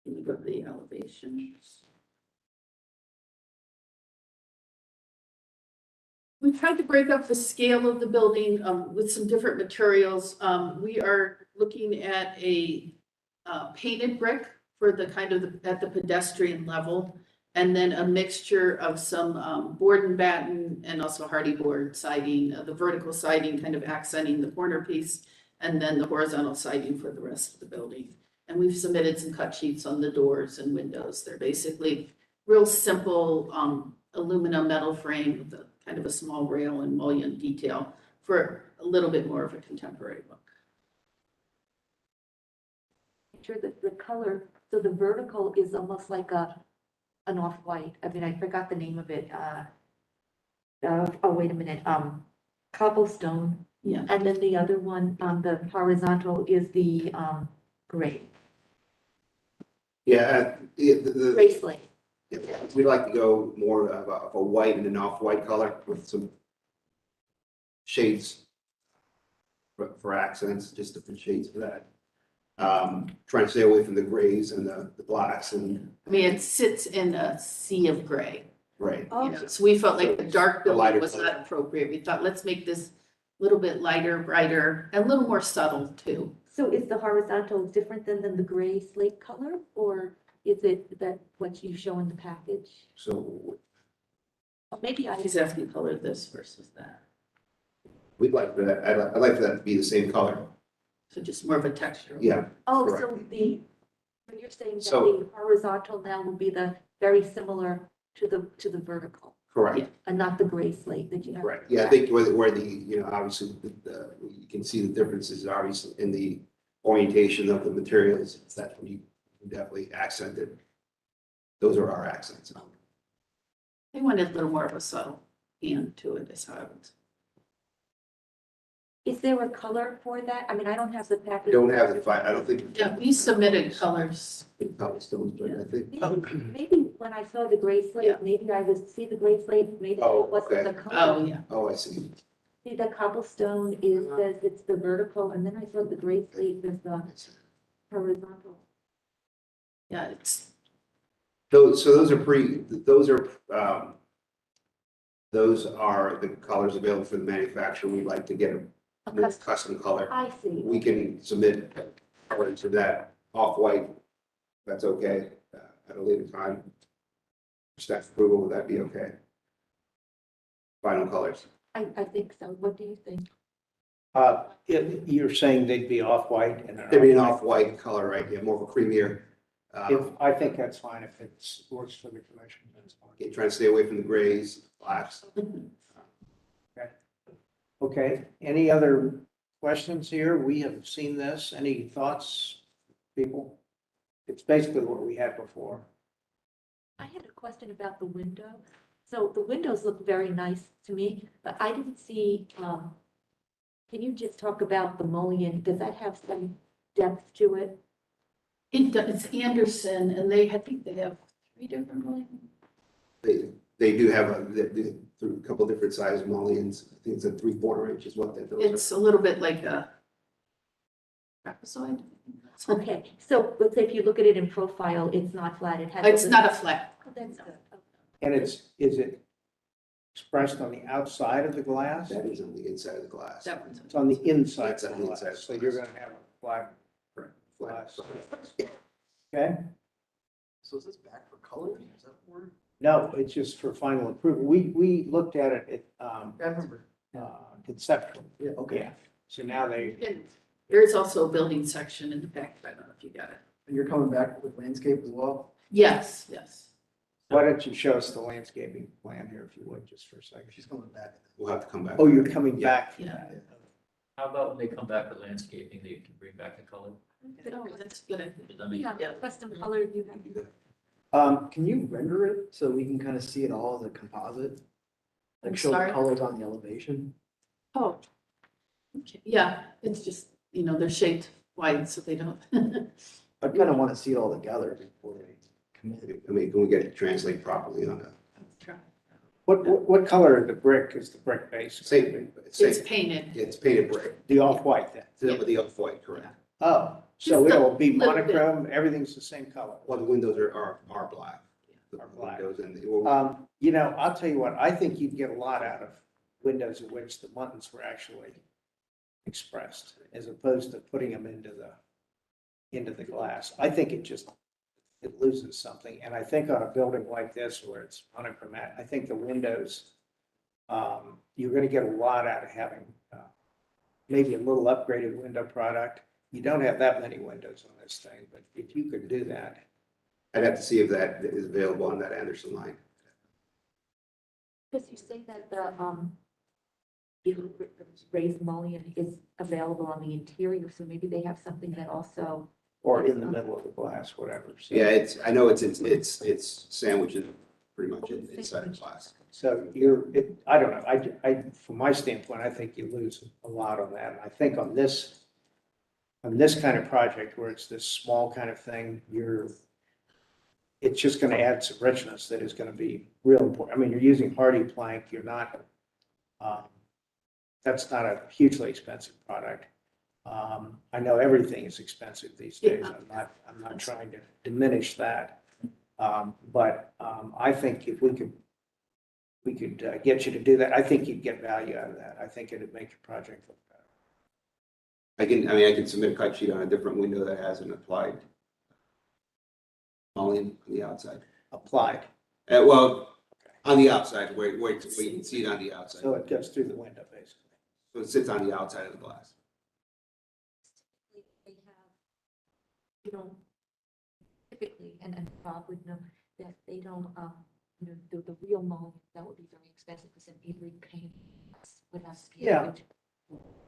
Can you go to the elevations? We tried to break up the scale of the building with some different materials. We are looking at a painted brick for the kind of at the pedestrian level, and then a mixture of some board and batten and also hardy board siding, the vertical siding kind of accenting the corner piece, and then the horizontal siding for the rest of the building. And we've submitted some cut sheets on the doors and windows. They're basically real simple aluminum metal frame with a kind of a small rail and mullion detail for a little bit more of a contemporary look. Sure that the color, so the vertical is almost like an off-white. I mean, I forgot the name of it. Oh, wait a minute. Cobblestone. Yeah. And then the other one, the horizontal is the gray. Yeah, Gray slate. we'd like to go more of a white and an off-white color with some shades for accents, just different shades for that. Trying to stay away from the grays and the blacks and. I mean, it sits in a sea of gray. Right. Oh, You know, so we felt like the dark building lighter was color. not appropriate. We thought, let's make this a little bit lighter, brighter, and a little more subtle too. So is the horizontal different than the gray slate color, or is it that what you show in the package? So Maybe I. He's asking color this versus that. we'd like for that, I'd like for that to be the same color. So just more of a texture. Yeah. Oh, correct. so when you're saying that So- the horizontal now will be very similar to the vertical, Correct. and not the gray slate that you have. Right. Yeah, I think where the, you know, obviously, you can see the differences obviously in the orientation of the materials. That's when you definitely accented. Those are our accents. They wanted a little more of a subtle hand to it, is how I would. Is there a color for that? I mean, I don't have the I package. don't have the I don't think. Yeah, we submitted colors. Cobblestones, but I think. Maybe when I saw the gray slate, Yeah. maybe I was, see the gray slate, maybe Oh, it wasn't okay. the color. Oh, yeah. Oh, I see. See, the cobblestone says it's the vertical, and then I saw the gray slate as the horizontal. Yeah, it's, Those are those are the colors available for the manufacturer. We'd like to get A a more custom, custom color. I see. We can submit colors to that off-white. That's okay, at a later time. Staff approval, would that be okay? Final colors. I think so. What do you think? You're saying they'd be off-white and. Maybe an off-white color, right? Yeah, more of a creamier. I think that's fine if it works for the commission. That's fine. Trying to stay away from the grays, blacks. Okay, any other questions here? We have seen this. Any thoughts, people? It's basically what we had before. I had a question about the window. So the windows look very nice to me, but I didn't see, can you just talk about the mullion? Does that have some depth to it? it's Anderson, and I think they have 3 different mullions. They do have through a couple different size mullions. I think it's a 3/4 inch is what that those It's a little bit like a trapezoid. Okay, so let's say if you look at it in profile, it's not flat, it has. It's not a flat. Oh, that's good. Okay. And is it expressed on the outside of the glass? That is on the inside of the glass. That one's. It's on the inside It's of on the the inside glass, of so the you're glass. gonna have a flat Flat. glass. Okay? So is this back for coloring? Is that word? No, it's just for final approval. We looked at it at, I remember. Conceptual. Yeah, okay. Yeah. So now they, And there's also a building section in the back, I don't know if you got it. And you're coming back with landscape as well? Yes, yes. why don't you show us the landscaping plan here if you would, just for a second? She's coming back. We'll have to come back. Oh, you're coming Yeah. back for Yeah. that. How about when they come back with landscaping, they can bring back the color? Oh, that's good. I mean, Yeah, custom color you have. Can you render it so we can kind of see it all as a composite? I'm Like show the sorry? colors on the elevation? Oh. Okay, yeah, it's just, they're shaped wide, so they don't. I kind of want to see it all together before they commit. I mean, can we get it translated properly on a, What color is the brick? Is the brick base? same, It's same, painted. it's painted brick, The off-white then? with the off-white, correct? Oh, so Just a it'll be little bit. monochrome, everything's the same color? Well, the windows are black. The Are black. windows and I'll tell you what, I think you'd get a lot out of windows in which the buttons were actually expressed, as opposed to putting them into the glass. I think it loses something, and I think on a building like this where it's monochromatic, I think the windows, you're gonna get a lot out of having, maybe a little upgraded window product. You don't have that many windows on this thing, but if you could do that. I'd have to see if that is available on that Anderson line. Because you say that the raised mullion is available on the interior, so maybe they have something that also. Or in the middle of the glass, whatever. So- Yeah, I know it's sandwiches pretty much inside the glass. So I don't know, from my standpoint, I think you lose a lot on that. And I think on this kind of project where it's this small kind of thing, it's just gonna add some richness that is gonna be real important. I mean, you're using hardy plank, you're not, that's not a hugely expensive product. I know everything is expensive these days. I'm not trying to diminish that. But I think if we could get you to do that, I think you'd get value out of that. I think it'd make your project look better. I can submit a cut sheet on a different window that has an applied mullion on the outside. Applied, Well, on the outside, where you can see it on the outside. so it goes through the window, basically. So it sits on the outside of the glass. They have, typically, and Bob would know, that they don't, the real mullion, that would be very expensive because then every pane would have to be. Yeah.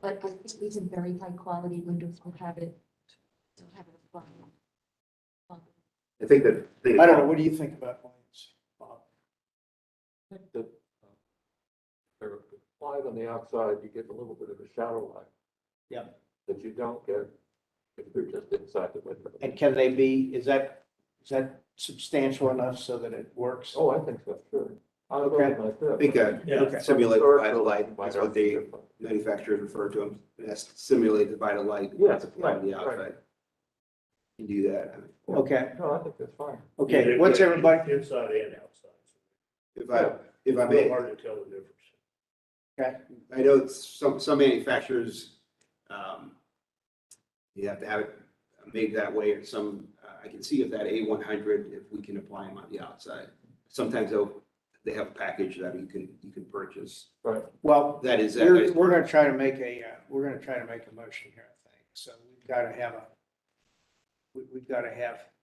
But I think even very high quality windows will have it, applied. I think that. I don't know, what do you think about mullions, Bob? I think that they're applied on the outside, you get a little bit of a shadow light. Yeah. That you don't get if they're just inside the window. And can they be, is that substantial enough so that it works? Oh, I think so, sure. On a building like this. I think Okay. simulate vital light, that's what the manufacturers refer to them, as simulate the vital light. Yes, applied on the right, outside. right. You do that. Okay, No, I think that's fine. okay, what's everybody, Inside and outside. If I It's may, real hard to tell the difference. okay, I know some manufacturers, you have to have it made that way, or some, I can see if that A100, if we can apply them on the outside. Sometimes they have a package that you can purchase. Right. well, That is. we're gonna try to make a motion here, I think, so we've gotta have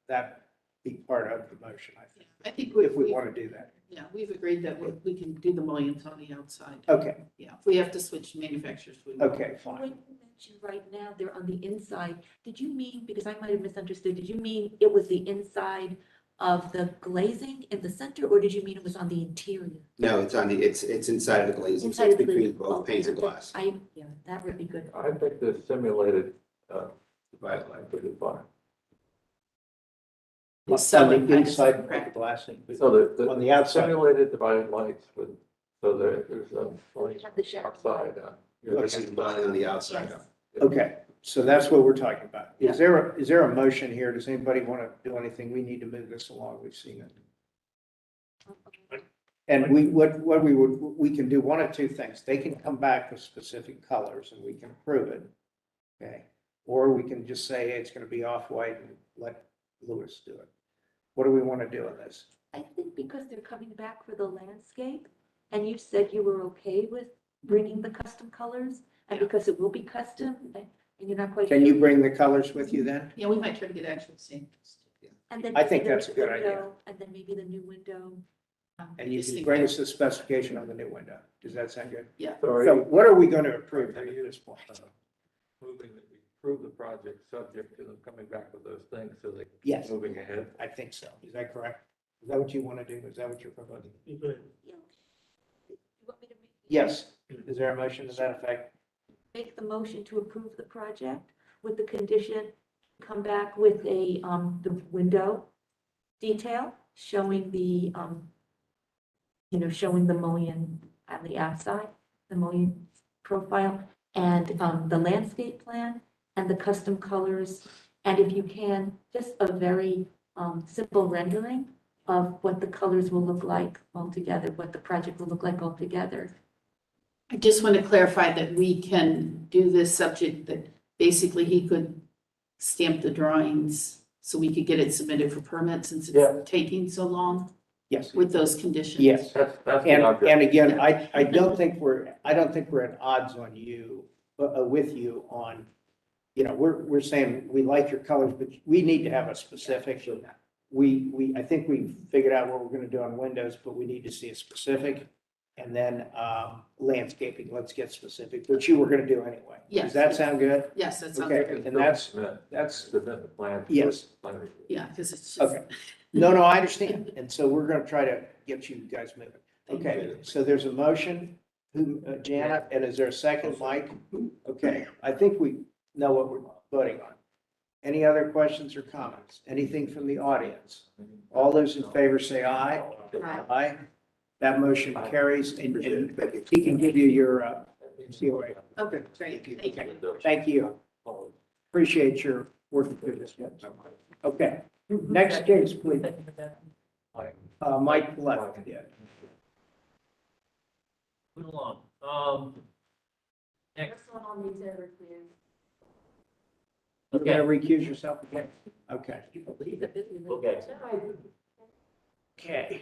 that be part of the motion, I think, I think if we wanna do that. Yeah, we've agreed that we can do the mullions on the outside. Okay, Yeah, if we have to switch manufacturers, we will. okay, When fine. you mentioned right now they're on the inside, did you mean, because I might have misunderstood, did you mean it was the inside of the glazing in the center, or did you mean it was on the interior? No, it's it's inside of the glazing, so Inside it's of the between glazing. both panes of Okay, glass. yeah, that would be good. I think the simulated, Vital light. would be fine. It's seven, On the I just- inside of the glassing, So the on the outside, simulated divided lights with So there's a place Have the shower. outside. This is done on the outside. Yes. Okay, so that's what we're talking about. Is there a motion here? Does anybody want to do anything? We need to move this along. We've seen it. And we can do one of two things. They can come back with specific colors and we can approve it. Okay, or we can just say hey, it's going to be off-white and let Lewis do it. What do we want to do in this? I think because they're coming back for the landscape, and you said you were okay with bringing the custom colors, and because it will be custom, and you're not quite. Can you sure. bring the colors with you then? Yeah, we might try to get actual samples. And then I think maybe that's the a good idea. window, and then maybe the new window. And you can bring us the specification on the new window. Does that sound good? Yeah. So what are we going to approve then at this point? Moving that we approve the project subject to them coming back with those things so they can Yes. keep moving ahead. I think so. Is that correct? Is that what you want to do? Is that what you're proposing? You want me to Yes. Is there a motion to that effect? make the motion to approve the project with the condition, come back with the window detail showing the, showing the mullion on the outside, the mullion profile, and the landscape plan and the custom colors. And if you can, just a very simple rendering of what the colors will look like altogether, what the project will look like altogether. I just want to clarify that we can do this subject that basically he could stamp the drawings so we could get it submitted for permit since it's taking so long Yes. with those conditions. Yes. That's the And object. again, I don't think we're at odds on you, with you on, we're saying we like your colors, but we need to have a specific. I think we figured out what we're going to do on windows, but we need to see a specific. And then landscaping, let's get specific, which you were going to do anyway. Yes. Does that sound good? Yes, that sounds Okay, good. and that's, Submit the plan. Yes. Yeah, because it's just. Okay. No, I understand. And so we're going to try to get you guys moving. Okay, so there's a motion, Janet, and is there a second, Mike? Okay, I think we know what we're voting on. Any other questions or comments? Anything from the audience? All those in favor say aye. Aye. That motion carries, and he can give you your COA. Okay, great. Thank you. Thank you. Appreciate your working through this. Okay, next case, please. Mike left. Yeah. Move along. Next, You're going to recuse yourself again? Okay. okay. Okay.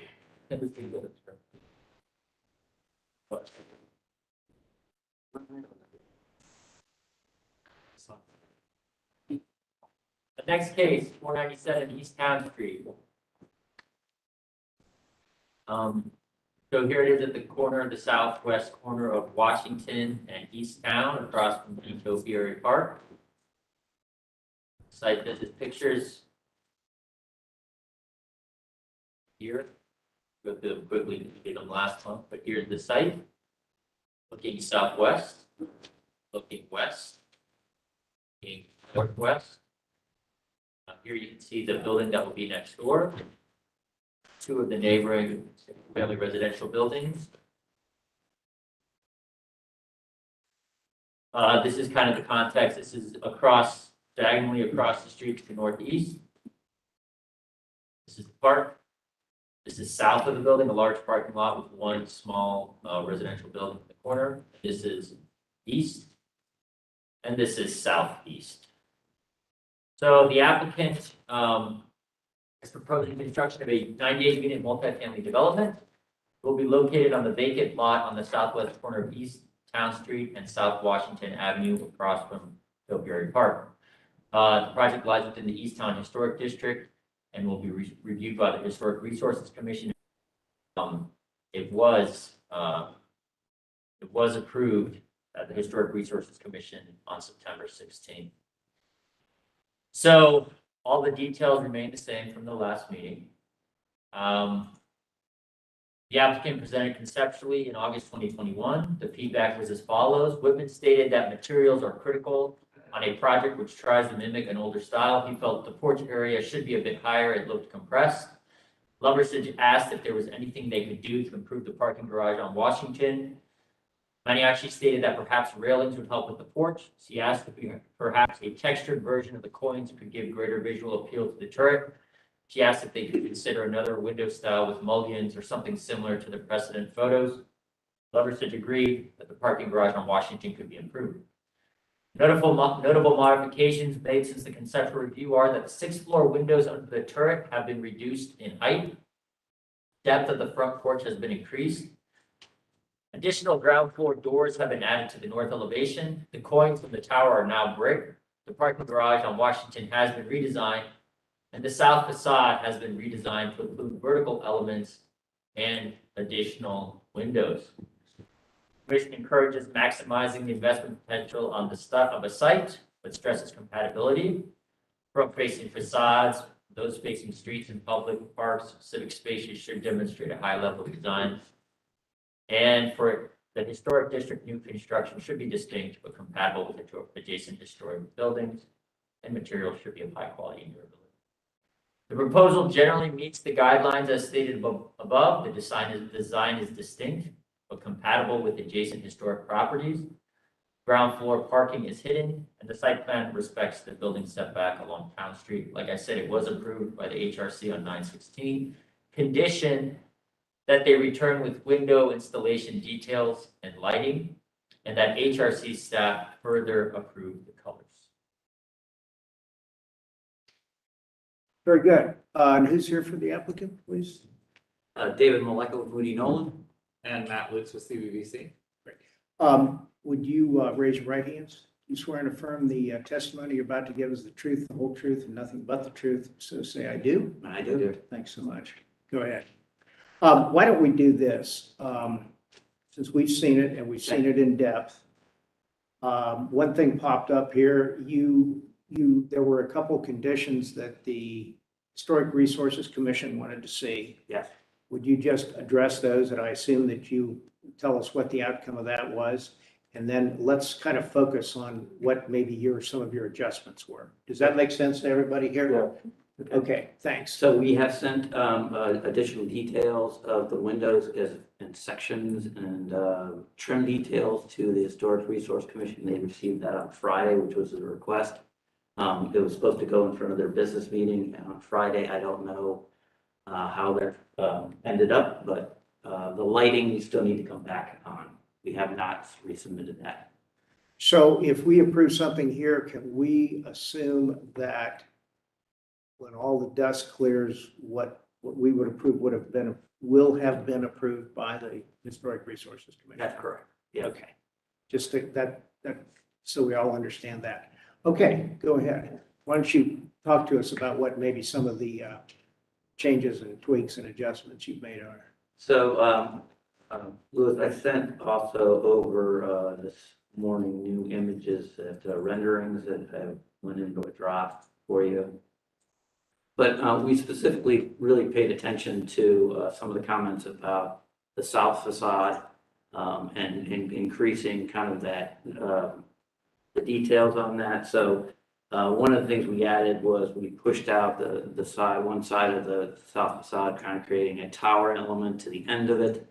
The next case, 497 East Town Street. So here it is at the corner of the southwest corner of Washington and East Town, across from Utopia Park. Site visit pictures. Here, go through them quickly, we did them last month, but here's the site. Looking southwest, looking west, looking northwest. Here you can see the building that will be next door. Two of the neighboring family residential buildings. This is kind of the context. This is diagonally across the street to the northeast. This is the park. This is south of the building, a large parking lot with one small residential building in the corner. This is east, and this is southeast. So the applicant is proposing construction of a 98-unit multifamily development. It will be located on the vacant lot on the southwest corner of East Town Street and South Washington Avenue across from Pillsbury Park. The project lies within the East Town Historic District and will be reviewed by the Historic Resources Commission. It was approved at the Historic Resources Commission on September 16th. So all the details remain the same from the last meeting. The applicant presented conceptually in August 2021. The feedback was as follows. Whitman stated that materials are critical on a project which tries to mimic an older style. He felt the porch area should be a bit higher. It looked compressed. Lumbersage asked if there was anything they could do to improve the parking garage on Washington. Maniaci stated that perhaps railings would help with the porch. She asked if perhaps a textured version of the coins could give greater visual appeal to the turret. She asked if they could consider another window style with mullions or something similar to the precedent photos. Lumbersage agreed that the parking garage on Washington could be improved. Notable modifications made since the conceptual review are that the sixth floor windows under the turret have been reduced in height. Depth of the front porch has been increased. Additional ground floor doors have been added to the north elevation. The coins from the tower are now brick. The parking garage on Washington has been redesigned, and the south facade has been redesigned to include vertical elements and additional windows. Commission encourages maximizing the investment potential on the stuff of a site, but stresses compatibility. Front-facing facades, those facing streets and public parks, civic spaces should demonstrate a high level of design. And for the historic district, new construction should be distinct but compatible with adjacent historic buildings, and materials should be of high quality and durability. The proposal generally meets the guidelines as stated above. The design is distinct but compatible with adjacent historic properties. Ground floor parking is hidden, and the site plan respects the building setback along Town Street. Like I said, it was approved by the HRC on 9/16. Condition that they return with window installation details and lighting, and that HRC staff further approve the colors. Very good. And who's here for the applicant, please? David Maleka with Moody Nolan. And Matt Woods with CBVC. Would you raise your right hands? You swear and affirm the testimony you're about to give is the truth, the whole truth, and nothing but the truth. So say I do. I do. Thanks so much. Go ahead. Why don't we do this? Since we've seen it and we've seen it in depth. One thing popped up here. There were a couple conditions that the Historic Resources Commission wanted to see. Yes. Would you just address those? And I assume that you tell us what the outcome of that was. And then let's kind of focus on what maybe some of your adjustments were. Does that make sense to everybody here? Yeah. Okay, thanks. So we have sent additional details of the windows and sections and trim details to the Historic Resource Commission. They received that on Friday, which was a request. It was supposed to go in front of their business meeting on Friday. I don't know how that ended up, but the lighting, we still need to come back on. We have not resubmitted that. So if we approve something here, can we assume that when all the dust clears, what we would approve will have been approved by the Historic Resources Commission? That's correct. Yeah. Okay. Just that so we all understand that. Okay, go ahead. Why don't you talk to us about what maybe some of the changes and tweaks and adjustments you've made are? So, Louis, I sent also over this morning new images that renderings that I went into a draft for you. But we specifically really paid attention to some of the comments about the south facade and increasing kind of that the details on that. So one of the things we added was we pushed out one side of the south facade, kind of creating a tower element to the end of it.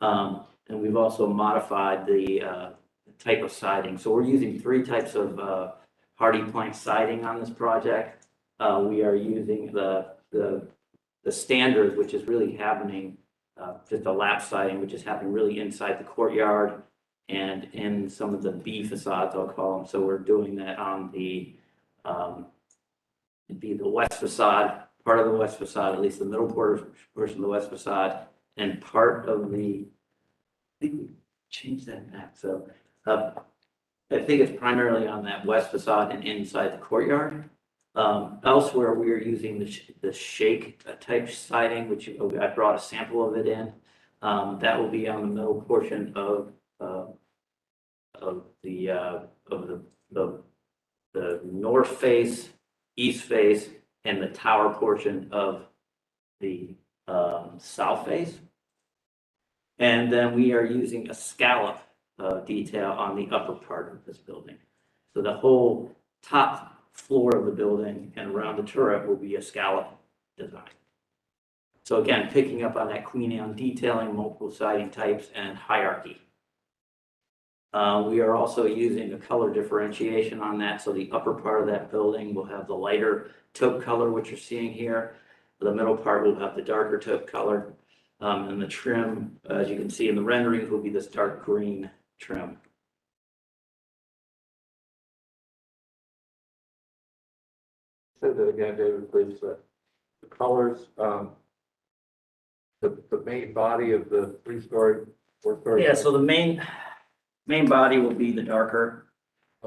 And we've also modified the type of siding. So we're using 3 types of hardy plank siding on this project. We are using the standard, which is really happening, just a lap siding, which is happening really inside the courtyard and in some of the B facades, I'll call them. So we're doing that on the it'd be the west facade, part of the west facade, at least the middle portion of the west facade, and part of the, I think we changed that back. So I think it's primarily on that west facade and inside the courtyard. Elsewhere, we are using the shake type siding, which I brought a sample of it in. That will be on the middle portion of the north face, east face, and the tower portion of the south face. And then we are using a scallop detail on the upper part of this building. So the whole top floor of the building and around the turret will be a scallop design. So again, picking up on that Queen Anne detailing, multiple siding types, and hierarchy. We are also using a color differentiation on that, so the upper part of that building will have the lighter taupe color, which you're seeing here. The middle part will have the darker taupe color, and the trim, as you can see in the renderings, will be this dark green trim. Say that again, David, please. The colors, the main body of the 3-story, 4-story. Yeah, so the main body will be the darker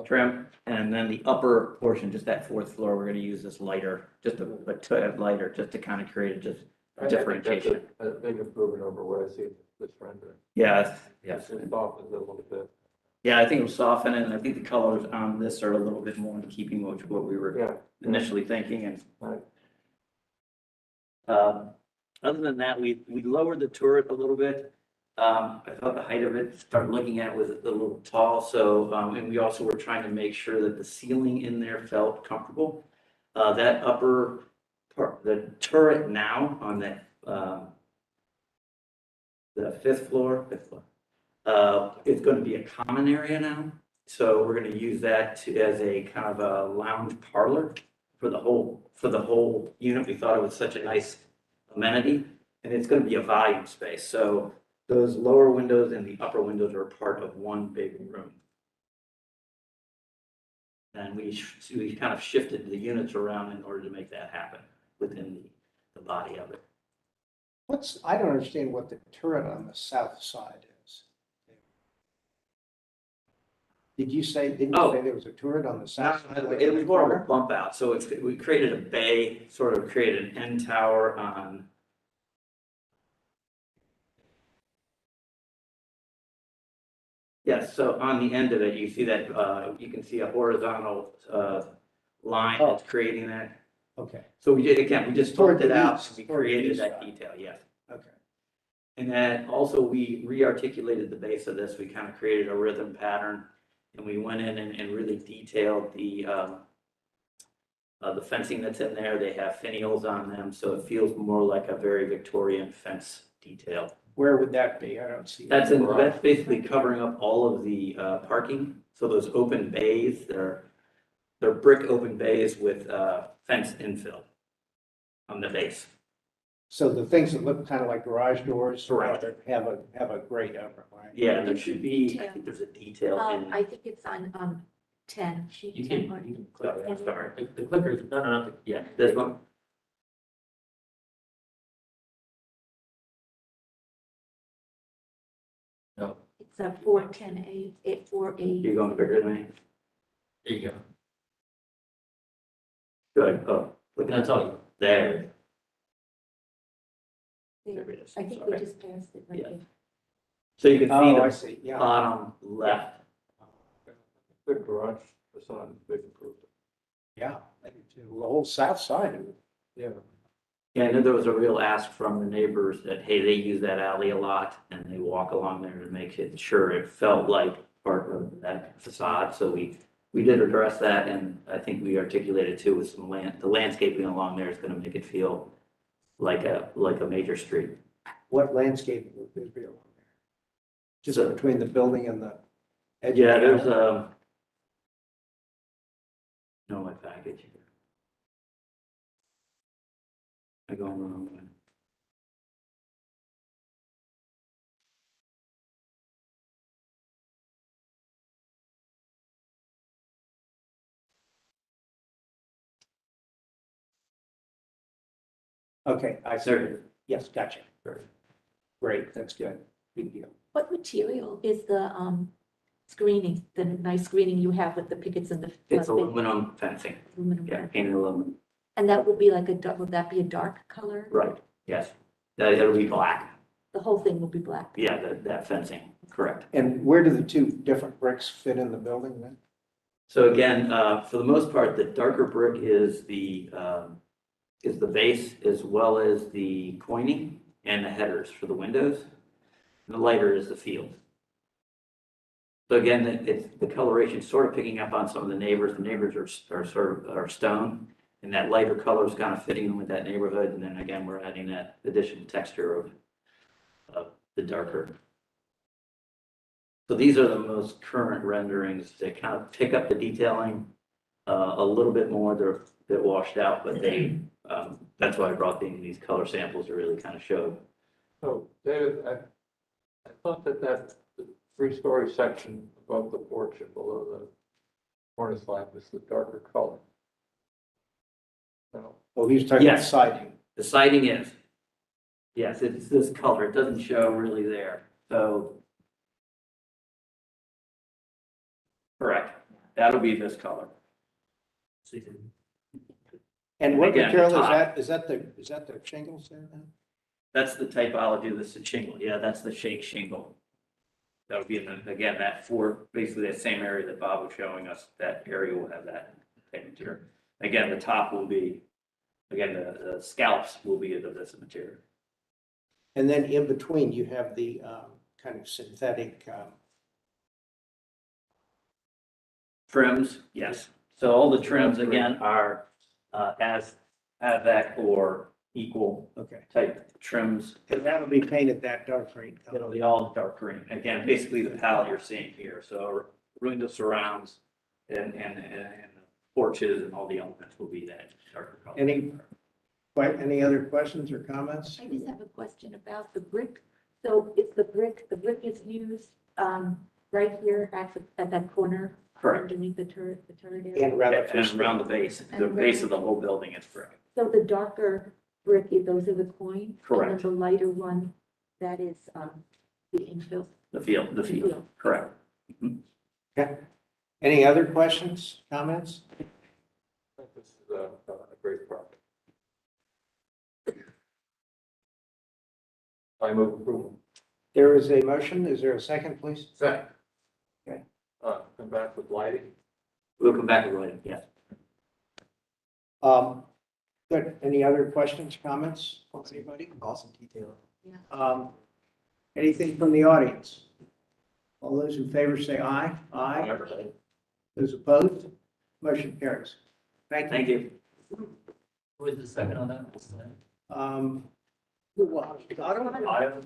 trim, and then the upper portion, just that 4th floor, we're gonna use this lighter, just a lighter, just to kind of create just a differentiation. A big improvement over what I see this rendering. Yes, yes. It softens it a little bit. Yeah, I think it'll soften it, and I think the colors on this are a little bit more in keeping with what we were initially thinking, and. Right. Other than that, we lowered the turret a little bit. I thought the height of it, started looking at it, was a little tall, so, and we also were trying to make sure that the ceiling in there felt comfortable. That upper part, the turret now on that, the fifth floor, is going to be a common area now. So we're going to use that as a kind of a lounge parlor for the whole unit. We thought it was such a nice amenity, and it's going to be a volume space. So those lower windows and the upper windows are part of one big room. And we kind of shifted the units around in order to make that happen within the body of it. I don't understand what the turret on the south side is. Didn't you say there was a turret on the south side? It was more of a bump out. So we created a bay, sort of created an end tower on. Yes, so on the end of it, you see that, you can see a horizontal line that's creating that. Okay. So we just Toward sorted it the out, east, we toward the created east that side. detail, yes. Okay. And then also we re-articulated the base of this. We kind of created a rhythm pattern, and we went in and really detailed the fencing that's in there. They have finials on them, so it feels more like a very Victorian fence detail. Where would that be? I don't see. That's basically covering up all of the parking. So those open bays, they're brick open bays with fence infill on the base. So the things that look kind of like garage doors. Correct. Have a grate over, right? Yeah, there should be, I think there's a detail in. I think it's on 10, sheet You 10. can click, I'm sorry, the clickers, no, yeah. This one? No, It's a 410A, 4A. You're going bigger than me? there you go. Good, oh, look at That's all you. there. There. There it is. I think we Sorry. just passed it right Yeah. there. So you can Oh, I see see, the yeah. bottom left. Big garage, it's on big improvement. Yeah, I do too. The whole south side of it. Yeah. Yeah, I know there was a real ask from the neighbors that, hey, they use that alley a lot and they walk along there to make it sure it felt like part of that facade. So we did address that, and I think we articulated too with some the landscaping along there is going to make it feel like a major street. What landscape would there be along there? Just So- between the building and the edge? Yeah, of the there's alley? no, my package here. I go on the wrong way. Okay, I see. There it is. Yes, gotcha. Great, that's good. Big deal. What material is the screening, the nice screening you have with the pickets and the? It's aluminum fencing. Aluminum. Yeah, painted aluminum. And that will be like would that be a dark color? Right, yes. It'll be black. The whole thing will be black. Yeah, that fencing, correct. And where do the two different bricks fit in the building then? So again, for the most part, the darker brick is the base as well as the coining and the headers for the windows. And the lighter is the field. So again, it's the coloration sort of picking up on some of the neighbors. The neighbors are stone, And that lighter color is kind of fitting in with that neighborhood. And then again, we're adding that additional texture of the darker. So these are the most current renderings. They kind of pick up the detailing a little bit more. They're a bit washed out, but they, that's why I brought these color samples to really kind of show. So David, I thought that three-story section above the porch and below the cornice line was the darker color. No. Well, he's talking about Yes. siding. The siding is. Yes, it's this color. It doesn't show really there. So. Correct. That'll be this color. And what Again, material is top. that? Is that the shingles there then? That's the typology of the shingle. Yeah, that's the shake shingle. That would be in the, again, basically that same area that Bob was showing us, that area will have that type material. Again, the top will be, again, the scalps will be of this material. And then in between, you have the kind of synthetic, Trims, yes. So all the trims, again, are as that or equal okay. type trims. And that'll be painted that dark green It'll color. be all dark green. Again, basically the palette you're seeing here. So window surrounds and porches and all the elements will be that darker color. Any other questions or comments? I just have a question about the brick. So it's the brick is used right here at that corner. Correct. Underneath the turret area. And around Yeah, the and around the base of the whole building is correct. So the darker brick, those are the coins? Correct. And then the lighter one, that is the infill? The field, correct. Okay. Any other questions, comments? I think this is a great project. I move approval. There is a motion. Is there a second, please? Second. Okay. Come back with lighting. We'll come back to lighting, yes. Good. Any other questions, comments from anybody? Awesome detail. Anything from the audience? All those in favor say aye. Aye. Those opposed? Motion carries. Thank you. Thank you. Who was the second on that? Well, I don't know.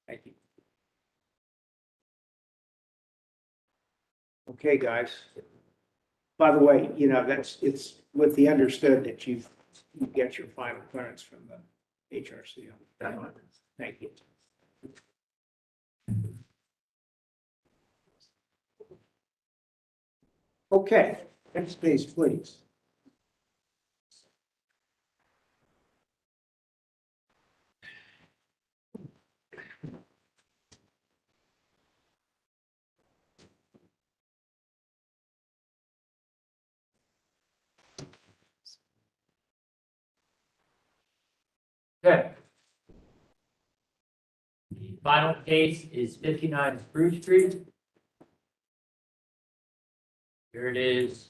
Thank you. Okay, guys. By the way, it's with the understood that you get your final clearance from the HRC. Thank you. Okay, next page, please. Okay. The final case is 59 Spruce Street. Here it is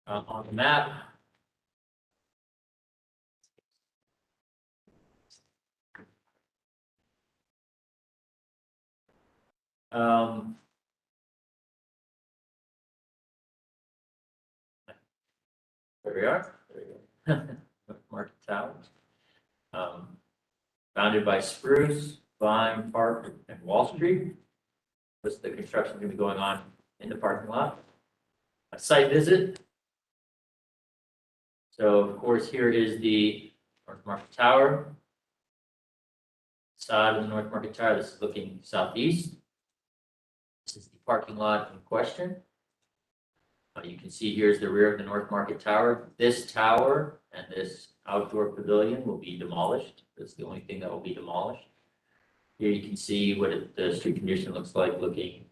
on the map. There we are. There we go. Market Towers. Bounded by Spruce, Vine, Park, and Wall Street. This the construction going to be going on in the parking lot. A site visit. So of course, here is the North Market Tower. Side of the North Market Tower, this is looking southeast. This is the parking lot in question. You can see here's the rear of the North Market Tower. This tower and this outdoor pavilion will be demolished. That's the only thing that will be demolished. Here you can see what the street condition looks like looking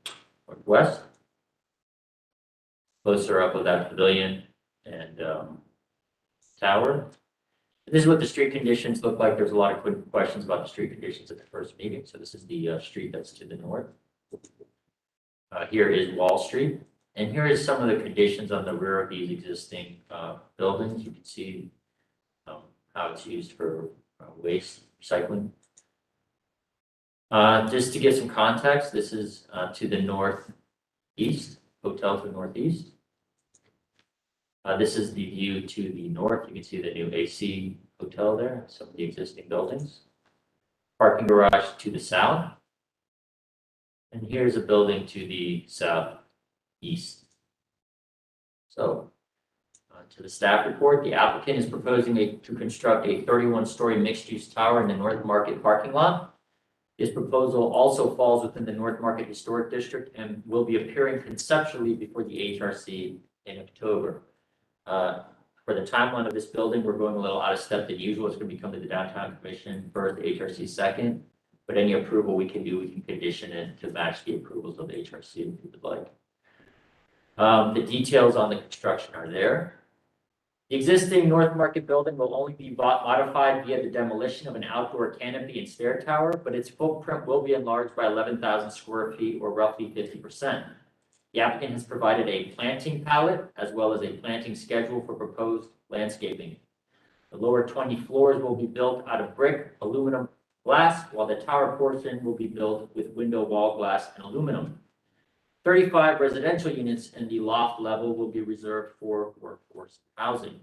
northwest. Closer up of that pavilion and tower. This is what the street conditions look like. There's a lot of questions about the street conditions at the first meeting. So this is the street that's to the north. Here is Wall Street. And here is some of the conditions on the rear of these existing buildings. You can see how it's used for waste recycling. Just to give some context, this is to the northeast, hotel to the northeast. This is the view to the north. You can see the new AC hotel there, some of the existing buildings. Parking garage to the south. And here's a building to the southeast. So, to the staff report, the applicant is proposing to construct a 31-story mixed-use tower in the North Market parking lot. This proposal also falls within the North Market Historic District and will be appearing conceptually before the HRC in October. For the timeline of this building, we're going a little out of step than usual. It's going to be coming to the Downtown Commission first, the HRC second. But any approval we can do, we can condition it to match the approvals of the HRC if you would like. The details on the construction are there. The existing North Market building will only be modified via the demolition of an outdoor canopy and stair tower, but its footprint will be enlarged by 11,000 square feet or roughly 50%. The applicant has provided a planting palette as well as a planting schedule for proposed landscaping. The lower 20 floors will be built out of brick, aluminum, glass, while the tower portion will be built with window wall glass and aluminum. 35 residential units in the loft level will be reserved for workforce housing.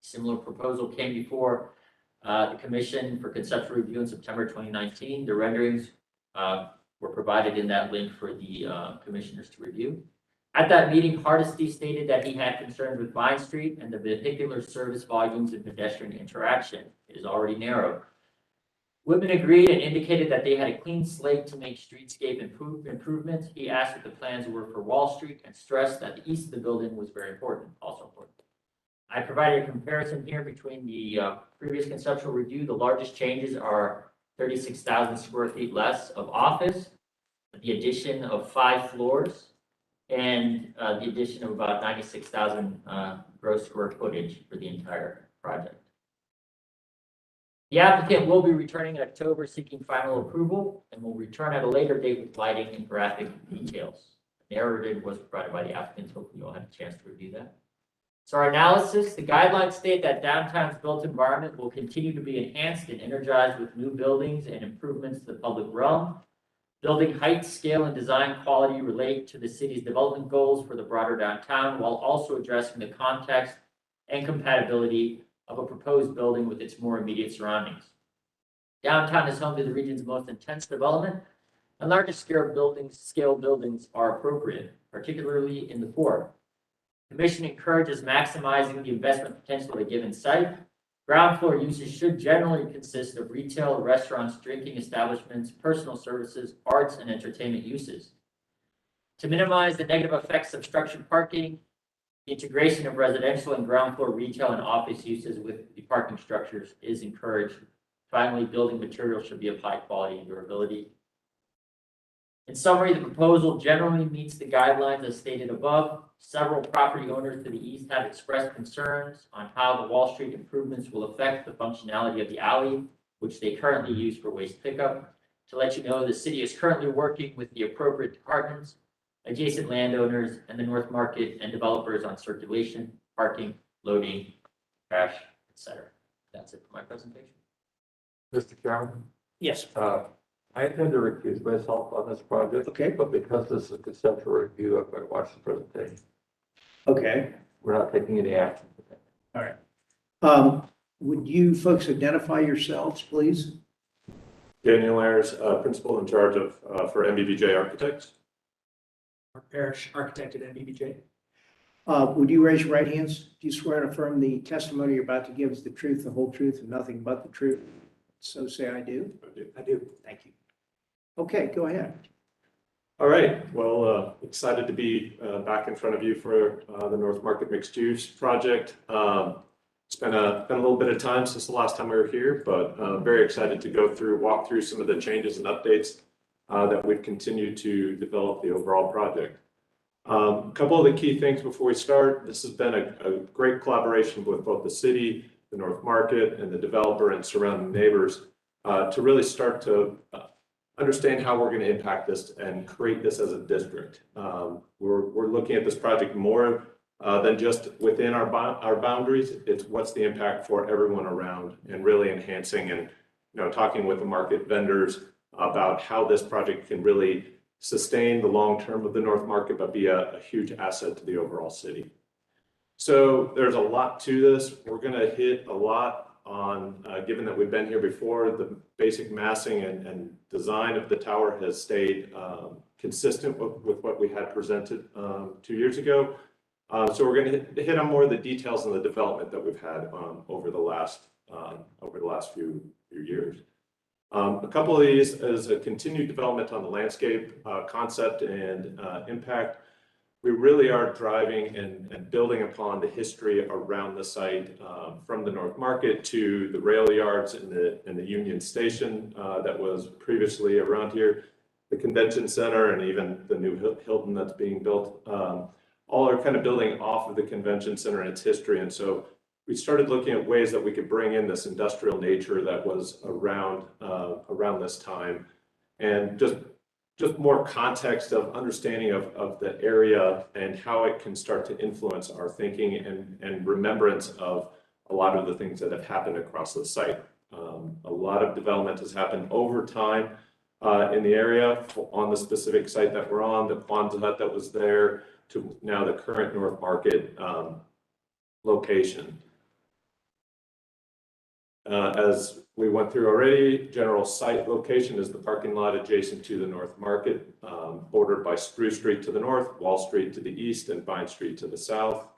Similar proposal came before the Commission for Conceptual Review in September 2019. The renderings were provided in that link for the commissioners to review. At that meeting, Hardesty stated that he had concerns with Vine Street and the vehicular service volumes and pedestrian interaction. It is already narrowed. Whitman agreed and indicated that they had a clean slate to make streetscape improvements. He asked what the plans were for Wall Street and stressed that the east of the building was very important, also important. I provided a comparison here between the previous conceptual review. The largest changes are 36,000 square feet less of office, the addition of 5 floors, and the addition of about 96,000 gross square footage for the entire project. The applicant will be returning in October seeking final approval and will return at a later date with lighting and graphic details. The narrative was provided by the applicants. Hopefully you'll have a chance to review that. So our analysis, the guidelines state that downtown's built environment will continue to be enhanced and energized with new buildings and improvements to the public realm. Building height, scale, and design quality relate to the city's development goals for the broader downtown, while also addressing the context and compatibility of a proposed building with its more immediate surroundings. Downtown is home to the region's most intense development, and largest scale buildings are appropriate, particularly in the core. The Commission encourages maximizing the investment potential of a given site. Ground floor uses should generally consist of retail, restaurants, drinking establishments, personal services, arts, and entertainment uses. To minimize the negative effects of structured parking, the integration of residential and ground floor retail and office uses with the parking structures is encouraged. Finally, building materials should be of high quality and durability. In summary, the proposal generally meets the guidelines as stated above. Several property owners to the east have expressed concerns on how the Wall Street improvements will affect the functionality of the alley, which they currently use for waste pickup. To let you know, the city is currently working with the appropriate departments, adjacent landowners, and the North Market and developers on circulation, parking, loading, trash, etc. That's it for my presentation. Mr. Chairman? Yes. I intend to recuse myself on this project. Okay. But because this is a conceptual review, I'm going to watch the presentation. Okay. We're not taking any action. All right. Would you folks identify yourselves, please? Daniel Ayers, principal in charge of for MBBJ Architects. Our parish architect at MBBJ. Would you raise your right hands? Do you swear and affirm the testimony you're about to give is the truth, the whole truth, and nothing but the truth? So say I do. I do. I do. Thank you. Okay, go ahead. All right. Well, excited to be back in front of you for the North Market Mixed Use Project. It's been a little bit of time since the last time we were here, but very excited to walk through some of the changes and updates that we've continued to develop the overall project. A couple of the key things before we start. This has been a great collaboration with both the city, the North Market, and the developer and surrounding neighbors to really start to understand how we're going to impact this and create this as a district. We're looking at this project more than just within our boundaries. It's what's the impact for everyone around, and really enhancing and talking with the market vendors about how this project can really sustain the long term of the North Market, but be a huge asset to the overall city. So there's a lot to this. We're going to hit a lot on, given that we've been here before, the basic massing and design of the tower has stayed consistent with what we had presented 2 years ago. So we're going to hit on more of the details and the development that we've had over the last few years. A couple of these is a continued development on the landscape concept and impact. We really are driving and building upon the history around the site, from the North Market to the rail yards in the Union Station that was previously around here, the Convention Center, and even the new Hilton that's being built. All are kind of building off of the Convention Center and its history. And so we started looking at ways that we could bring in this industrial nature that was around this time, and just more context of understanding of the area and how it can start to influence our thinking and remembrance of a lot of the things that have happened across the site. A lot of development has happened over time in the area on the specific site that we're on, the Kwanzaa hut that was there, to now the current North Market location. As we went through already, general site location is the parking lot adjacent to the North Market, bordered by Spruce Street to the north, Wall Street to the east, and Vine Street to the south.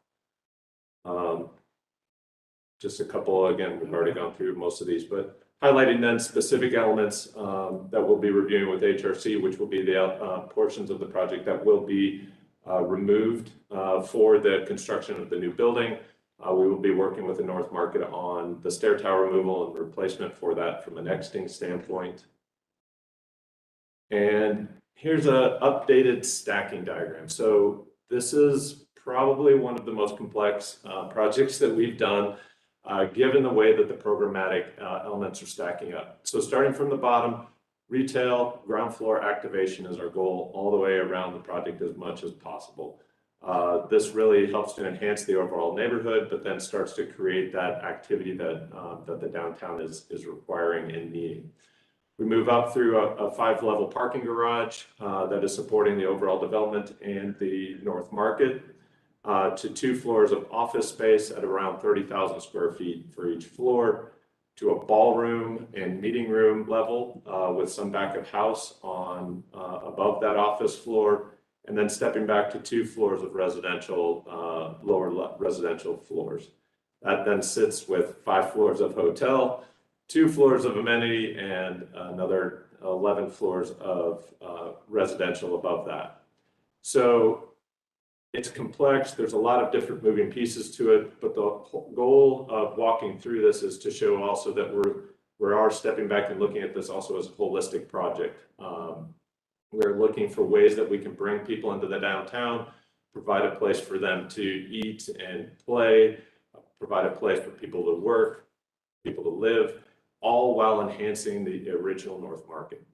Just a couple, again, we've already gone through most of these, but highlighting then specific elements that we'll be reviewing with HRC, which will be the portions of the project that will be removed for the construction of the new building. We will be working with the North Market on the stair tower removal and replacement for that from an exiting standpoint. And here's an updated stacking diagram. So this is probably one of the most complex projects that we've done, given the way that the programmatic elements are stacking up. So starting from the bottom, retail, ground floor activation is our goal all the way around the project as much as possible. This really helps to enhance the overall neighborhood, but then starts to create that activity that the downtown is requiring and needing. We move up through a 5-level parking garage that is supporting the overall development and the North Market, to 2 floors of office space at around 30,000 square feet for each floor, to a ballroom and meeting room level with some back of house on above that office floor, and then stepping back to 2 floors of residential, lower residential floors. That then sits with 5 floors of hotel, 2 floors of amenity, and another 11 floors of residential above that. So it's complex. There's a lot of different moving pieces to it, but the goal of walking through this is to show also that we are stepping back and looking at this also as a holistic project. We're looking for ways that we can bring people into the downtown, provide a place for them to eat and play, provide a place for people to work, people to live, all while enhancing the original North Market.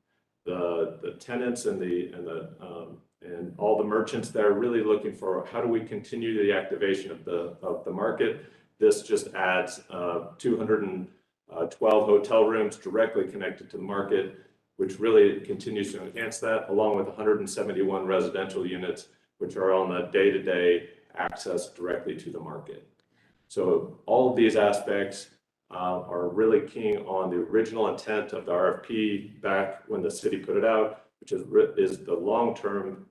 The tenants and all the merchants that are really looking for how do we continue the activation of the market. This just adds 212 hotel rooms directly connected to the market, which really continues to enhance that, along with 171 residential units, which are on the day-to-day access directly to the market. So all of these aspects are really keying on the original intent of the RFP back when the city put it out, which is the long-term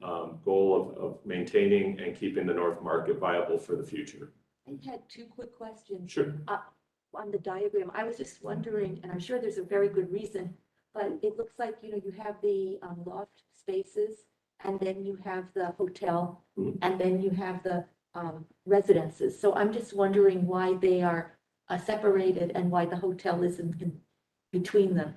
goal of maintaining and keeping the North Market viable for the future. I had 2 quick questions. Sure. On the diagram, I was just wondering, and I'm sure there's a very good reason, but it looks like, you have the loft spaces, and then you have the hotel, and then you have the residences. So I'm just wondering why they are separated and why the hotel isn't in between them.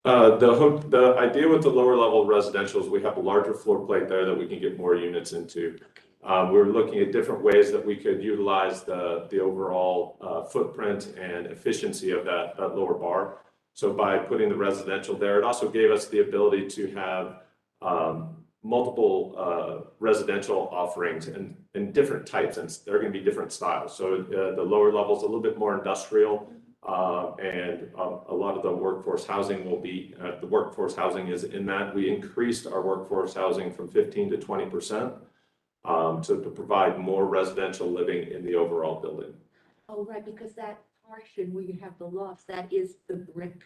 The idea with the lower level residential is we have a larger floor plate there that we can get more units into. We're looking at different ways that we could utilize the overall footprint and efficiency of that lower bar. So by putting the residential there, it also gave us the ability to have multiple residential offerings in different types, and they're going to be different styles. So the lower level is a little bit more industrial, and a lot of the workforce housing will be, the workforce housing is in that. We increased our workforce housing from 15 to 20%. to provide more residential living in the overall building. Oh, right, because that portion where you have the lofts, that is the brick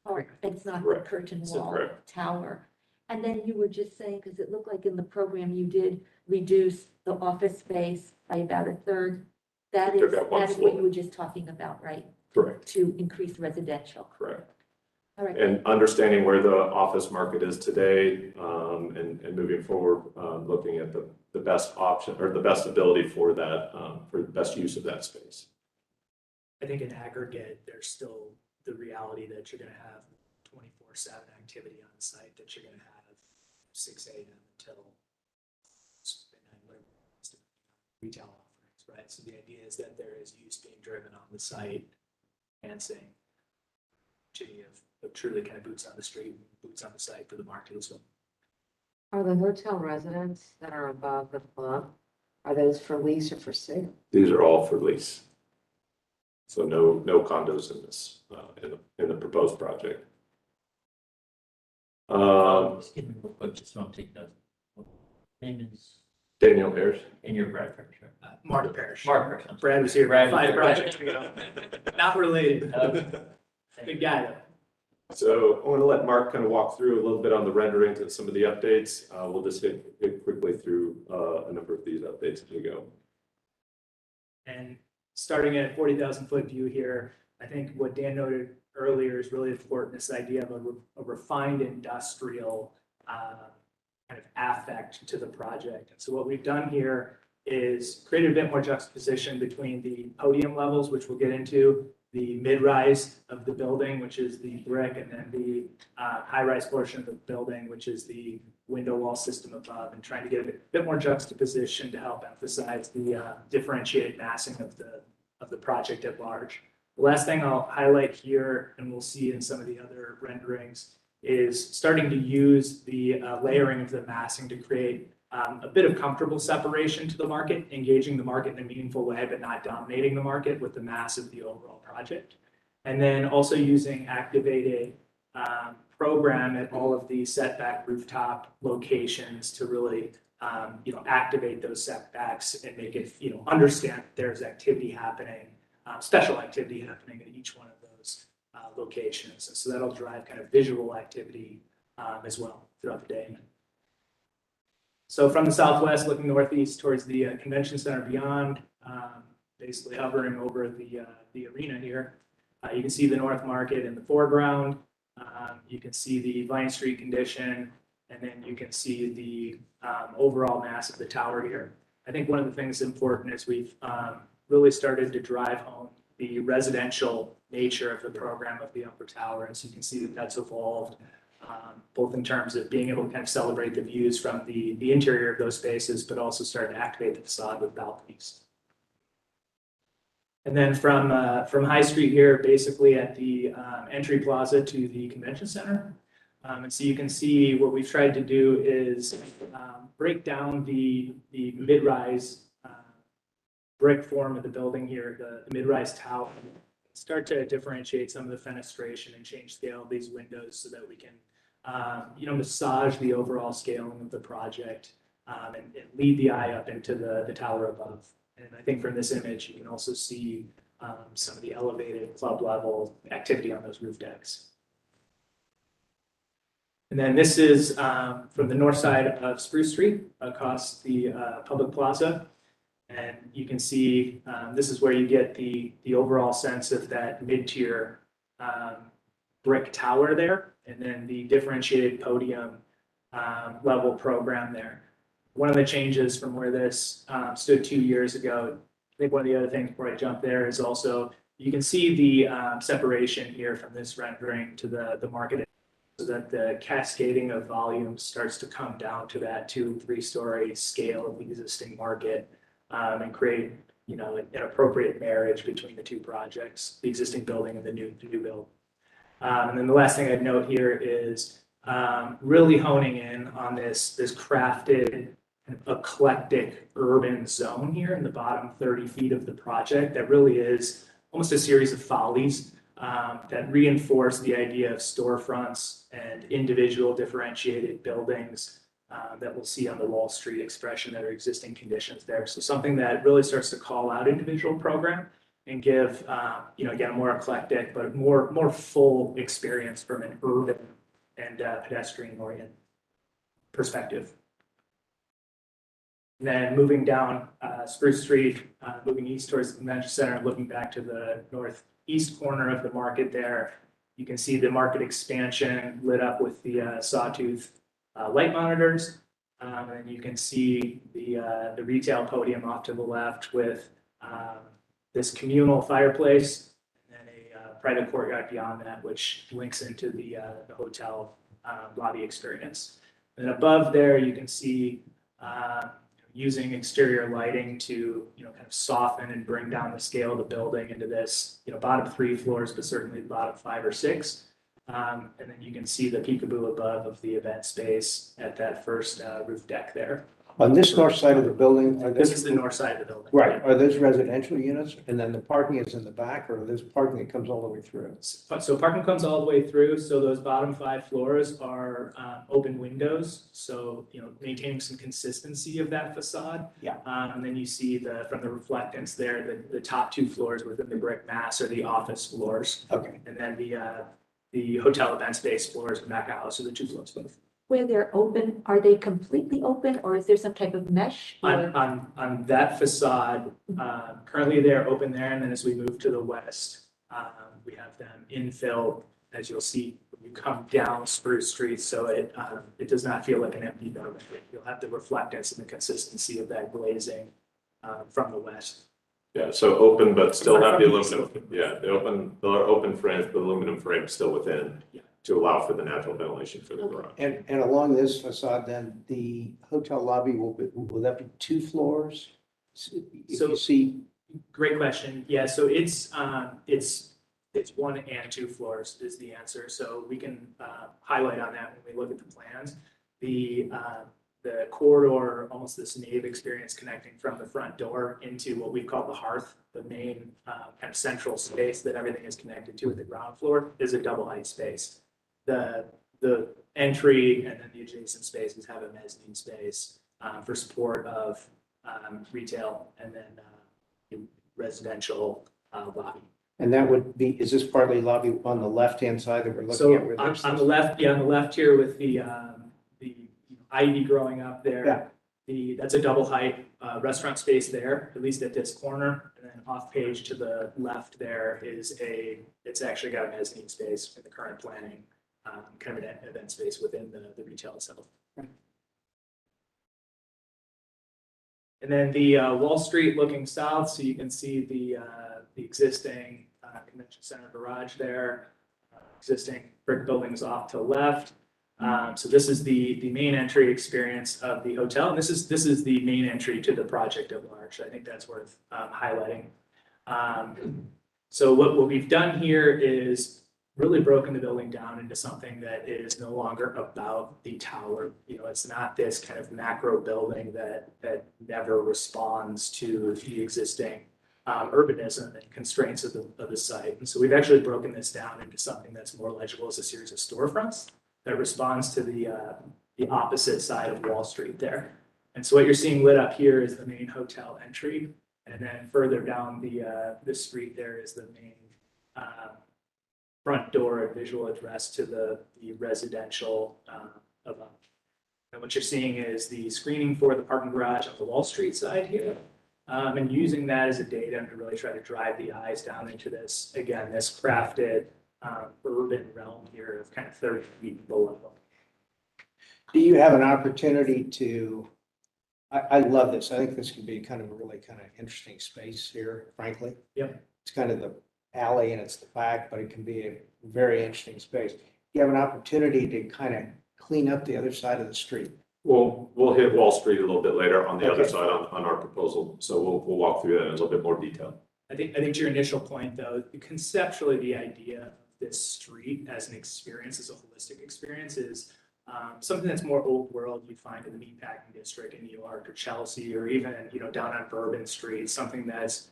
part, it's not the Correct. curtain That's wall correct. tower. And then you were just saying, because it looked like in the program you did reduce the office space by about a third. That We took is, out one that is what floor. you were just talking about, right? Correct. To increase residential. Correct. All right. And understanding where the office market is today, and moving forward, looking at the best option or the best ability for that, for the best use of that space. I think in aggregate, there's still the reality that you're gonna have 24/7 activity on site, that you're gonna have 6 a.m. until midnight, whatever it is, retail offerings, right? So the idea is that there is use being driven on the site, enhancing of truly kind of boots on the street, boots on the site for the market as well. Are the hotel residents that are above the club, are those for lease or for sale? These are all for lease. So no condos in this, in the proposed project. Excuse me, real quick, just so I'm taking notes. Name is Daniel Ayers. in your Brad Parrish, right? Mark Parrish. Mark Parrish, I'm sorry. Brad was here Brad was 5 here. projects ago. Not related. Good guy though. So I want to let Mark kind of walk through a little bit on the renderings and some of the updates. We'll just hit quickly through a number of these updates as we go. And starting at 40,000 foot view here, I think what Dan noted earlier is really important, this idea of a refined industrial kind of affect to the project. And so what we've done here is created a bit more juxtaposition between the podium levels, which we'll get into, the mid-rise of the building, which is the brick, and then the high-rise portion of the building, which is the window wall system above, and trying to get a bit more juxtaposition to help emphasize the differentiated massing of the project at large. The last thing I'll highlight here, and we'll see in some of the other renderings, is starting to use the layering of the massing to create a bit of comfortable separation to the market, engaging the market in a meaningful way, but not dominating the market with the mass of the overall project. And then also using activated program at all of the setback rooftop locations to really activate those setbacks and make it, understand there's activity happening, special activity happening at each one of those locations. And so that'll drive kind of visual activity as well throughout the day. So from the southwest, looking northeast towards the convention center beyond, basically hovering over the arena here, you can see the North Market in the foreground. You can see the Vine Street condition, and then you can see the overall mass of the tower here. I think one of the things important is we've really started to drive home the residential nature of the program of the upper tower. And so you can see that that's evolved, both in terms of being able to kind of celebrate the views from the interior of those spaces, but also start to activate the facade with balconies. And then from High Street here, basically at the entry plaza to the convention center. And so you can see what we've tried to do is break down the mid-rise brick form of the building here, the mid-rise tower, start to differentiate some of the fenestration and change scale of these windows so that we can, massage the overall scaling of the project and lead the eye up into the tower above. And I think from this image, you can also see some of the elevated club level activity on those roof decks. And then this is from the north side of Spruce Street across the public plaza. And you can see this is where you get the overall sense of that mid-tier brick tower there, and then the differentiated podium level program there. One of the changes from where this stood 2 years ago, I think one of the other things before I jump there is also, you can see the separation here from this rendering to the market, so that the cascading of volume starts to come down to that 2- and 3-story scale of the existing market. And create, an appropriate marriage between the two projects, the existing building and the new build. And then the last thing I'd note here is really honing in on this crafted, eclectic urban zone here in the bottom 30 feet of the project that really is almost a series of follies that reinforce the idea of storefronts and individual differentiated buildings that we'll see on the Wall Street expression that are existing conditions there. So something that really starts to call out individual program and give, again, a more eclectic, but more full experience from an urban and pedestrian oriented perspective. And then moving down Spruce Street, moving east towards the convention center, looking back to the northeast corner of the market there, you can see the market expansion lit up with the sawtooth light monitors. And you can see the retail podium off to the left with this communal fireplace and then a private courtyard beyond that, which links into the hotel lobby experience. And above there, you can see using exterior lighting to kind of soften and bring down the scale of the building into this bottom 3 floors, but certainly the bottom 5 or 6. And then you can see the peekaboo above of the event space at that first roof deck there. On this north side of the building, This is the north side of the building. right, are those residential units? And then the parking is in the back, or there's parking that comes all the way through? So parking comes all the way through. So those bottom 5 floors are open windows. So, maintaining some consistency of that facade. Yeah. And then you see from the reflectance there, the top 2 floors within the brick mass are the office floors. Okay. And then the hotel event space floors and back of house are the 2 floors both. Where they're open, are they completely open or is there some type of mesh? On that facade, currently they're open there, and then as we move to the west, we have them infill, as you'll see when you come down Spruce Street, so it does not feel like an empty building. You'll have the reflectance and the consistency of that glazing from the west. Yeah, so open, but still have the aluminum, the open frames, the aluminum frame still within. Yeah. To allow for the natural ventilation for the garage. And along this facade, then the hotel lobby will that be 2 floors? If So- you see, Great question. Yeah, so it's 1 and 2 floors is the answer. So we can highlight on that when we look at the plans. The corridor, almost this nave experience connecting from the front door into what we call the hearth, the main kind of central space that everything is connected to at the ground floor, is a double height space. The entry and then the adjacent spaces have a mezzanine space for support of retail and then residential lobby. and that would be, is this partly lobby on the left-hand side that we're looking So at? where there's on this- the left here with the ivy growing up there. That's a double height restaurant space there, at least at this corner. And then off page to the left there it's actually got a mezzanine space in the current planning, kind of an event space within the retail itself. And then the Wall Street looking south, so you can see the existing convention center garage there, existing brick buildings off to the left. So this is the main entry experience of the hotel, and this is the main entry to the project at large. I think that's worth highlighting. So what we've done here is really broken the building down into something that is no longer about the tower. It's not this kind of macro building that never responds to the existing urbanism and constraints of the site. And so we've actually broken this down into something that's more legible as a series of storefronts that responds to the opposite side of Wall Street there. And so what you're seeing lit up here is the main hotel entry. And then further down the street there is the main front door and visual address to the residential above. And what you're seeing is the screening for the parking garage on the Wall Street side here. And using that as a datum to really try to drive the eyes down into this, again, this crafted urban realm here of kind of 30 feet below. Do you have an opportunity to, I love this. I think this could be kind of a really kind of interesting space here, frankly. Yep. It's kind of the alley and it's the back, but it can be a very interesting space. You have an opportunity to kind of clean up the other side of the street. We'll hit Wall Street a little bit later on the other Okay. side on our proposal. So we'll walk through that in a little bit more detail. I think to your initial point, though, conceptually, the idea of this street as an experience, as a holistic experience, is something that's more old world you'd find in the meatpacking district in New York or Chelsea, or even down on Bourbon Street. Something that's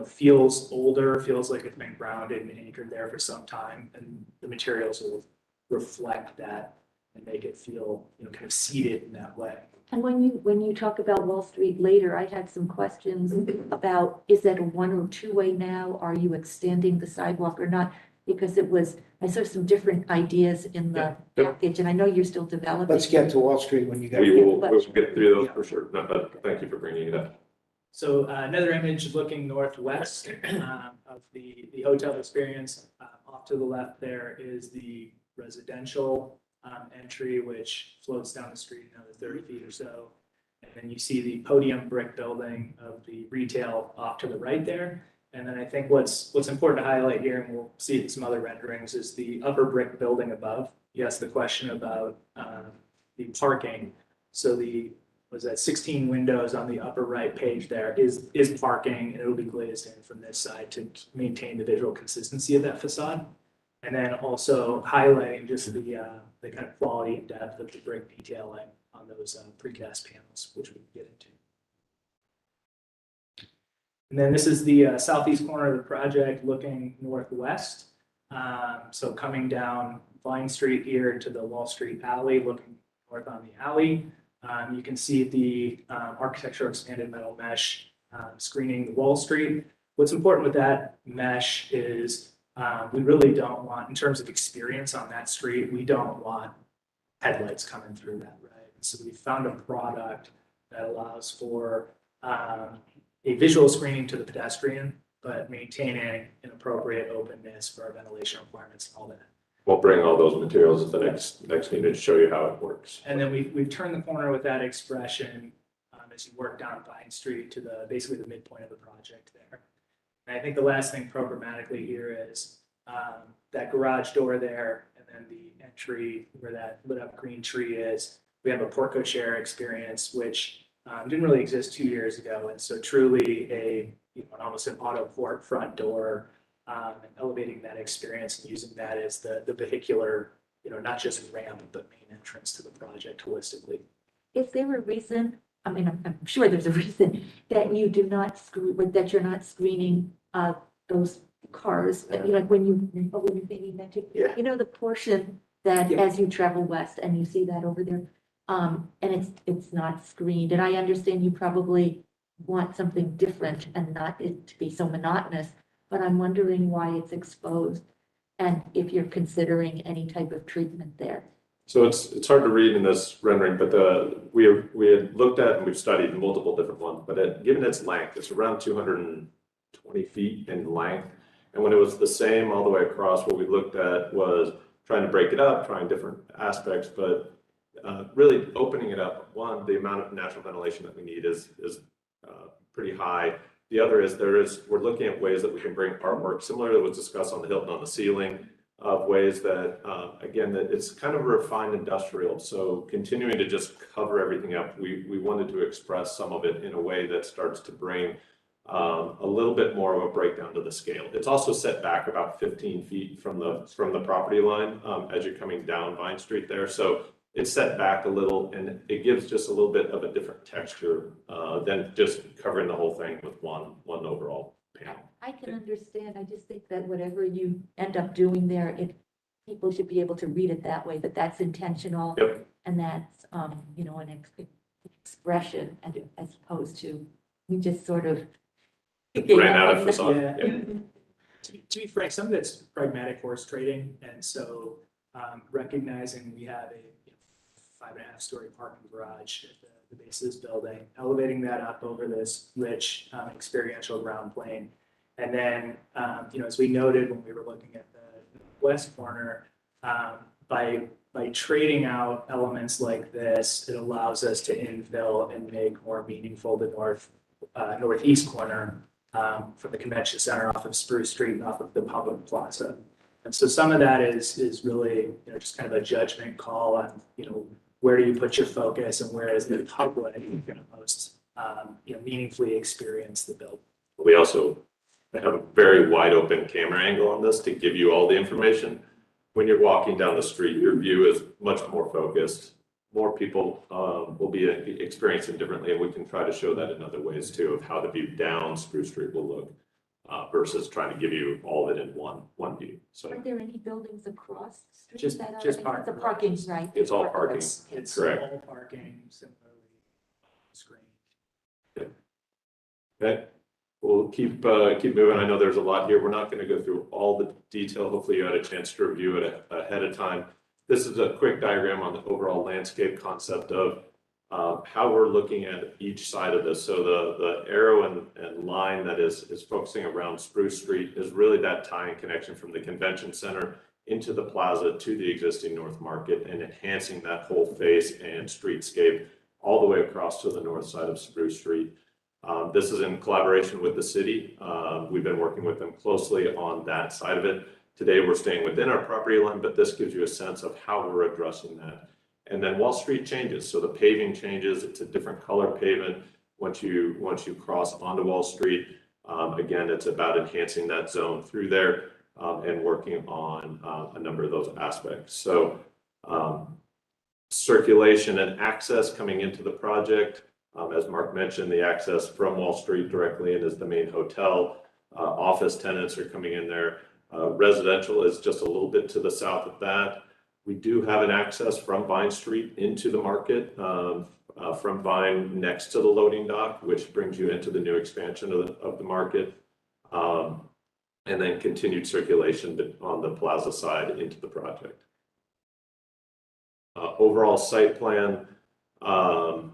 feels older, feels like it's been grounded and anchored there for some time, and the materials will reflect that. and make it feel, kind of seated in that way. And when you talk about Wall Street later, I had some questions about, is that a one or two-way now? Are you extending the sidewalk or not? Because I saw some different ideas in the package, and I know you're still developing. Let's get to Wall Street when you guys. We'll get through those for sure. No, but thank you for bringing it up. So another image looking northwest of the hotel experience. Off to the left there is the residential entry, which floats down the street another 30 feet or so. And then you see the Podium brick building of the retail off to the right there. And then I think what's important to highlight here, and we'll see it in some other renderings, is the upper brick building above. You asked the question about the parking. So was that 16 windows on the upper right page there is parking, and it'll be glazed in from this side to maintain the visual consistency of that facade. And then also highlighting just the kind of quality and depth of the brick detailing on those precast panels, which we can get into. And then this is the southeast corner of the project looking northwest. So coming down Vine Street here to the Wall Street alley, looking north on the alley. You can see the architectural expanded metal mesh screening the Wall Street. What's important with that mesh is we really don't want, in terms of experience on that street, we don't want headlights coming through that, right? So we found a product that allows for a visual screening to the pedestrian, but maintaining an appropriate openness for our ventilation requirements and all that. We'll bring all those materials at the next meeting to show you how it works. And then we've turned the corner with that expression as you work down Vine Street to basically the midpoint of the project there. And I think the last thing programmatically here is that garage door there, and then the entry where that lit up green tree is. We have a porte cochere experience, which didn't really exist 2 years ago. And so truly almost an auto port front door, and elevating that experience and using that as the vehicular, not just ramp, but main entrance to the project holistically. Is there a reason, I mean, I'm sure there's a reason that you do not that you're not screening those cars, like when you maybe mentioned, the portion that as you travel west and you see that over there, and it's not screened. And I understand you probably want something different and not it to be so monotonous, but I'm wondering why it's exposed and if you're considering any type of treatment there. So it's hard to read in this rendering, but we had looked at and we've studied multiple different ones, but given its length, it's around 220 feet in length. And when it was the same all the way across, what we looked at was trying to break it up, trying different aspects, but really opening it up. One, the amount of natural ventilation that we need is pretty high. The other is we're looking at ways that we can bring artwork similar to what was discussed on the Hilton on the ceiling, of ways that, again, that it's kind of a refined industrial. So continuing to just cover everything up, we wanted to express some of it in a way that starts to bring a little bit more of a breakdown to the scale. It's also set back about 15 feet from the property line as you're coming down Vine Street there. So it's set back a little, and it gives just a little bit of a different texture than just covering the whole thing with one overall panel. I can understand. I just think that whatever you end up doing there, people should be able to read it that way, that that's intentional. Yep. And that's, an expression as opposed to we just sort of ran out of facade. Yeah. To be frank, some of it's pragmatic horse trading. And so recognizing we have a 5.5-story parking garage at the base of this building, elevating that up over this rich experiential ground plane. And then, as we noted when we were looking at the west corner, by trading out elements like this, it allows us to infill and make more meaningful the northeast corner from the convention center off of Spruce Street and off of the public plaza. And so some of that is really, just kind of a judgment call on, where do you put your focus and where is the public going to most, meaningfully experience the building. We also have a very wide open camera angle on this to give you all the information. When you're walking down the street, your view is much more focused. More people will be experiencing differently, and we can try to show that in other ways too, of how the view down Spruce Street will look. versus trying to give you all of it in one view. So Are there any buildings across the street Just- that are? just parking The parking's right. it's all parking. It's Correct. all parking, similarly screened. Okay, we'll keep moving. I know there's a lot here. We're not going to go through all the detail. Hopefully you had a chance to review it ahead of time. This is a quick diagram on the overall landscape concept of how we're looking at each side of this. So the arrow and line that is focusing around Spruce Street is really that tying connection from the convention center into the plaza to the existing North Market and enhancing that whole face and streetscape all the way across to the north side of Spruce Street. This is in collaboration with the city. We've been working with them closely on that side of it. Today, we're staying within our property line, but this gives you a sense of how we're addressing that. And then Wall Street changes. So the paving changes. It's a different color pavement once you cross onto Wall Street. Again, it's about enhancing that zone through there and working on a number of those aspects. So circulation and access coming into the project. As Mark mentioned, the access from Wall Street directly in is the main hotel. Office tenants are coming in there. Residential is just a little bit to the south of that. We do have an access from Vine Street into the market, from Vine next to the loading dock, which brings you into the new expansion of the market. And then continued circulation on the plaza side into the project. Overall site plan, so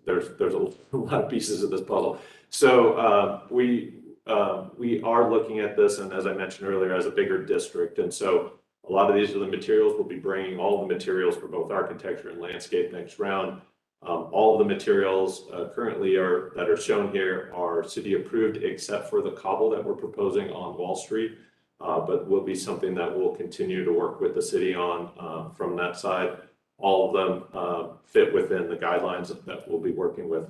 there's a lot of pieces of this puzzle. So we are looking at this, and as I mentioned earlier, as a bigger district. And so a lot of these are the materials. We'll be bringing all the materials for both architecture and landscape next round. All of the materials currently that are shown here are city approved, except for the cobble that we're proposing on Wall Street. But will be something that we'll continue to work with the city on from that side. All of them fit within the guidelines that we'll be working with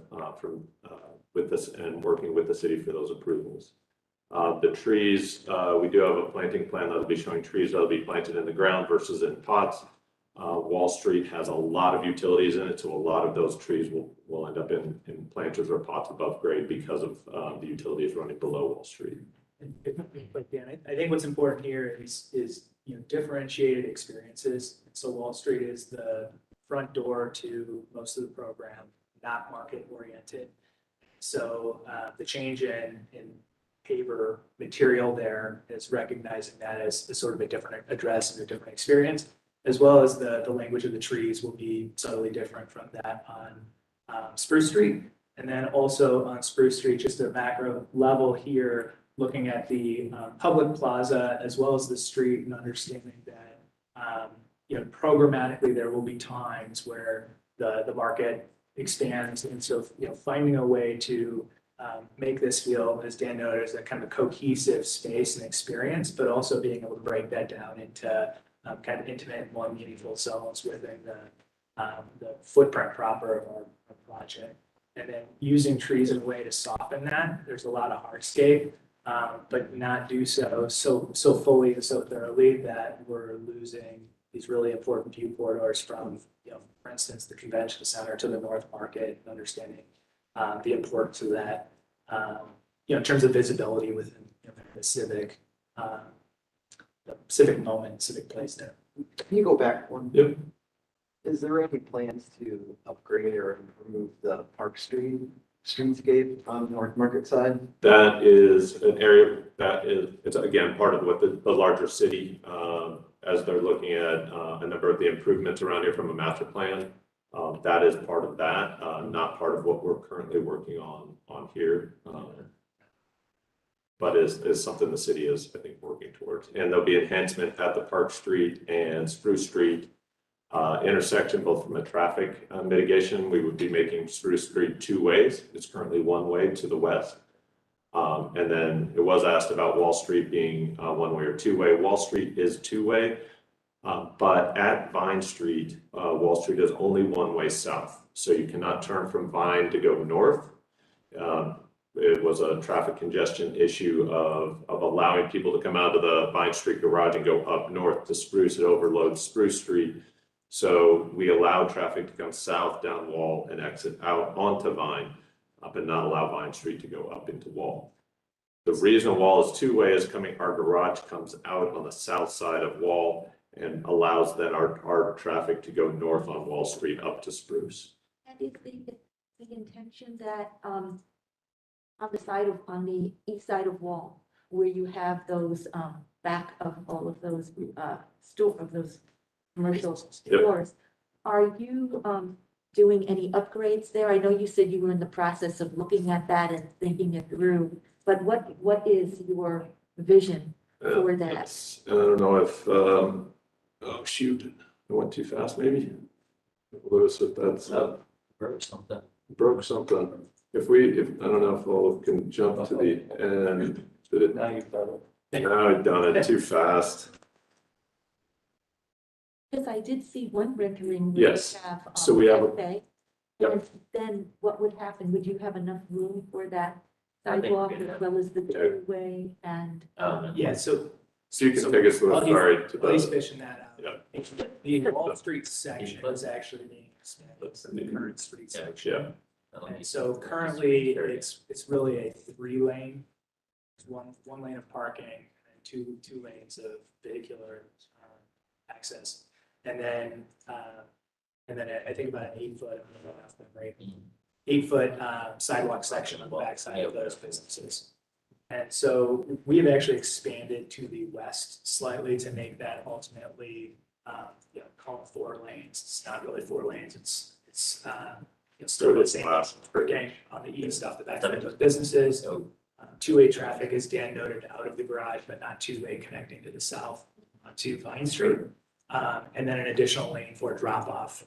with this and working with the city for those approvals. The trees, we do have a planting plan that'll be showing trees that'll be planted in the ground versus in pots. Wall Street has a lot of utilities in it, so a lot of those trees will end up in planters or pots above grade because of the utilities running below Wall Street. But Dan, I think what's important here is differentiated experiences. So Wall Street is the front door to most of the program, not market oriented. So the change in paver material there is recognizing that as sort of a different address and a different experience, as well as the language of the trees will be subtly different from that on Spruce Street. And then also on Spruce Street, just at a macro level here, looking at the public plaza as well as the street and understanding that programmatically there will be times where the market expands. And so finding a way to make this feel, as Dan noted, as a kind of a cohesive space and experience, but also being able to break that down into kind of intimate and more meaningful zones within the footprint proper of our project. And then using trees in a way to soften that. There's a lot of hardscape, but not do so fully and so thoroughly that we're losing these really important view corridors from, for instance, the convention center to the North Market, and understanding the importance of that, in terms of visibility within the civic moment, civic place there. Can you go back one? Yep. Is there any plans to upgrade or improve the Park Street streetscape on the North Market side? That is an area it's again part of what the larger city, as they're looking at a number of the improvements around here from a master plan. That is part of that, not part of what we're currently working on here. But is something the city is, I think, working towards. And there'll be enhancement at the Park Street and Spruce Street intersection, both from a traffic mitigation. We would be making Spruce Street 2 ways. It's currently 1 way to the west. And then it was asked about Wall Street being 1 way or 2 way. Wall Street is 2 way, but at Vine Street, Wall Street is only 1 way south. So you cannot turn from Vine to go north. It was a traffic congestion issue of allowing people to come out of the Vine Street garage and go up north to Spruce. It overloads Spruce Street. So we allow traffic to come south down Wall and exit out onto Vine, but not allow Vine Street to go up into Wall. The reason a wall is two-way is our garage comes out on the south side of Wall and allows then our traffic to go north on Wall Street up to Spruce. And is the intention that, on the east side of Wall, where you have those, back of all of those, those commercial stores, are you, doing any upgrades there? I know you said you were in the process of looking at that and thinking it through, but what is your vision for that? I don't know if, oh shoot, I went too fast maybe. Lewis, if that's. Broke something. Broke something. I don't know if all can jump to the end. Now you've done it. Now I've done it too fast. Because I did see one rendering where Yes. you have. So we have a- cafe. Yep. And then what would happen? Would you have enough room for that I think sidewalk we could as well as the Yeah. two-way and? Yeah, so So you can take us through, sorry, to Please the, fishing that out. The Wall Street section is actually being expanded from the current street section. And so currently, it's really a 3-lane, one lane of parking and two lanes of vehicular access. And then I think about an 8-foot, right? 8-foot sidewalk section on the backside of those businesses. And so we have actually expanded to the west slightly to make that ultimately, call it 4 lanes. It's not really 4 lanes. It's still the same parking on the east off the backside of those businesses. 2-way traffic, as Dan noted, out of the garage, but not 2-way connecting to the south onto Vine Street. And then an additional lane for drop off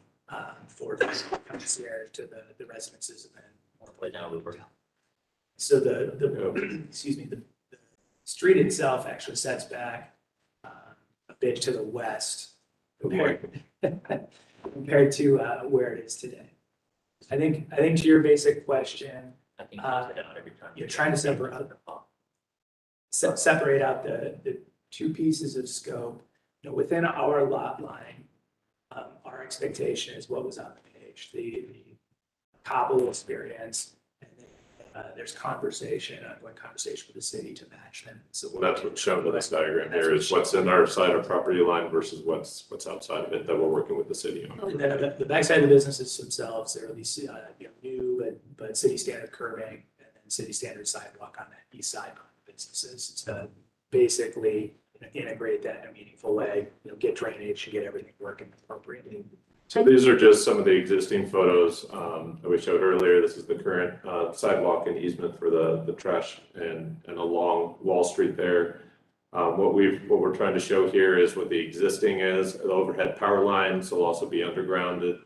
for the concierge to the residences and then More play down Looper. so excuse me, the street itself actually sets back a bit to the west compared to where it is today. I think to your basic question, I think it's down every time. you're trying to separate out the two pieces of scope. Within our lot line, our expectation is what was on the page, the cobble experience. There's ongoing conversation with the city to match them. So that's what's shown in this diagram here is what's in our side of property line versus what's outside of it that we're working with the city on. And then the backside of the businesses themselves, they're at least new but city standard curbing and then city standard sidewalk on that east side of the businesses to basically integrate that in a meaningful way, get drainage and get everything working appropriately. So these are just some of the existing photos that we showed earlier. This is the current sidewalk and easement for the trash and along Wall Street there. What we're trying to show here is what the existing is. The overhead power lines will also be undergrounded.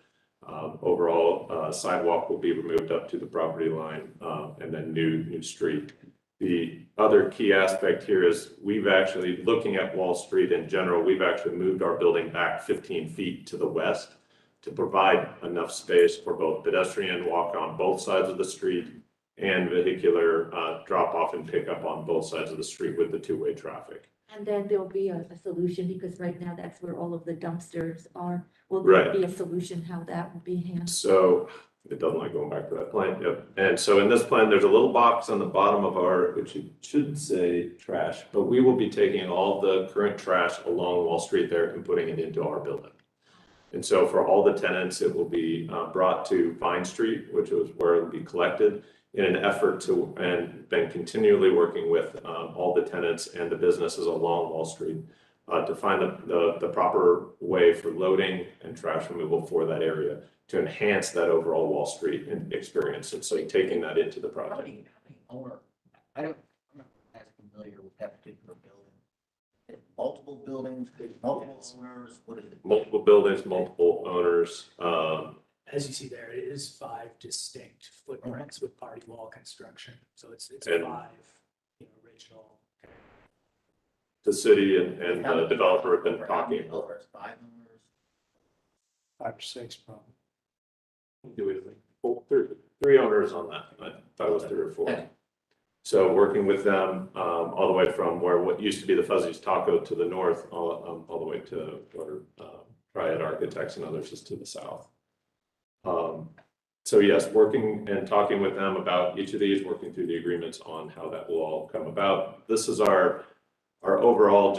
Overall sidewalk will be removed up to the property line and then new street. The other key aspect here is we've actually, looking at Wall Street in general, we've actually moved our building back 15 feet to the west to provide enough space for both pedestrian walk on both sides of the street and vehicular drop off and pickup on both sides of the street with the 2-way traffic. And then there'll be a solution, because right now that's where all of the dumpsters are. Will there be a solution how that will be handled? So it doesn't like going back to that plan. Yep. And so in this plan, there's a little box on the bottom of which it should say trash, but we will be taking all the current trash along Wall Street there and putting it into our building. And so for all the tenants, it will be brought to Vine Street, which is where it will be collected in an effort to, and been continually working with all the tenants and the businesses along Wall Street to find the proper way for loading and trash removal for that area to enhance that overall Wall Street experience. And so taking that into the project. How many owner, I'm not as familiar with that particular building. Multiple buildings, multiple owners, what is it? Multiple buildings, multiple owners. As you see there, it is 5 distinct footprints with party wall construction. So it's And 5 original. The city and the developer have been talking. 5 owners. 5 to 6 probably. Three owners on that. I thought it was 3 or 4. So working with them all the way from what used to be the Fuzzy's Taco to the north, all the way to where Triad Architects and others is to the south. So yes, working and talking with them about each of these, working through the agreements on how that will all come about. This is our overall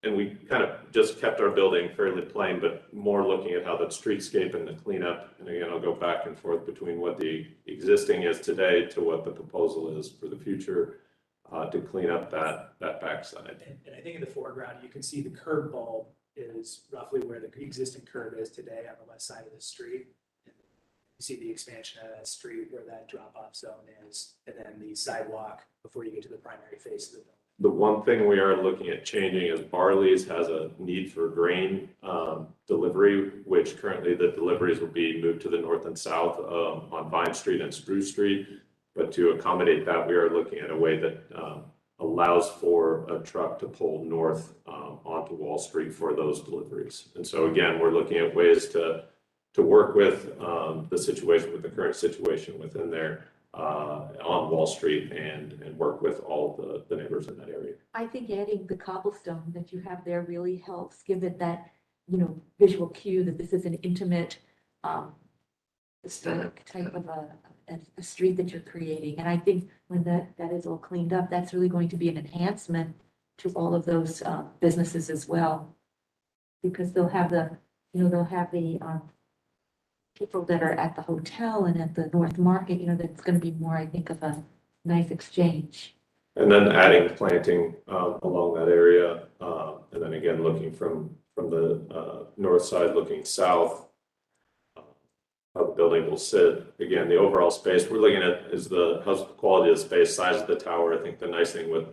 and we kind of just kept our building fairly plain, but more looking at how the streetscape and the cleanup. And again, I'll go back and forth between what the existing is today to what the proposal is for the future to clean up that backside. And I think in the foreground, you can see the curb bulb is roughly where the existing curb is today on the west side of the street. You see the expansion of that street where that drop-off zone is, and then the sidewalk before you get to the primary face of the building. The one thing we are looking at changing is Barley's has a need for grain delivery, which currently the deliveries will be moved to the north and south on Vine Street and Spruce Street. But to accommodate that, we are looking at a way that allows for a truck to pull north onto Wall Street for those deliveries. And so again, we're looking at ways to work with the situation, with the current situation within there on Wall Street and work with all the neighbors in that area. I think adding the cobblestone that you have there really helps give it that, visual cue that this is an intimate, historic type of a street that you're creating. And I think when that is all cleaned up, that's really going to be an enhancement to all of those businesses as well. Because they'll have the people that are at the hotel and at the North Market, that's going to be more, I think, of a nice exchange. And then adding planting along that area. And then again, looking from the north side, looking south, how the building will sit. Again, the overall space we're looking at is how's the quality of the space, size of the tower. I think the nice thing with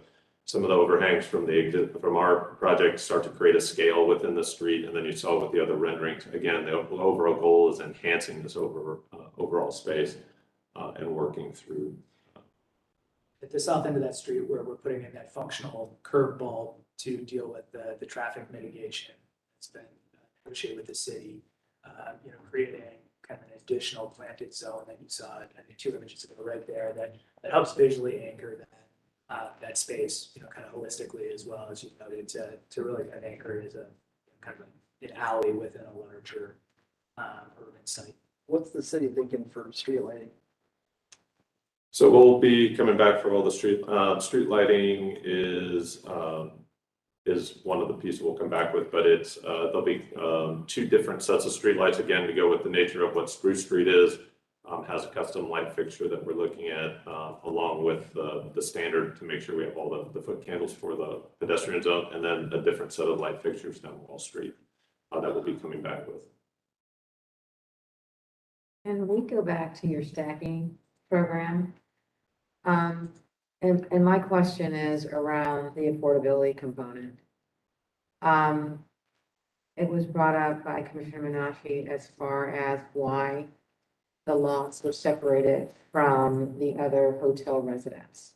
some of the overhangs from our project start to create a scale within the street, and then you saw with the other renderings. Again, the overall goal is enhancing this overall space and working through. At the south end of that street, where we're putting in that functional curb bulb to deal with the traffic mitigation that's been negotiated with the city, creating kind of an additional planted zone that you saw, I think 2 images ago right there, that helps visually anchor that space, kind of holistically as well, as you noted, to really kind of anchor it as a kind of an alley within a larger urban site. What's the city thinking for street lighting? So we'll be coming back for all the street lighting is one of the pieces we'll come back with, but there'll be 2 different sets of street lights again to go with the nature of what Spruce Street is. Has a custom light fixture that we're looking at along with the standard to make sure we have all the foot candles for the pedestrian zone, and then a different set of light fixtures down Wall Street that we'll be coming back with. And we go back to your stacking program. And my question is around the affordability component. It was brought up by Commissioner Menashe as far as why the lots were separated from the other hotel residents.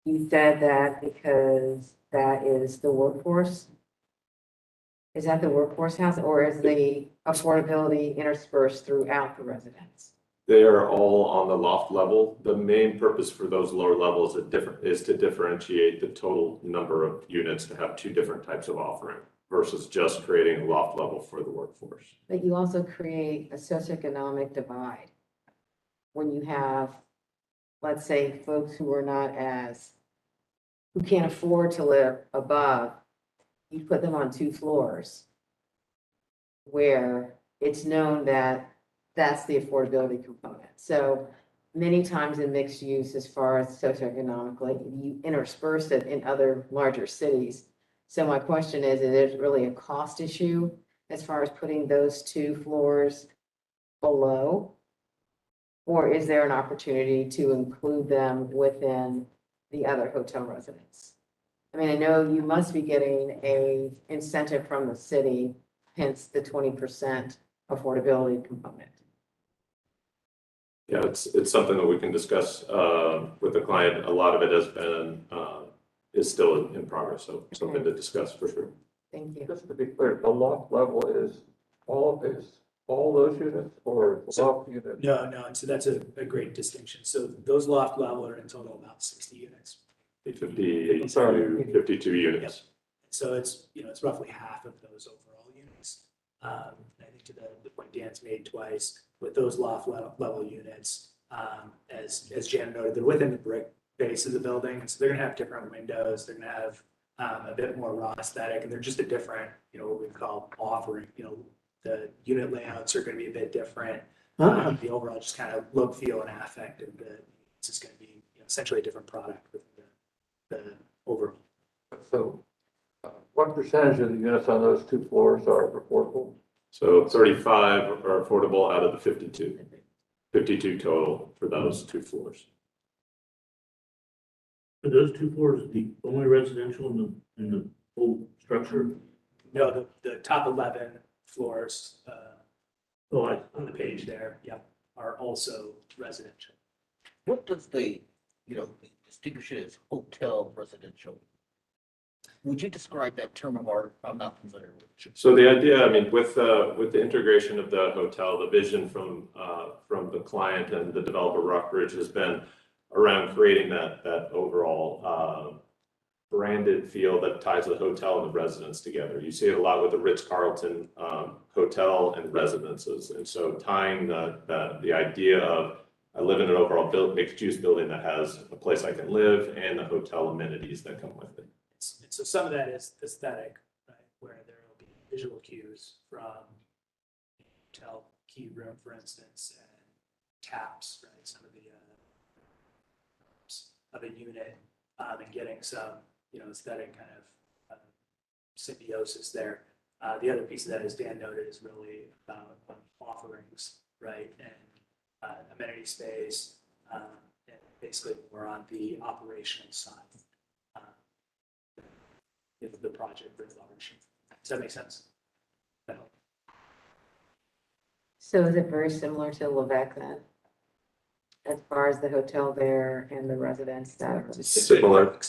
You said that because that is the workforce. Is that the workforce house, or is the affordability interspersed throughout the residents? They are all on the loft level. The main purpose for those lower levels is to differentiate the total number of units to have 2 different types of offering versus just creating a loft level for the workforce. But you also create a socioeconomic divide when you have, let's say, folks who can't afford to live above. You put them on 2 floors where it's known that that's the affordability component. So many times in mixed use, as far as socioeconomically, you intersperse it in other larger cities. So my question is it really a cost issue as far as putting those 2 floors below? Or is there an opportunity to include them within the other hotel residents? I mean, I know you must be getting a incentive from the city, hence the 20% affordability component. Yeah, it's something that we can discuss with the client. A lot of it has been is still in progress, so something to discuss for sure. Thank you. Just to be clear, the loft level is all those units or loft units? No, so that's a great distinction. So those loft level are in total about 60 units. 52 units. Yep. So it's roughly half of those overall units. I think to the point Dan's made twice with those loft level units. As Jan noted, they're within the brick base of the building, so they're gonna have different windows. They're gonna have a bit more raw aesthetic, and they're just a different, what we call offering. The unit layouts are gonna be a bit different. The overall just kind of look, feel, and affect of it's just gonna be essentially a different product with the overall. So what percentage of the units on those 2 floors are affordable? So 35 are affordable out of the 52. 52 total for those 2 floors. Are those 2 floors the only residential in the whole structure? No, the top 11 floors Oh, I, on the page there, are also residential. What does the, distinguish it as hotel residential? Would you describe that term of art? I'm not familiar with it. So the idea, I mean, with the integration of the hotel, the vision from the client and the developer Rockbridge has been around creating that overall branded feel that ties the hotel and the residence together. You see it a lot with the Ritz-Carlton hotel and residences, and so tying the idea of I live in an overall mixed-use building that has a place I can live and the hotel amenities that come with it. So some of that is aesthetic, right? Where there will be visual cues from hotel key room, for instance, and taps, right? Some of the of a unit, and getting some aesthetic kind of symbiosis there. The other piece of that, as Dan noted, is really about offerings, right? And amenity space, and basically more on the operational side. If the project is large. Does that make sense? No. So is it very similar to Levesque then? As far as the hotel there and the residence that are. Similar,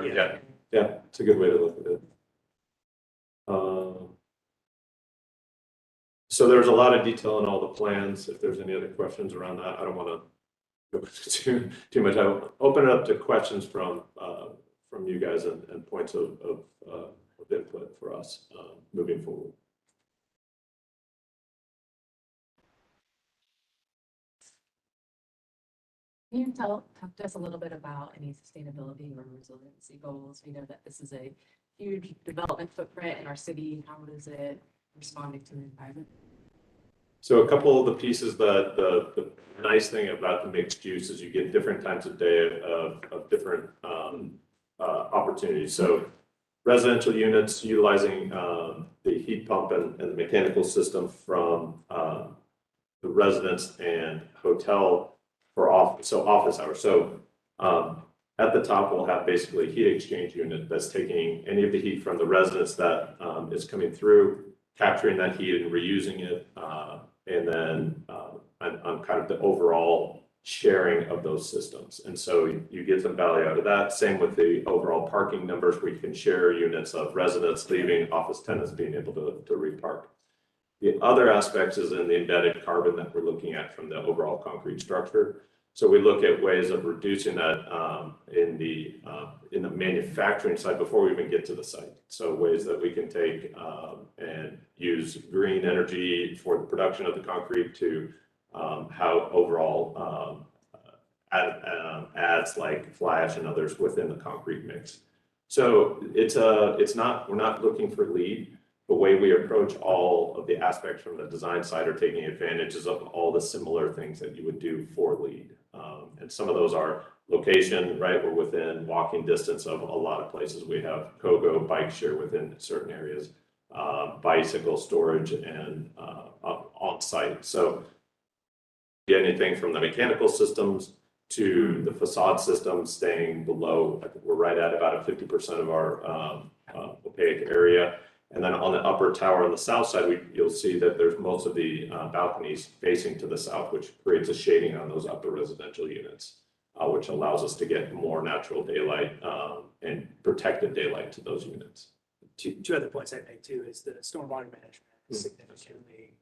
Yeah. yeah, it's a good way to look at it. So there's a lot of detail in all the plans. If there's any other questions around that, I don't want to go into too much. I'll open it up to questions from you guys and points of input for us moving forward. Can you talk to us a little bit about any sustainability or resiliency goals? We know that this is a huge development footprint in our city. How is it responding to the environment? So a couple of the pieces that the nice thing about the mixed use is you get different times of day of different opportunities. So residential units utilizing the heat pump and the mechanical system from the residence and hotel for office hours. So at the top, we'll have basically a heat exchange unit that's taking any of the heat from the residence that is coming through, capturing that heat and reusing it, and then on kind of the overall sharing of those systems. And so you get some value out of that. Same with the overall parking numbers where you can share units of residents leaving, office tenants being able to repark. The other aspects is in the embedded carbon that we're looking at from the overall concrete structure. So we look at ways of reducing that in the manufacturing side before we even get to the site. So ways that we can take and use green energy for the production of the concrete to how overall adds like fly ash and others within the concrete mix. So we're not looking for LEED. The way we approach all of the aspects from the design side are taking advantages of all the similar things that you would do for LEED. And some of those are location, right? We're within walking distance of a lot of places. We have Kogo bike share within certain areas, bicycle storage and on site. So anything from the mechanical systems to the facade systems staying below, I think we're right at about a 50% of our opaque area. And then on the upper tower on the south side, you'll see that there's most of the balconies facing to the south, which creates a shading on those upper residential units, which allows us to get more natural daylight and protected daylight to those units. Two other points I'd make too is the stormwater management is significantly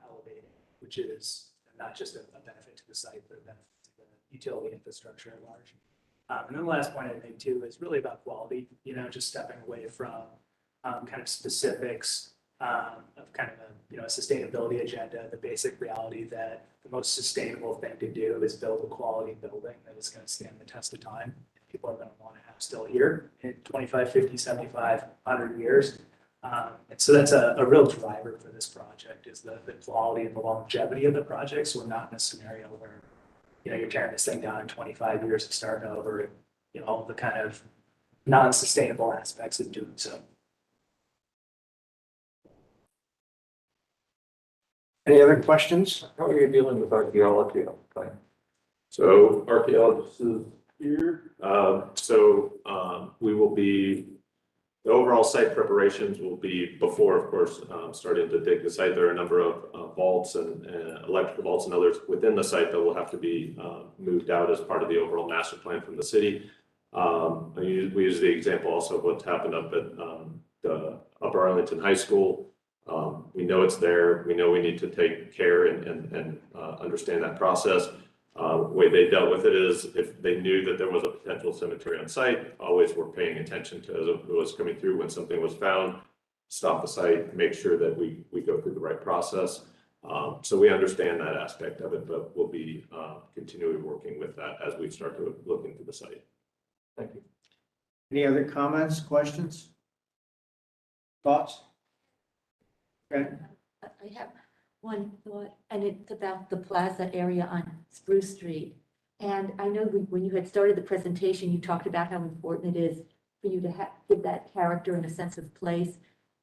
elevated, which is not just a benefit to the site, but a benefit to the utility infrastructure at large. And then the last point I'd make too is really about quality, just stepping away from kind of specifics of kind of a sustainability agenda, the basic reality that the most sustainable thing to do is build a quality building that is going to stand the test of time. People are going to want to have still here in 25, 50, 75, 100 years. And so that's a real driver for this project is the quality and the longevity of the project. So we're not in a scenario where, you're tearing this thing down in 25 years and starting over, all the kind of non-sustainable aspects of doing so. Any other questions? How are you dealing with archaeology? Okay. So archaeologists is here. We will be, the overall site preparations will be before, of course, starting to dig the site. There are a number of vaults and electrical vaults and others within the site that will have to be moved out as part of the overall master plan from the city. We use the example also of what's happened up at the Upper Arlington High School. We know it's there. We know we need to take care and understand that process. The way they dealt with it is if they knew that there was a potential cemetery on site, always were paying attention to as it was coming through when something was found, stop the site, make sure that we go through the right process. So we understand that aspect of it, but we'll be continually working with that as we start to look into the site. Thank you. Any other comments, questions? Thoughts? Okay. I have one thought, and it's about the plaza area on Spruce Street. And I know when you had started the presentation, you talked about how important it is for you to give that character and a sense of place.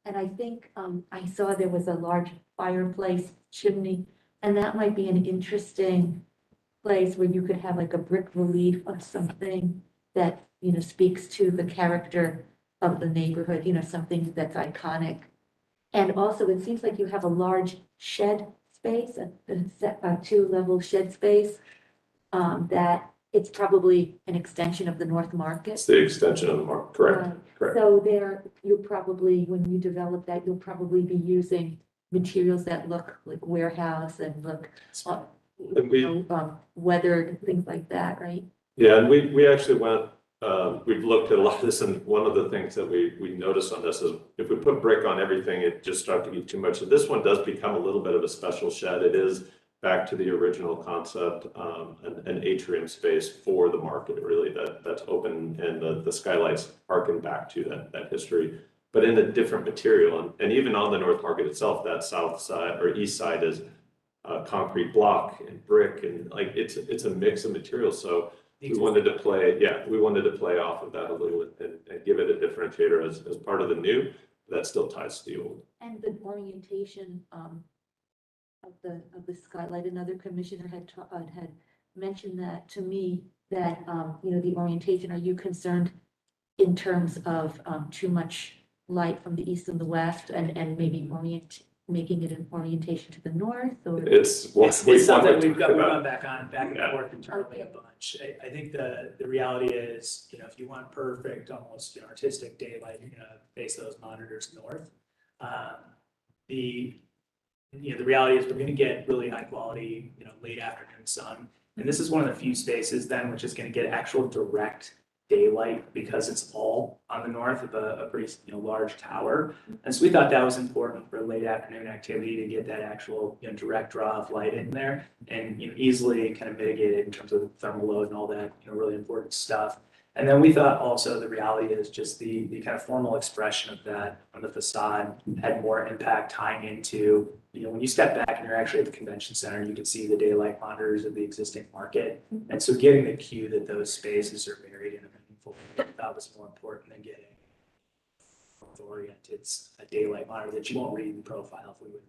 And I think I saw there was a large fireplace chimney, and that might be an interesting place where you could have like a brick relief of something that, speaks to the character of the neighborhood, something that's iconic. And also, it seems like you have a large shed space, a two-level shed space, that it's probably an extension of the North Market. It's the extension of the market, correct? Correct. So you'll probably, when you develop that, you'll probably be using materials that look like warehouse and look weathered, things like that, right? Yeah, and we actually went, we've looked at a lot of this, and one of the things that we noticed on this is if we put brick on everything, it just starts to get too much. So this one does become a little bit of a special shed. It is back to the original concept, an atrium space for the market, really, that's open, and the skylights harken back to that history, but in a different material. And even on the North Market itself, that south side or east side is concrete block and brick, and like it's a mix of materials. So we wanted to play off of that a little and give it a differentiator as part of the new that still ties to the old. And the orientation of the skylight, another commissioner had mentioned that to me, that the orientation, are you concerned in terms of too much light from the east and the west, and maybe making it an orientation to the north? Or It's something we've gone back and forth internally a bunch. I think the reality is, if you want perfect, almost artistic daylight, you're gonna face those monitors north. The reality is we're gonna get really high quality, late afternoon sun. And this is one of the few spaces then which is gonna get actual direct daylight because it's all on the north of a pretty large tower. And so we thought that was important for late afternoon activity to get that actual direct draw of light in there and easily kind of mitigate it in terms of thermal load and all that really important stuff. And then we thought also the reality is just the kind of formal expression of that on the facade had more impact tying into, when you step back and you're actually at the convention center, you can see the daylight monitors of the existing market. And so getting the cue that those spaces are buried in a meaningful way, that was more important than getting oriented. It's a daylight monitor that you won't read in profile if we would.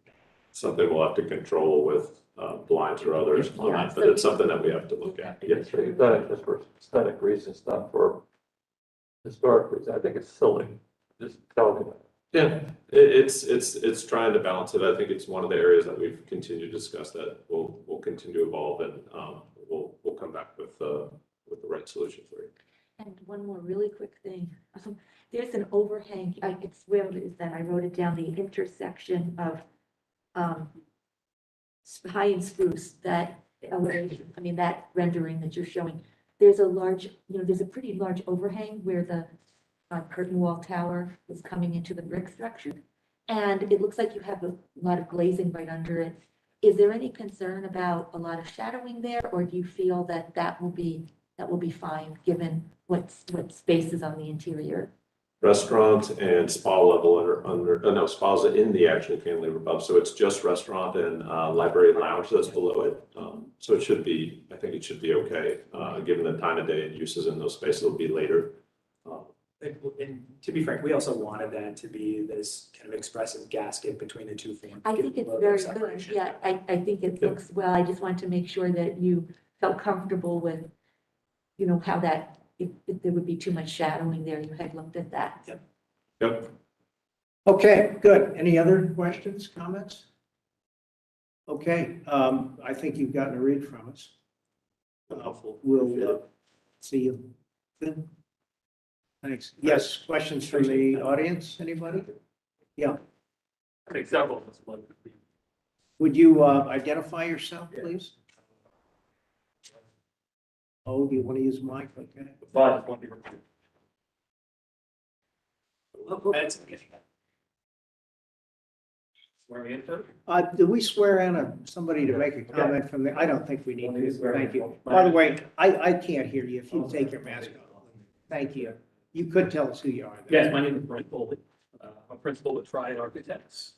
Something we'll have to control with blinds or others on it, but it's something that we have to look at. Yeah, so you've done it just for aesthetic reasons, not for historic reasons. I think it's silly. Just tell me that. Yeah, it's trying to balance it. I think it's one of the areas that we've continued to discuss that we'll continue to evolve, and we'll come back with the right solution for you. And one more really quick thing. There's an overhang, it's where it is that I wrote it down, the intersection of High and Spruce, that elevation, that rendering that you're showing. There's a large, there's a pretty large overhang where the curtain wall tower is coming into the brick structure. And it looks like you have a lot of glazing right under it. Is there any concern about a lot of shadowing there, or do you feel that that will be fine, given what space is on the interior? Restaurant and spa level no, spas are in the actual cantilever above, so it's just restaurant and library and lounge that's below it. So it should be, I think it should be okay, given the time of day and uses in those spaces will be later. And to be frank, we also wanted that to be this kind of expressive gasket between the two families. I think it's very good. Yeah, I think it looks well. I just want to make sure that you felt comfortable with, you know, how that, if there would be too much shadowing there, you had looked at that. Yep. Okay, good. Any other questions, comments? Okay, I think you've gotten a read from us. We'll see you then. Thanks. Yes, questions from the audience, anybody? Yeah. I think several of us would. Would you identify yourself, please? Oh, do you want to use mic? Okay. Swear me in, sir? Do we swear in somebody to make a comment from the, I don't think we need to. Thank you. By the way, I can't hear you if you take your mask off. Thank you. You could tell us who you are. Yes, my name is Brent Foley. I'm principal at Triad Architects.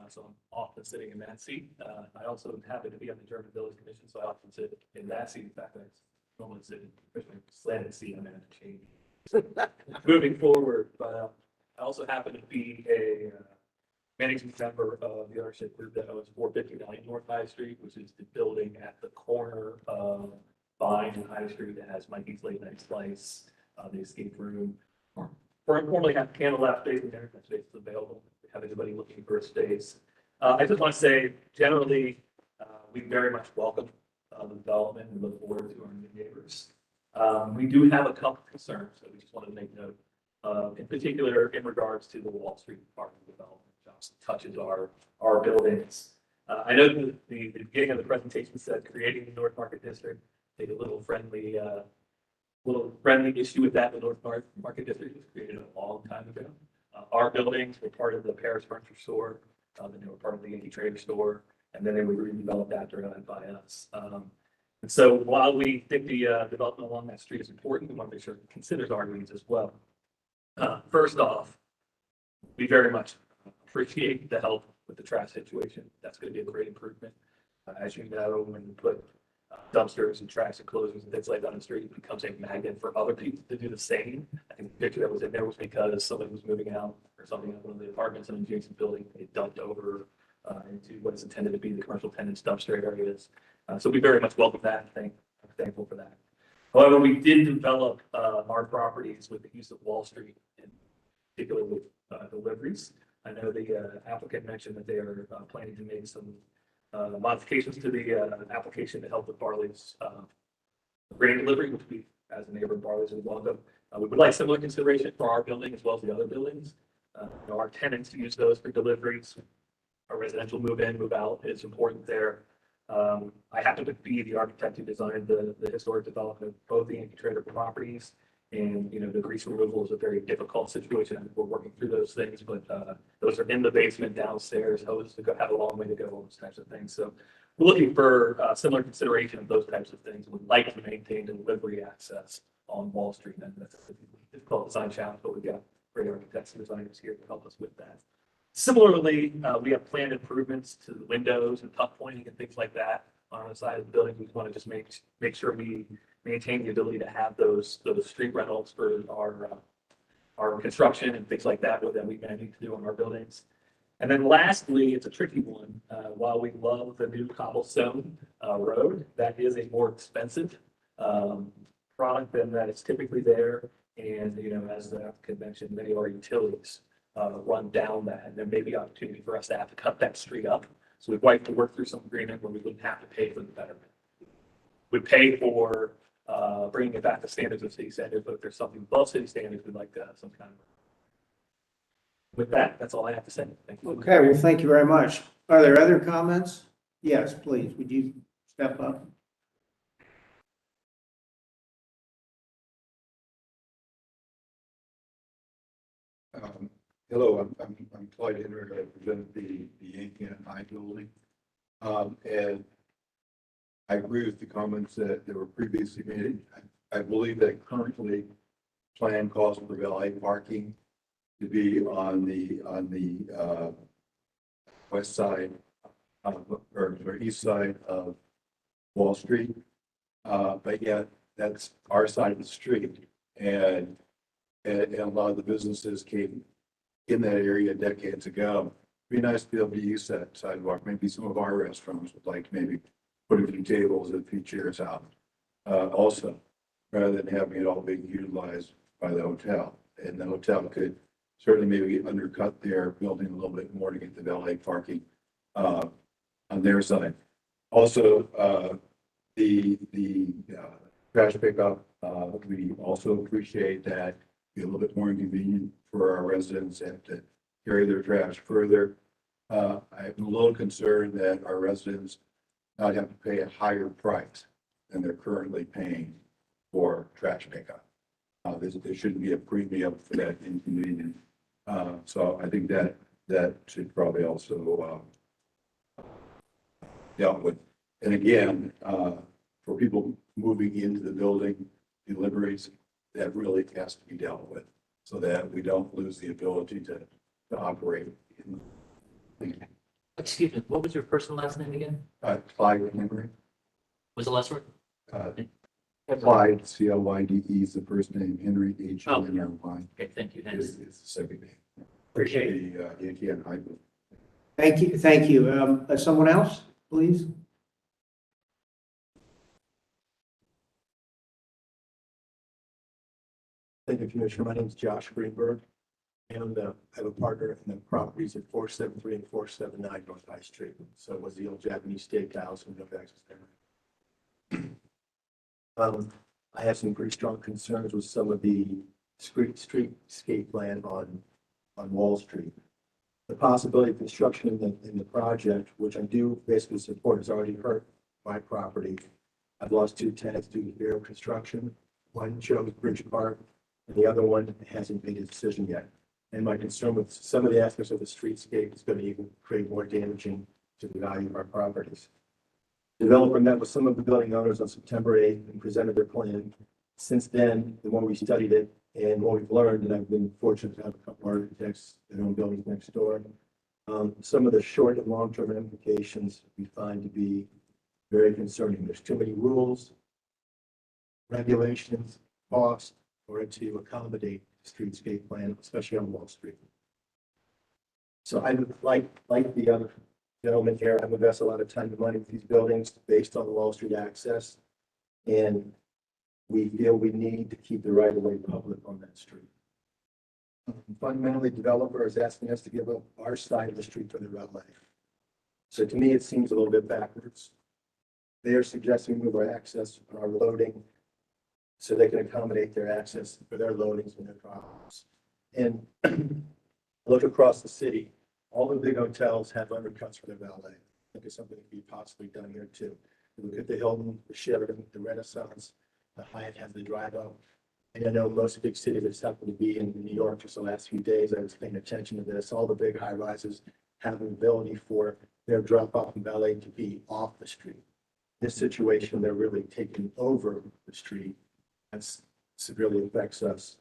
So I'm often sitting in that seat. I also happen to be on the German Village Commission, so I often sit in that seat. In fact, I normally sit in the slanted seat. I'm going to change moving forward. But I also happen to be a managing member of the ownership group that owns 459 North High Street, which is the building at the corner of Vine and High Street that has Mikey's Late Night Slice, the escape room. Formerly have Candle Lab space and internet space is available. We have anybody looking for a space. I just want to say, generally, we very much welcome the development and look forward to our new neighbors. We do have a couple concerns that we just wanted to make note of, in particular in regards to the Wall Street apartment development, which obviously touches our buildings. I know that the beginning of the presentation said creating the North Market District, take a little friendly issue with that. The North Market District was created a long time ago. Our buildings were part of the Paris Furniture Store, then they were part of the Yankee Trader Store, and then they were redeveloped after that by us. And so while we think the development along that street is important, we want to make sure it considers our needs as well. First off, we very much appreciate the help with the trash situation. That's going to be a great improvement. As you know, when you put dumpsters and trash enclosures and things like that on the street, it becomes a magnet for other people to do the same. I think the picture that was in there was because somebody was moving out or something in one of the apartments in an adjacent building. It dumped over into what is intended to be the commercial tenants dumpster areas. So we very much welcome that and thankful for that. However, we did develop our properties with the use of Wall Street, in particular with deliveries. I know the applicant mentioned that they are planning to make some modifications to the application to help with Barley's grain delivery, which we, as a neighbor of Barley's, would welcome. We would like similar consideration for our building as well as the other buildings. Our tenants use those for deliveries. Our residential move in, move out is important there. I happen to be the architect who designed the historic development of both the Yankee Trader properties. And, you know, the grease removal is a very difficult situation. We're working through those things, but those are in the basement downstairs. Hoses have a long way to go, all those types of things. So we're looking for similar consideration of those types of things. We'd like to maintain delivery access on Wall Street. And that's a difficult design challenge, but we've got great architects and designers here to help us with that. Similarly, we have planned improvements to the windows and tuck pointing and things like that on the side of the building. We want to just make sure we maintain the ability to have those street rentals for our construction and things like that that we manage to do on our buildings. And then lastly, it's a tricky one. While we love the new cobblestone road, that is a more expensive product than that is typically there. And, you know, as the applicant mentioned, many of our utilities run down that, and there may be opportunity for us to have to cut that street up. So we'd like to work through some agreement where we wouldn't have to pay for the betterment. We'd pay for bringing it back to standards of city standards, but if there's something above city standards, we'd like to have some kind of. With that, that's all I have to say. Thank you. Okay, well, thank you very much. Are there other comments? Yes, please. Would you step up? Hello, I'm Clyde Henry. I represent the Yankee and High building. And I agree with the comments that were previously made. I believe that currently plan calls for valet parking to be on the west side or east side of Wall Street. But yet that's our side of the street. And a lot of the businesses came in that area decades ago. Be nice to be able to use that sidewalk. Maybe some of our restaurants would like to maybe put a few tables and a few chairs out. Also, rather than having it all being utilized by the hotel. And the hotel could certainly maybe undercut their building a little bit more to get the valet parking on their side. Also, the trash pickup, we also appreciate that be a little bit more inconvenient for our residents and to carry their trash further. I'm a little concerned that our residents not have to pay a higher price than they're currently paying for trash pickup. There shouldn't be a premium for that inconvenience. So I think that should probably also dealt with. And again, for people moving into the building, deliveries, that really has to be dealt with so that we don't lose the ability to operate. Excuse me, what was your first and last name again? Clyde Henry. Was the last word? Clyde, Clyde is the first name, Henry, Henry. Okay, thank you. Hence. Is the second name. Appreciate the Yankee and High. Thank you. Someone else, please? Thank you, Commissioner. My name is Josh Greenberg, and I have a partner in the properties at 473 and 479 North High Street. So it was the old Japanese steakhouse and no access there. I have some pretty strong concerns with some of the streetscape plan on Wall Street. The possibility of construction in the project, which I do basically support, has already hurt my property. I've lost 2 tenants due to zero construction. One chose Bridge Park, and the other one hasn't made a decision yet. And my concern with some of the aspects of the streetscape is going to even create more damaging to the value of our properties. Developer met with some of the building owners on September 8th and presented their plan. Since then, the more we studied it and what we've learned, and I've been fortunate to have a couple architects that own buildings next door, some of the short and long-term implications we find to be very concerning. There's too many rules, regulations, costs, or to accommodate the streetscape plan, especially on Wall Street. So I would like the other gentleman here, I've invested a lot of time and money with these buildings based on the Wall Street access. And we feel we need to keep the right of way public on that street. Fundamentally, developer is asking us to give up our side of the street for the valet. So to me, it seems a little bit backwards. They are suggesting we move our access on our loading so they can accommodate their access for their loadings and their drops. And look across the city, all the big hotels have undercuts for their valet. I think it's something that could be possibly done here too. Look at the Hilton, the Sheraton, the Renaissance, the Hyatt has the drive up. And I know most big cities, it's happened to be in New York just the last few days. I was paying attention to this. All the big high rises have an ability for their drop off and valet to be off the street. This situation, they're really taking over the street. That severely affects us.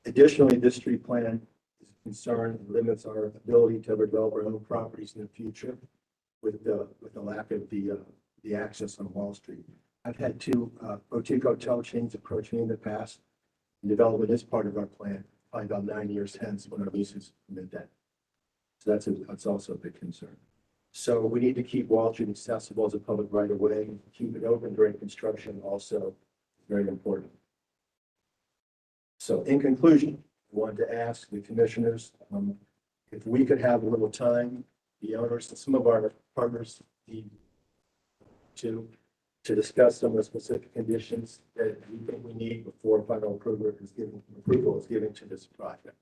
Additionally, this street plan is a concern and limits our ability to ever develop our own properties in the future with the lack of the access on Wall Street. I've had 2 boutique hotel chains approach me in the past. Development is part of our plan, probably about 9 years hence when our leases permit that. So that's also a big concern. So we need to keep Wall Street accessible as a public right of way, keep it open during construction also very important. So in conclusion, I wanted to ask the commissioners if we could have a little time, the owners and some of our partners need to discuss some of the specific conditions that we think we need before final approval is given to this project.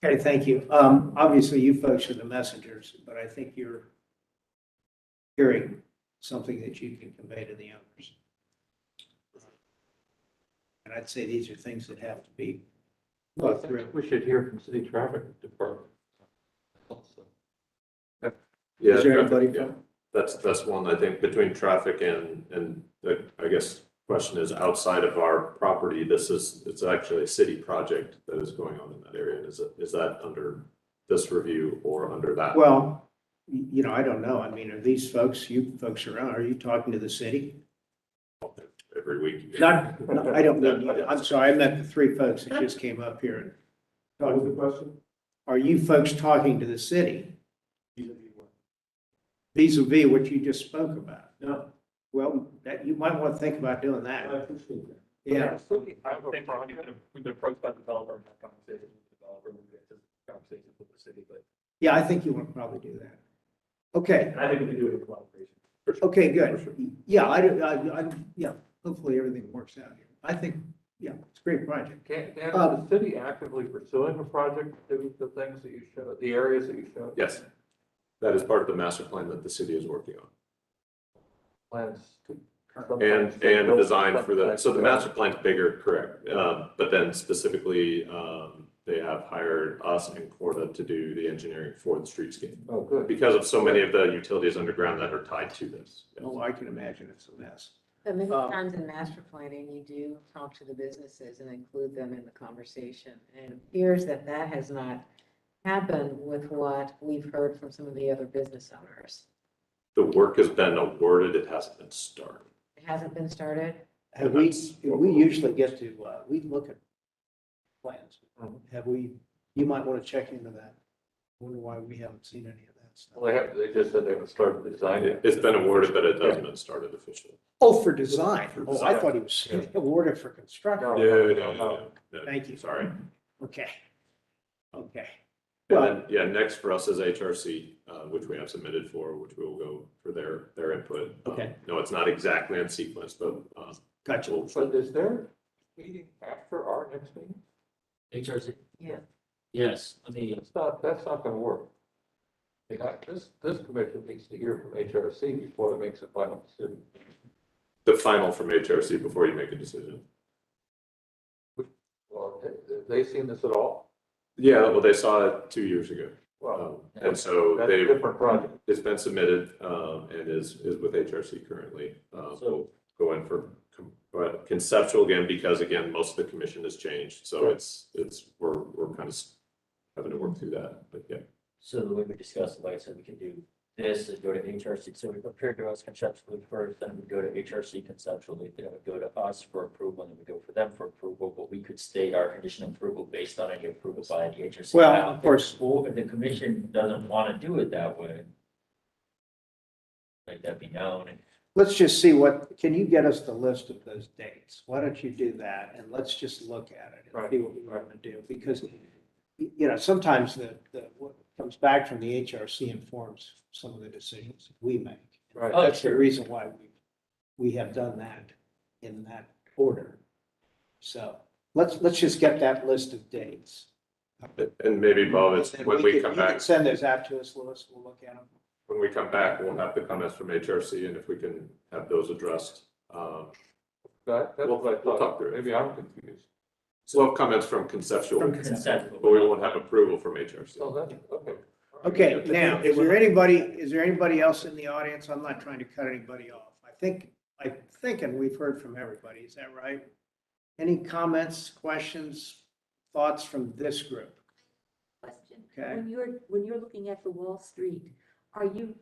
Okay, thank you. Obviously, you folks are the messengers, but I think you're hearing something that you can convey to the owners. And I'd say these are things that have to be Well, I thought through. think we should hear from city traffic department. Also. Yeah, Is there traffic, anybody yeah. from? That's one, I think, between traffic and the, I guess, question is outside of our property, it's actually a city project that is going on in that area. Is that under this review or under that? Well, you know, I don't know. I mean, are these folks, you folks around, are you talking to the city? Every week. Not, no, I don't mean you. I'm sorry, I meant the three folks that just came up here and What was the question? are you folks talking to the city vis-a-vis what you just spoke about? No, Well, that, you might want to think about doing I that. appreciate that. Yeah. I have a project, we've been approached by the developer, and had conversations with the developer, we've had conversations with the city, but Yeah, I think you want to probably do that. Okay, I think we can do it in collaboration. okay, good. Yeah, yeah, hopefully everything works out here. I think, yeah, it's a great project. Is the city actively pursuing a project to do the things that you showed, the areas that you showed? Yes, that is part of the master plan that the city is working on. Plans to. And a design for the, so the master plan's bigger, correct. But then specifically, they have hired us and Corda to do the engineering for the streetscape. Oh, good. Because of so many of the utilities underground that are tied to this. Oh, I can imagine it's a mess. But many times in master planning, you do talk to the businesses and include them in the conversation. And it appears that that has not happened with what we've heard from some of the other business owners. The work has been awarded, it hasn't been started. It hasn't been started. Have we usually get to, we look at plans. Have we, you might want to check into that. Wonder why we haven't seen any of that stuff. Well, they just said they would start the design. It's been awarded, but it hasn't been started officially. Oh, for design. Oh, I thought he was saying awarded for construction. No. Thank you. Sorry. Okay. Okay. And then, yeah, next for us is HRC, which we have submitted for, which we will go for their input. Okay. No, it's not exactly in sequence, but. Gotcha. But is there meeting after our next meeting? HRC? Yeah. Yes, That's not gonna work. This commission needs to hear from HRC before it makes a final decision. The final from HRC before you make a decision. Well, have they seen this at all? Yeah, well, they saw it 2 years ago. Well, And so that's a different project. it's been submitted, and is with HRC currently. We'll go in for conceptual again, because again, most of the commission has changed. So we're kind of having to work through that, but yeah. so the way we discussed, like I said, we can do this and go to HRC. So we prepare to us conceptually first, then we go to HRC conceptually, then we go to us for approval, and then we go for them for approval. But we could state our conditional approval based on any approval by the HRC. Well, Now, of course. if the commission doesn't want to do it that way, let that be known. And Let's just see can you get us the list of those dates? Why don't you do that? And let's just look at it and see what we want to do. Because, you know, sometimes what comes back from the HRC informs some of the decisions we make. Right. Oh, That's the sure. reason why we have done that in that order. So let's just get that list of dates. And maybe, Bob, it's And when we we can- come you can back, send those out to us, Louis, we'll look at them. when we come back, we'll have the comments from HRC, and if we can have those addressed. That's what I We'll talk thought. through it. Maybe I'm confused. We'll have comments from conceptual, From conceptual. but we won't have approval from HRC. Oh, that's, okay. Okay, now, is there anybody else in the audience? I'm not trying to cut anybody off. I'm thinking we've heard from everybody. Is that right? Any comments, questions, thoughts from this group? Question. Okay. When you're looking at the Wall Street,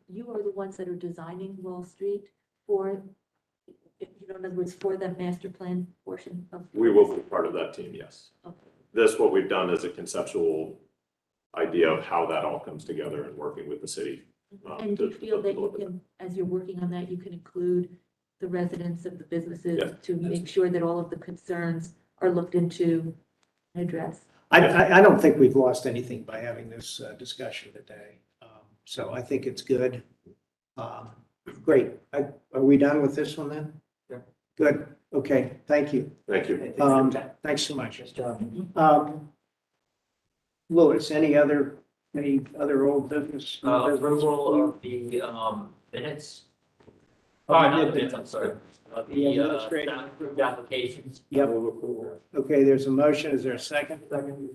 you are the ones that are designing Wall Street for, in other words, for the master plan portion of? We will be part of that team, yes. Okay. What we've done is a conceptual idea of how that all comes together and working with the city. And do you feel that you can, as you're working on that, you can include the residents of the businesses Yeah. to make sure that all of the concerns are looked into and addressed? I don't think we've lost anything by having this discussion today. So I think it's good. Great. Are we done with this one then? Yeah. Good. Okay, thank you. Thank you. Thanks so much. Louis, any other old business? approval of the minutes. Oh, we no, did bids, that. I'm sorry. The administrative- Staff approved applications. Yep. Okay, there's a motion. Is there a second? Second.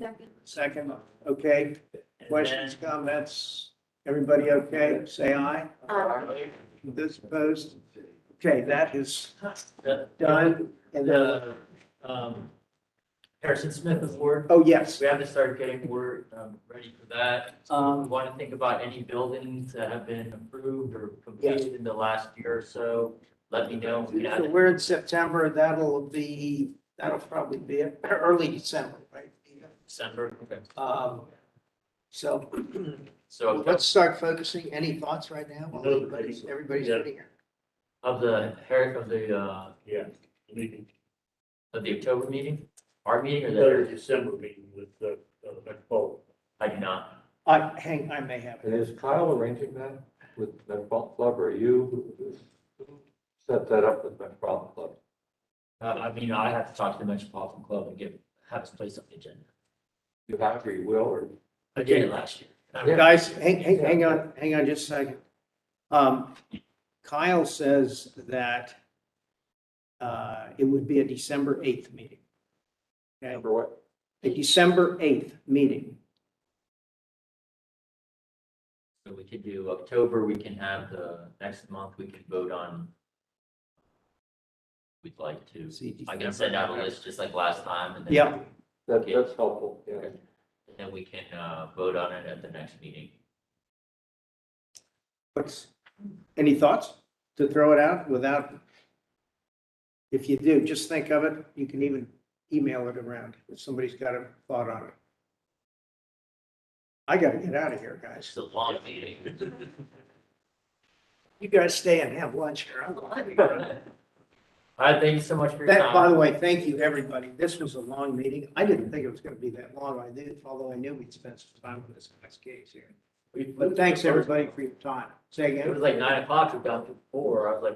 Second, okay. And Questions, then- comments? Everybody okay? Say aye. This opposed? Okay, that is done. And then, The, Harrison Smith Award. oh, yes. We have to start getting word, ready for that. We want to think about any buildings that have been approved or completed in the last year or so. Let me know. We can add So it. we're in September. That'll probably be early December, right? December, okay. So So let's start focusing. Any thoughts right now? While everybody's Yeah. sitting here. of the Yeah, meeting, of the October meeting, our meeting or the the, December meeting with the Metropolitan. I do not. I may have it. And is Kyle arranging that with Metropolitan Club, or you who set that up with Metropolitan Club? I mean, I have to talk to the Metropolitan Club and have us place on the agenda. You have, or you will, or? I did it last year. Guys, hang on just a second. Kyle says that it would be a December 8th meeting. Okay, Remember what? a December 8th meeting. So we could do October, we can have the next month, we can vote on. We'd like to, I can send out a list just like last time and then. Yeah. That's helpful, yeah. And then we can, vote on it at the next meeting. Any thoughts to throw it out without? If you do, just think of it. You can even email it around if somebody's got a thought on it. I gotta get out of here, guys. It's a long meeting. You guys stay and have lunch here. I'm glad. All right, thank you so much for your time. By the way, thank you, everybody. This was a long meeting. I didn't think it was gonna be that long. Although I knew we'd spend some time with this guy's case here. But thanks, everybody, for your time. Say again. It was like 9 o'clock, we got to 4, I was like,